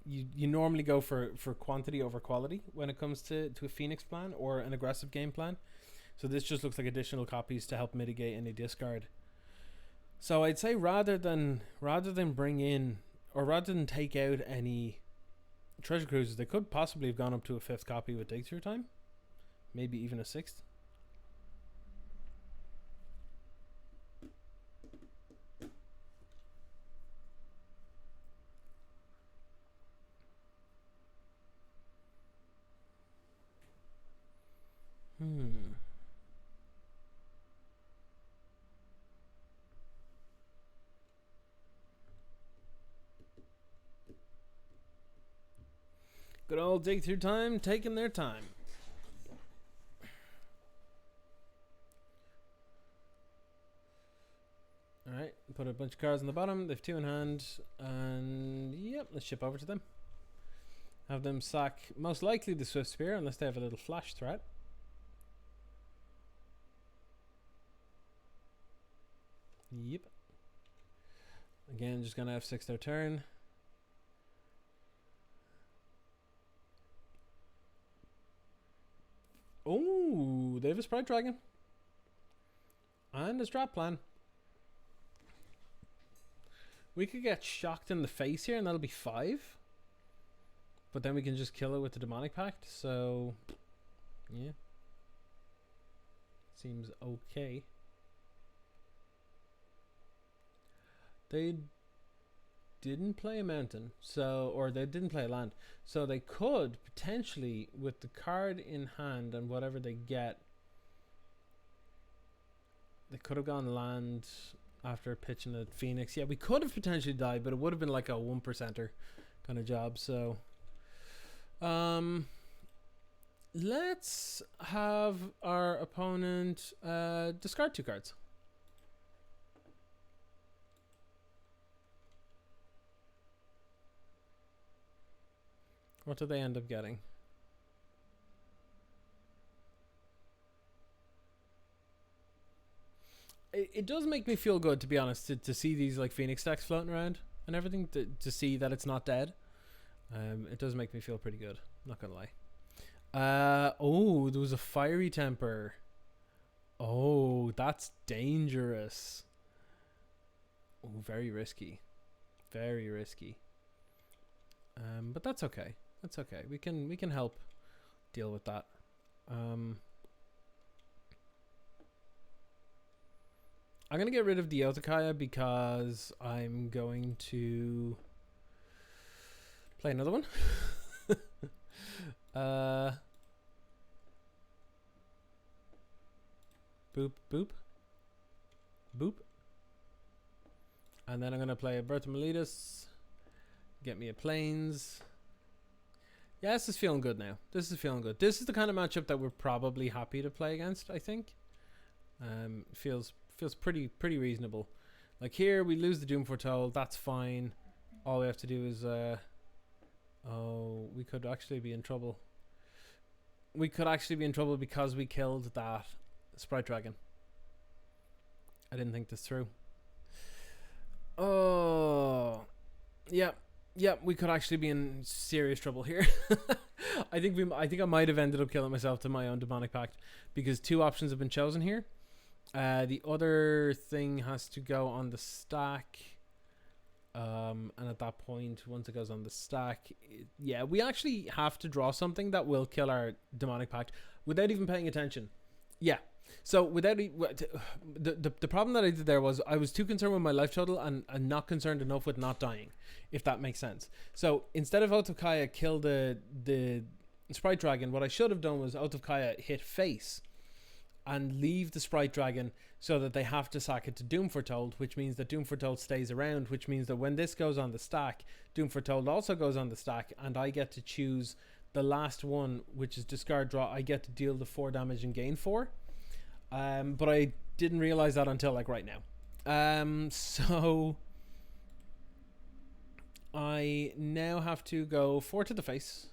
You normally go for quantity over quality when it comes to a Phoenix plan or an aggressive game plan. So this just looks like additional copies to help mitigate any discard. So I'd say rather than bring in, or rather than take out any treasure cruisers, they could possibly have gone up to a 5th copy with Dig Through Time, maybe even a 6th. Good old Dig Through Time, taking their time. Alright, put a bunch of cards on the bottom. They've 2 in hand. And yep, let's ship over to them. Have them sack most likely the Swift Spear, unless they have a little flash threat. Yep. Again, just gonna F6 their turn. Oh, they have a Sprite Dragon. And a Strap Plan. We could get shocked in the face here, and that'll be 5. But then we can just kill it with the Demonic Pact. So, yeah. Seems okay. They didn't play a mountain, or they didn't play a land, so they could potentially, with the card in hand and whatever they get, they could have gone land after pitching a Phoenix. Yeah, we could have potentially died, but it would have been like a 1%er kind of job. So let's have our opponent discard 2 cards. What do they end up getting? It does make me feel good, to be honest, to see these like Phoenix decks floating around and everything, to see that it's not dead. It does make me feel pretty good, not gonna lie. Oh, there was a Fiery Temper. Oh, that's dangerous. Oh, very risky. Very risky. But that's okay. That's okay. We can help deal with that. I'm gonna get rid of the Otakaya because I'm going to play another one. Boop boop boop. And then I'm gonna play a Bertha Miletus. Get me a Plains. Yeah, this is feeling good now. This is feeling good. This is the kind of matchup that we're probably happy to play against, I think. Feels pretty reasonable. Like here, we lose the Doom Foretold. That's fine. All we have to do is... oh, we could actually be in trouble. We could actually be in trouble because we killed that Sprite Dragon. I didn't think this through. Oh... Yeah. Yeah, we could actually be in serious trouble here. I think I might have ended up killing myself to my own Demonic Pact because 2 options have been chosen here. The other thing has to go on the stack. And at that point, once it goes on the stack, yeah, we actually have to draw something that will kill our Demonic Pact without even paying attention. Yeah. So the problem that I did there was I was too concerned with my life total and not concerned enough with not dying, if that makes sense. So instead of Otokaya kill the Sprite Dragon, what I should have done was out of Kaya hit face and leave the Sprite Dragon so that they have to sack it to Doom Foretold, which means that Doom Foretold stays around, which means that when this goes on the stack, Doom Foretold also goes on the stack, and I get to choose the last one, which is discard draw. I get to deal the 4 damage and gain 4. But I didn't realize that until like right now. So I now have to go 4 to the face.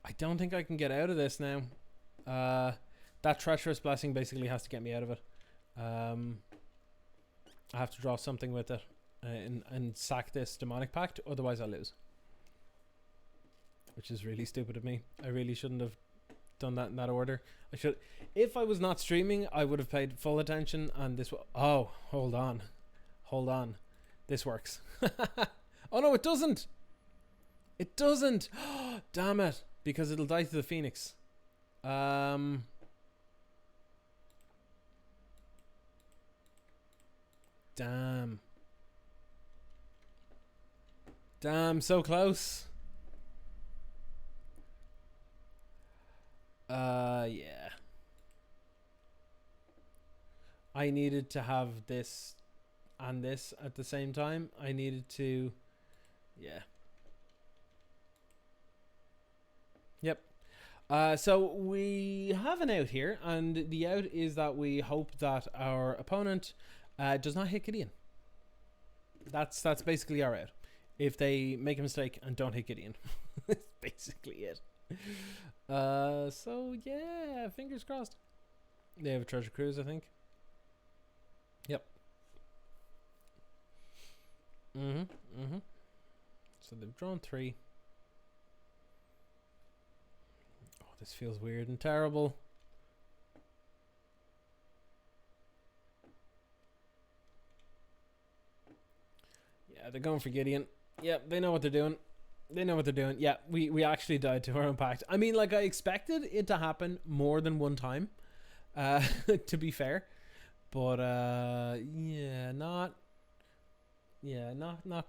I don't think I can get out of this now. That Treacherous Blessing basically has to get me out of it. I have to draw something with it and sack this Demonic Pact, otherwise I'll lose. Which is really stupid of me. I really shouldn't have done that in that order. I should. If I was not streaming, I would have paid full attention, and this oh, hold on. Hold on. This works. Oh no, it doesn't. It doesn't. Damn it. Because it'll die to the Phoenix. Damn, so close. Yeah. I needed to have this and this at the same time. I needed to, yeah. Yep. So we have an out here, and the out is that we hope that our opponent does not hit Gideon. That's basically our out. If they make a mistake and don't hit Gideon, that's basically it. So yeah, fingers crossed. They have a Treasure Cruise, I think. Yep. So they've drawn 3. This feels weird and terrible. Yeah, they're going for Gideon. Yeah, they know what they're doing. They know what they're doing. Yeah, we actually died to our own pact. I mean, like, I expected it to happen more than one time, to be fair. But, yeah, not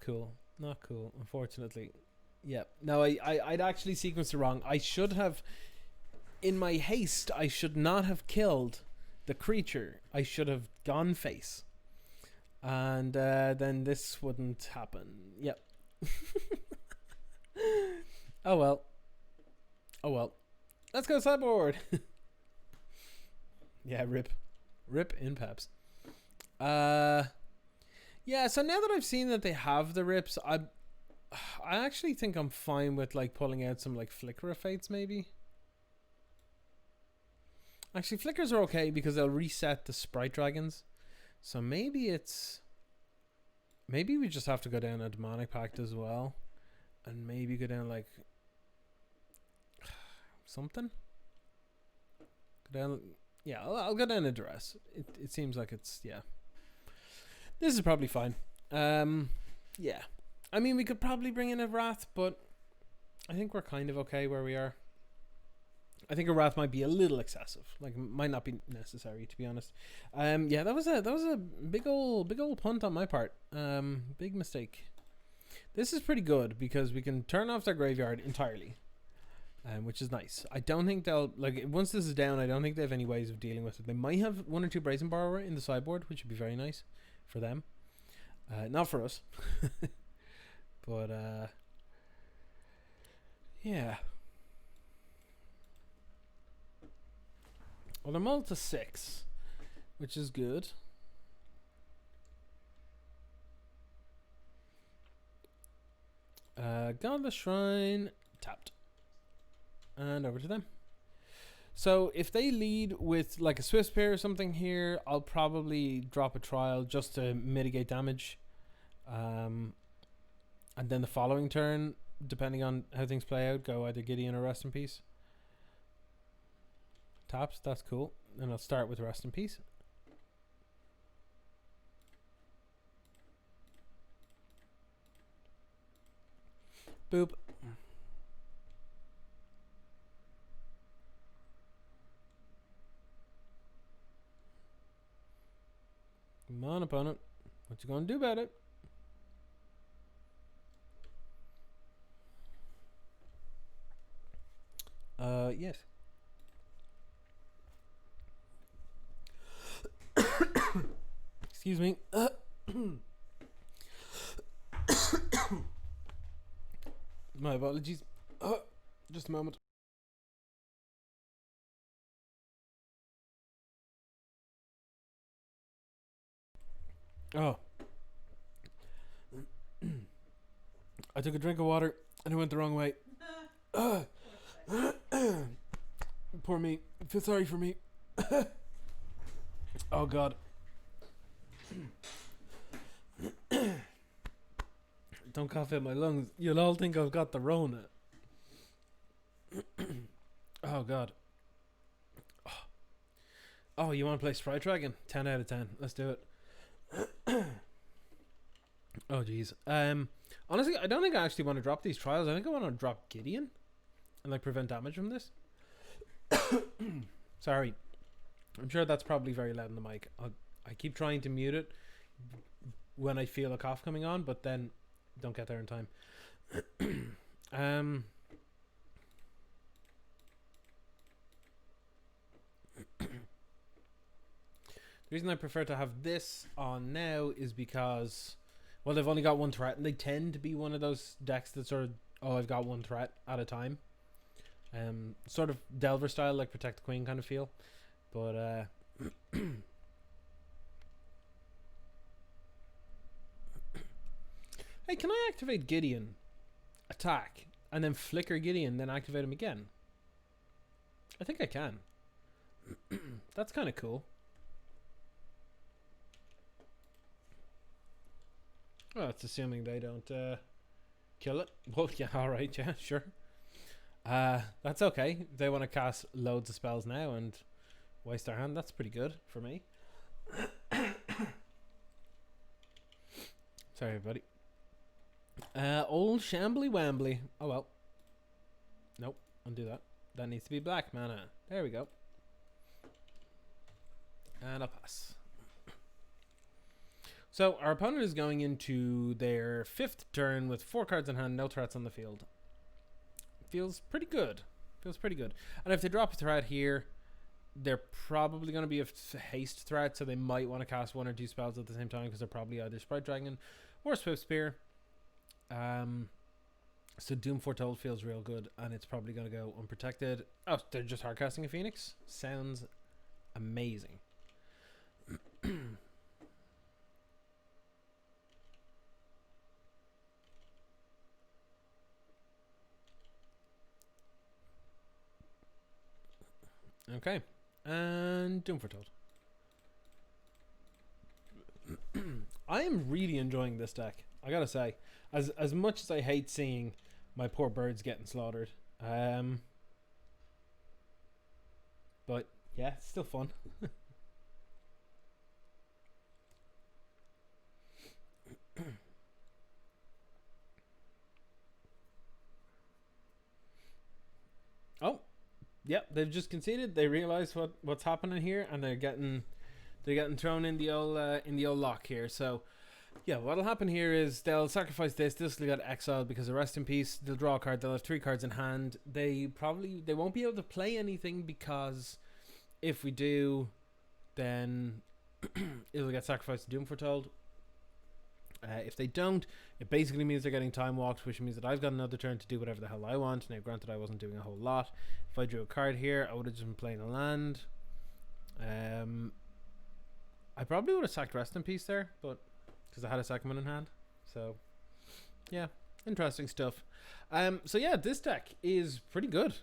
cool. Not cool, unfortunately. Yeah, no, I'd actually sequenced it wrong. I should have... In my haste, I should not have killed the creature. I should have gone face. And then this wouldn't happen. Yep. Oh well. Oh well. Let's go sideboard. Yeah, rip. Rip in peps. Yeah, so now that I've seen that they have the rips, I actually think I'm fine with like pulling out some like Flicker of Fates maybe. Actually, Flickers are okay because they'll reset the Sprite Dragons. So maybe we just have to go down a Demonic Pact as well. And maybe go down like... something? Go down... Yeah, I'll go down a Duress. It seems like it's... Yeah. This is probably fine. Yeah. I mean, we could probably bring in a Wrath, but... I think we're kind of okay where we are. I think a Wrath might be a little excessive. Like, might not be necessary, to be honest. Yeah, that was a big old punt on my part. Big mistake. This is pretty good because we can turn off their graveyard entirely, which is nice. I don't think they'll like once this is down. I don't think they have any ways of dealing with it. They might have 1 or 2 Brazen Borrower in the sideboard, which would be very nice for them. Not for us, but yeah. Well, I'm all to 6, which is good. Godless Shrine, tapped. And over to them. So if they lead with like a Swift Spear or something here, I'll probably drop a Trial just to mitigate damage. And then the following turn, depending on how things play out, go either Gideon or Rest in Peace. Taps, that's cool. And I'll start with Rest in Peace. Boop. Come on, opponent. What you gonna do about it? Yes. Excuse me. My apologies. Just a moment. Oh. I took a drink of water and it went the wrong way. Poor me. Feel sorry for me. Oh God. Don't cough in my lungs. You'll all think I've got the Rona. Oh God. Oh, you want to play Sprite Dragon? 10 out of 10. Let's do it. Oh jeez. Honestly, I don't think I actually want to drop these trials. I think I want to drop Gideon and like prevent damage from this. Sorry. I'm sure that's probably very loud in the mic. I keep trying to mute it when I feel a cough coming on, but then don't get there in time. The reason I prefer to have this on now is because, well, they've only got one threat, and they tend to be one of those decks that sort of, oh, I've got one threat at a time. Sort of Delver style, like Protect the Queen kind of feel. But, hey, can I activate Gideon, attack, and then flicker Gideon, then activate him again? I think I can. That's kind of cool. Well, that's assuming they don't kill it. Well, yeah, alright, yeah, sure. That's okay. If they want to cast loads of spells now and waste their hand, that's pretty good for me. Sorry, everybody. Old Shambly Wambly. Oh well. Nope, undo that. That needs to be black mana. There we go. And I'll pass. So our opponent is going into their 5th turn with 4 cards in hand, no threats on the field. Feels pretty good. Feels pretty good. And if they drop a threat here, they're probably going to be a haste threat, so they might want to cast 1 or 2 spells at the same time because they're probably either Sprite Dragon or Swift Spear. So Doom Foretold feels real good, and it's probably going to go unprotected. Oh, they're just hardcasting a Phoenix? Sounds amazing. Okay, and Doom Foretold. I am really enjoying this deck, I gotta say. As much as I hate seeing my poor birds getting slaughtered, but yeah, it's still fun. Oh, yep, they've just conceded. They realize what's happening here, and they're getting thrown in the old lock here. So yeah, what'll happen here is they'll sacrifice this. This will get exiled because of Rest in Peace. They'll draw a card. They'll have 3 cards in hand. They won't be able to play anything because if we do, then it'll get sacrificed to Doom Foretold. If they don't, it basically means they're getting time walked, which means that I've got another turn to do whatever the hell I want. Now, granted, I wasn't doing a whole lot. If I drew a card here, I would have just been playing a land. I probably would have sacked Rest in Peace there, but because I had a second one in hand. So yeah, interesting stuff. So yeah, this deck is pretty good.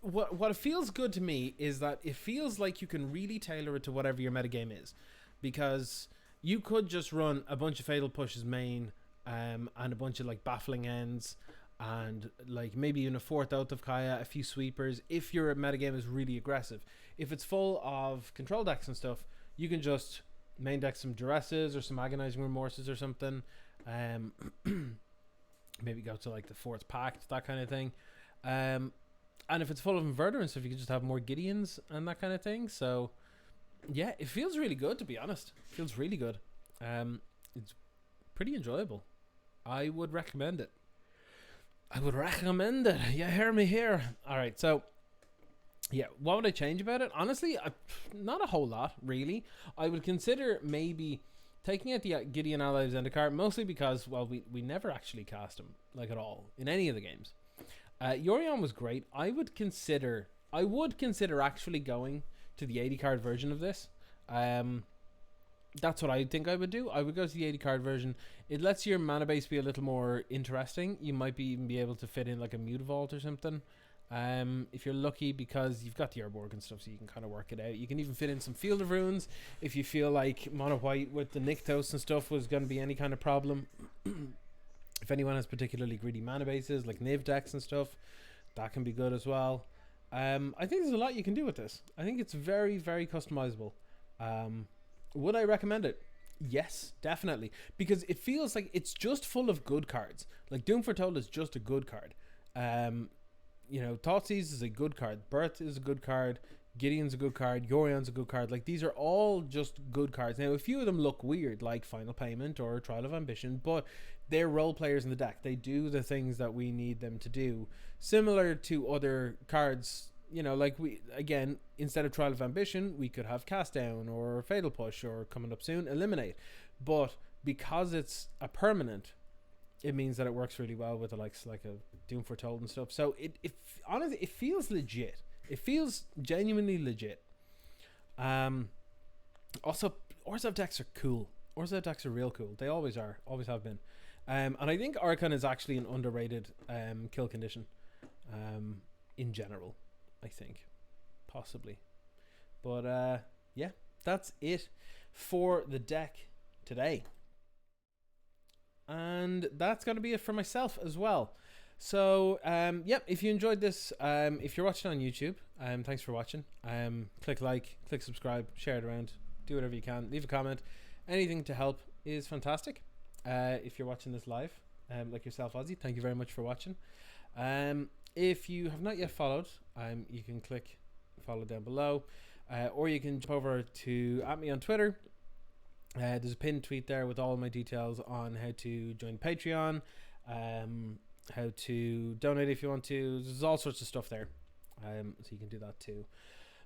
What it feels good to me is that it feels like you can really tailor it to whatever your metagame is, because you could just run a bunch of Fatal Pushes main, and a bunch of like Baffling Ends, and like maybe even a 4th Oath of Kaya, a few sweepers, if your metagame is really aggressive. If it's full of control decks and stuff, you can just main deck some Duresses or some Agonizing Remorses or something. Maybe go to like the 4th Pact, that kind of thing. And if it's full of Inverter and stuff, you can just have more Gideons and that kind of thing. So yeah, it feels really good, to be honest. It feels really good. It's pretty enjoyable. I would recommend it. I would recommend it. You hear me here. All right, so yeah, what would I change about it? Honestly, not a whole lot, really. I would consider maybe taking out the Gideon Allies Zendikar, mostly because, well, we never actually cast him, like, at all, in any of the games. Yorion was great. I would consider actually going to the 80 card version of this. That's what I think I would do. I would go to the 80 card version. It lets your mana base be a little more interesting. You might even be able to fit in like a Mute Vault or something. If you're lucky, because you've got the Urborg and stuff, so you can kind of work it out. You can even fit in some Field of Runes if you feel like mono white with the Nykthos and stuff was going to be any kind of problem. If anyone has particularly greedy mana bases like Niv decks and stuff, that can be good as well. I think there's a lot you can do with this. I think it's very, very customizable. Would I recommend it? Yes, definitely, because it feels like it's just full of good cards. Like Doom Foretold is just a good card. Thoughtseize is a good card. Birth is a good card. Gideon's a good card. Yorion's a good card. Like, these are all just good cards. Now, a few of them look weird, like Final Payment or Trial of Ambition, but they're role players in the deck. They do the things that we need them to do. Similar to other cards, like instead of Trial of Ambition, we could have Cast Down or Fatal Push or coming up soon, Eliminate. But because it's a permanent, it means that it works really well with the likes like a Doom Foretold and stuff. So honestly, it feels legit. It feels genuinely legit. Also, Orzhov decks are cool. Orzhov decks are real cool. They always are. Always have been. And I think Archon is actually an underrated kill condition. In general, I think. Possibly. But yeah, that's it for the deck today. And that's going to be it for myself as well. So, if you enjoyed this, if you're watching on YouTube, thanks for watching. Click like, click subscribe, share it around, do whatever you can, leave a comment. Anything to help is fantastic. If you're watching this live, like yourself, Ozzy, thank you very much for watching. If you have not yet followed, you can click follow down below, or you can jump over to @me on Twitter. There's a pinned tweet there with all my details on how to join Patreon, how to donate if you want to. There's all sorts of stuff there, so you can do that too.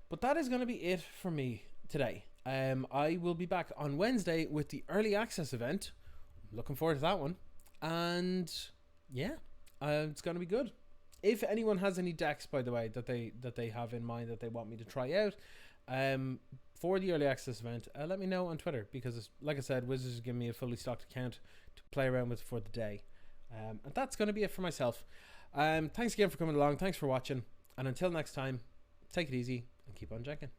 But that is going to be it for me today. I will be back on Wednesday with the early access event. Looking forward to that one. And yeah, it's going to be good. If anyone has any decks, by the way, that they have in mind that they want me to try out, for the early access event, let me know on Twitter, because like I said, Wizards is giving me a fully stocked account to play around with for the day. And that's going to be it for myself. Thanks again for coming along. Thanks for watching. And until next time, take it easy and keep on jacking.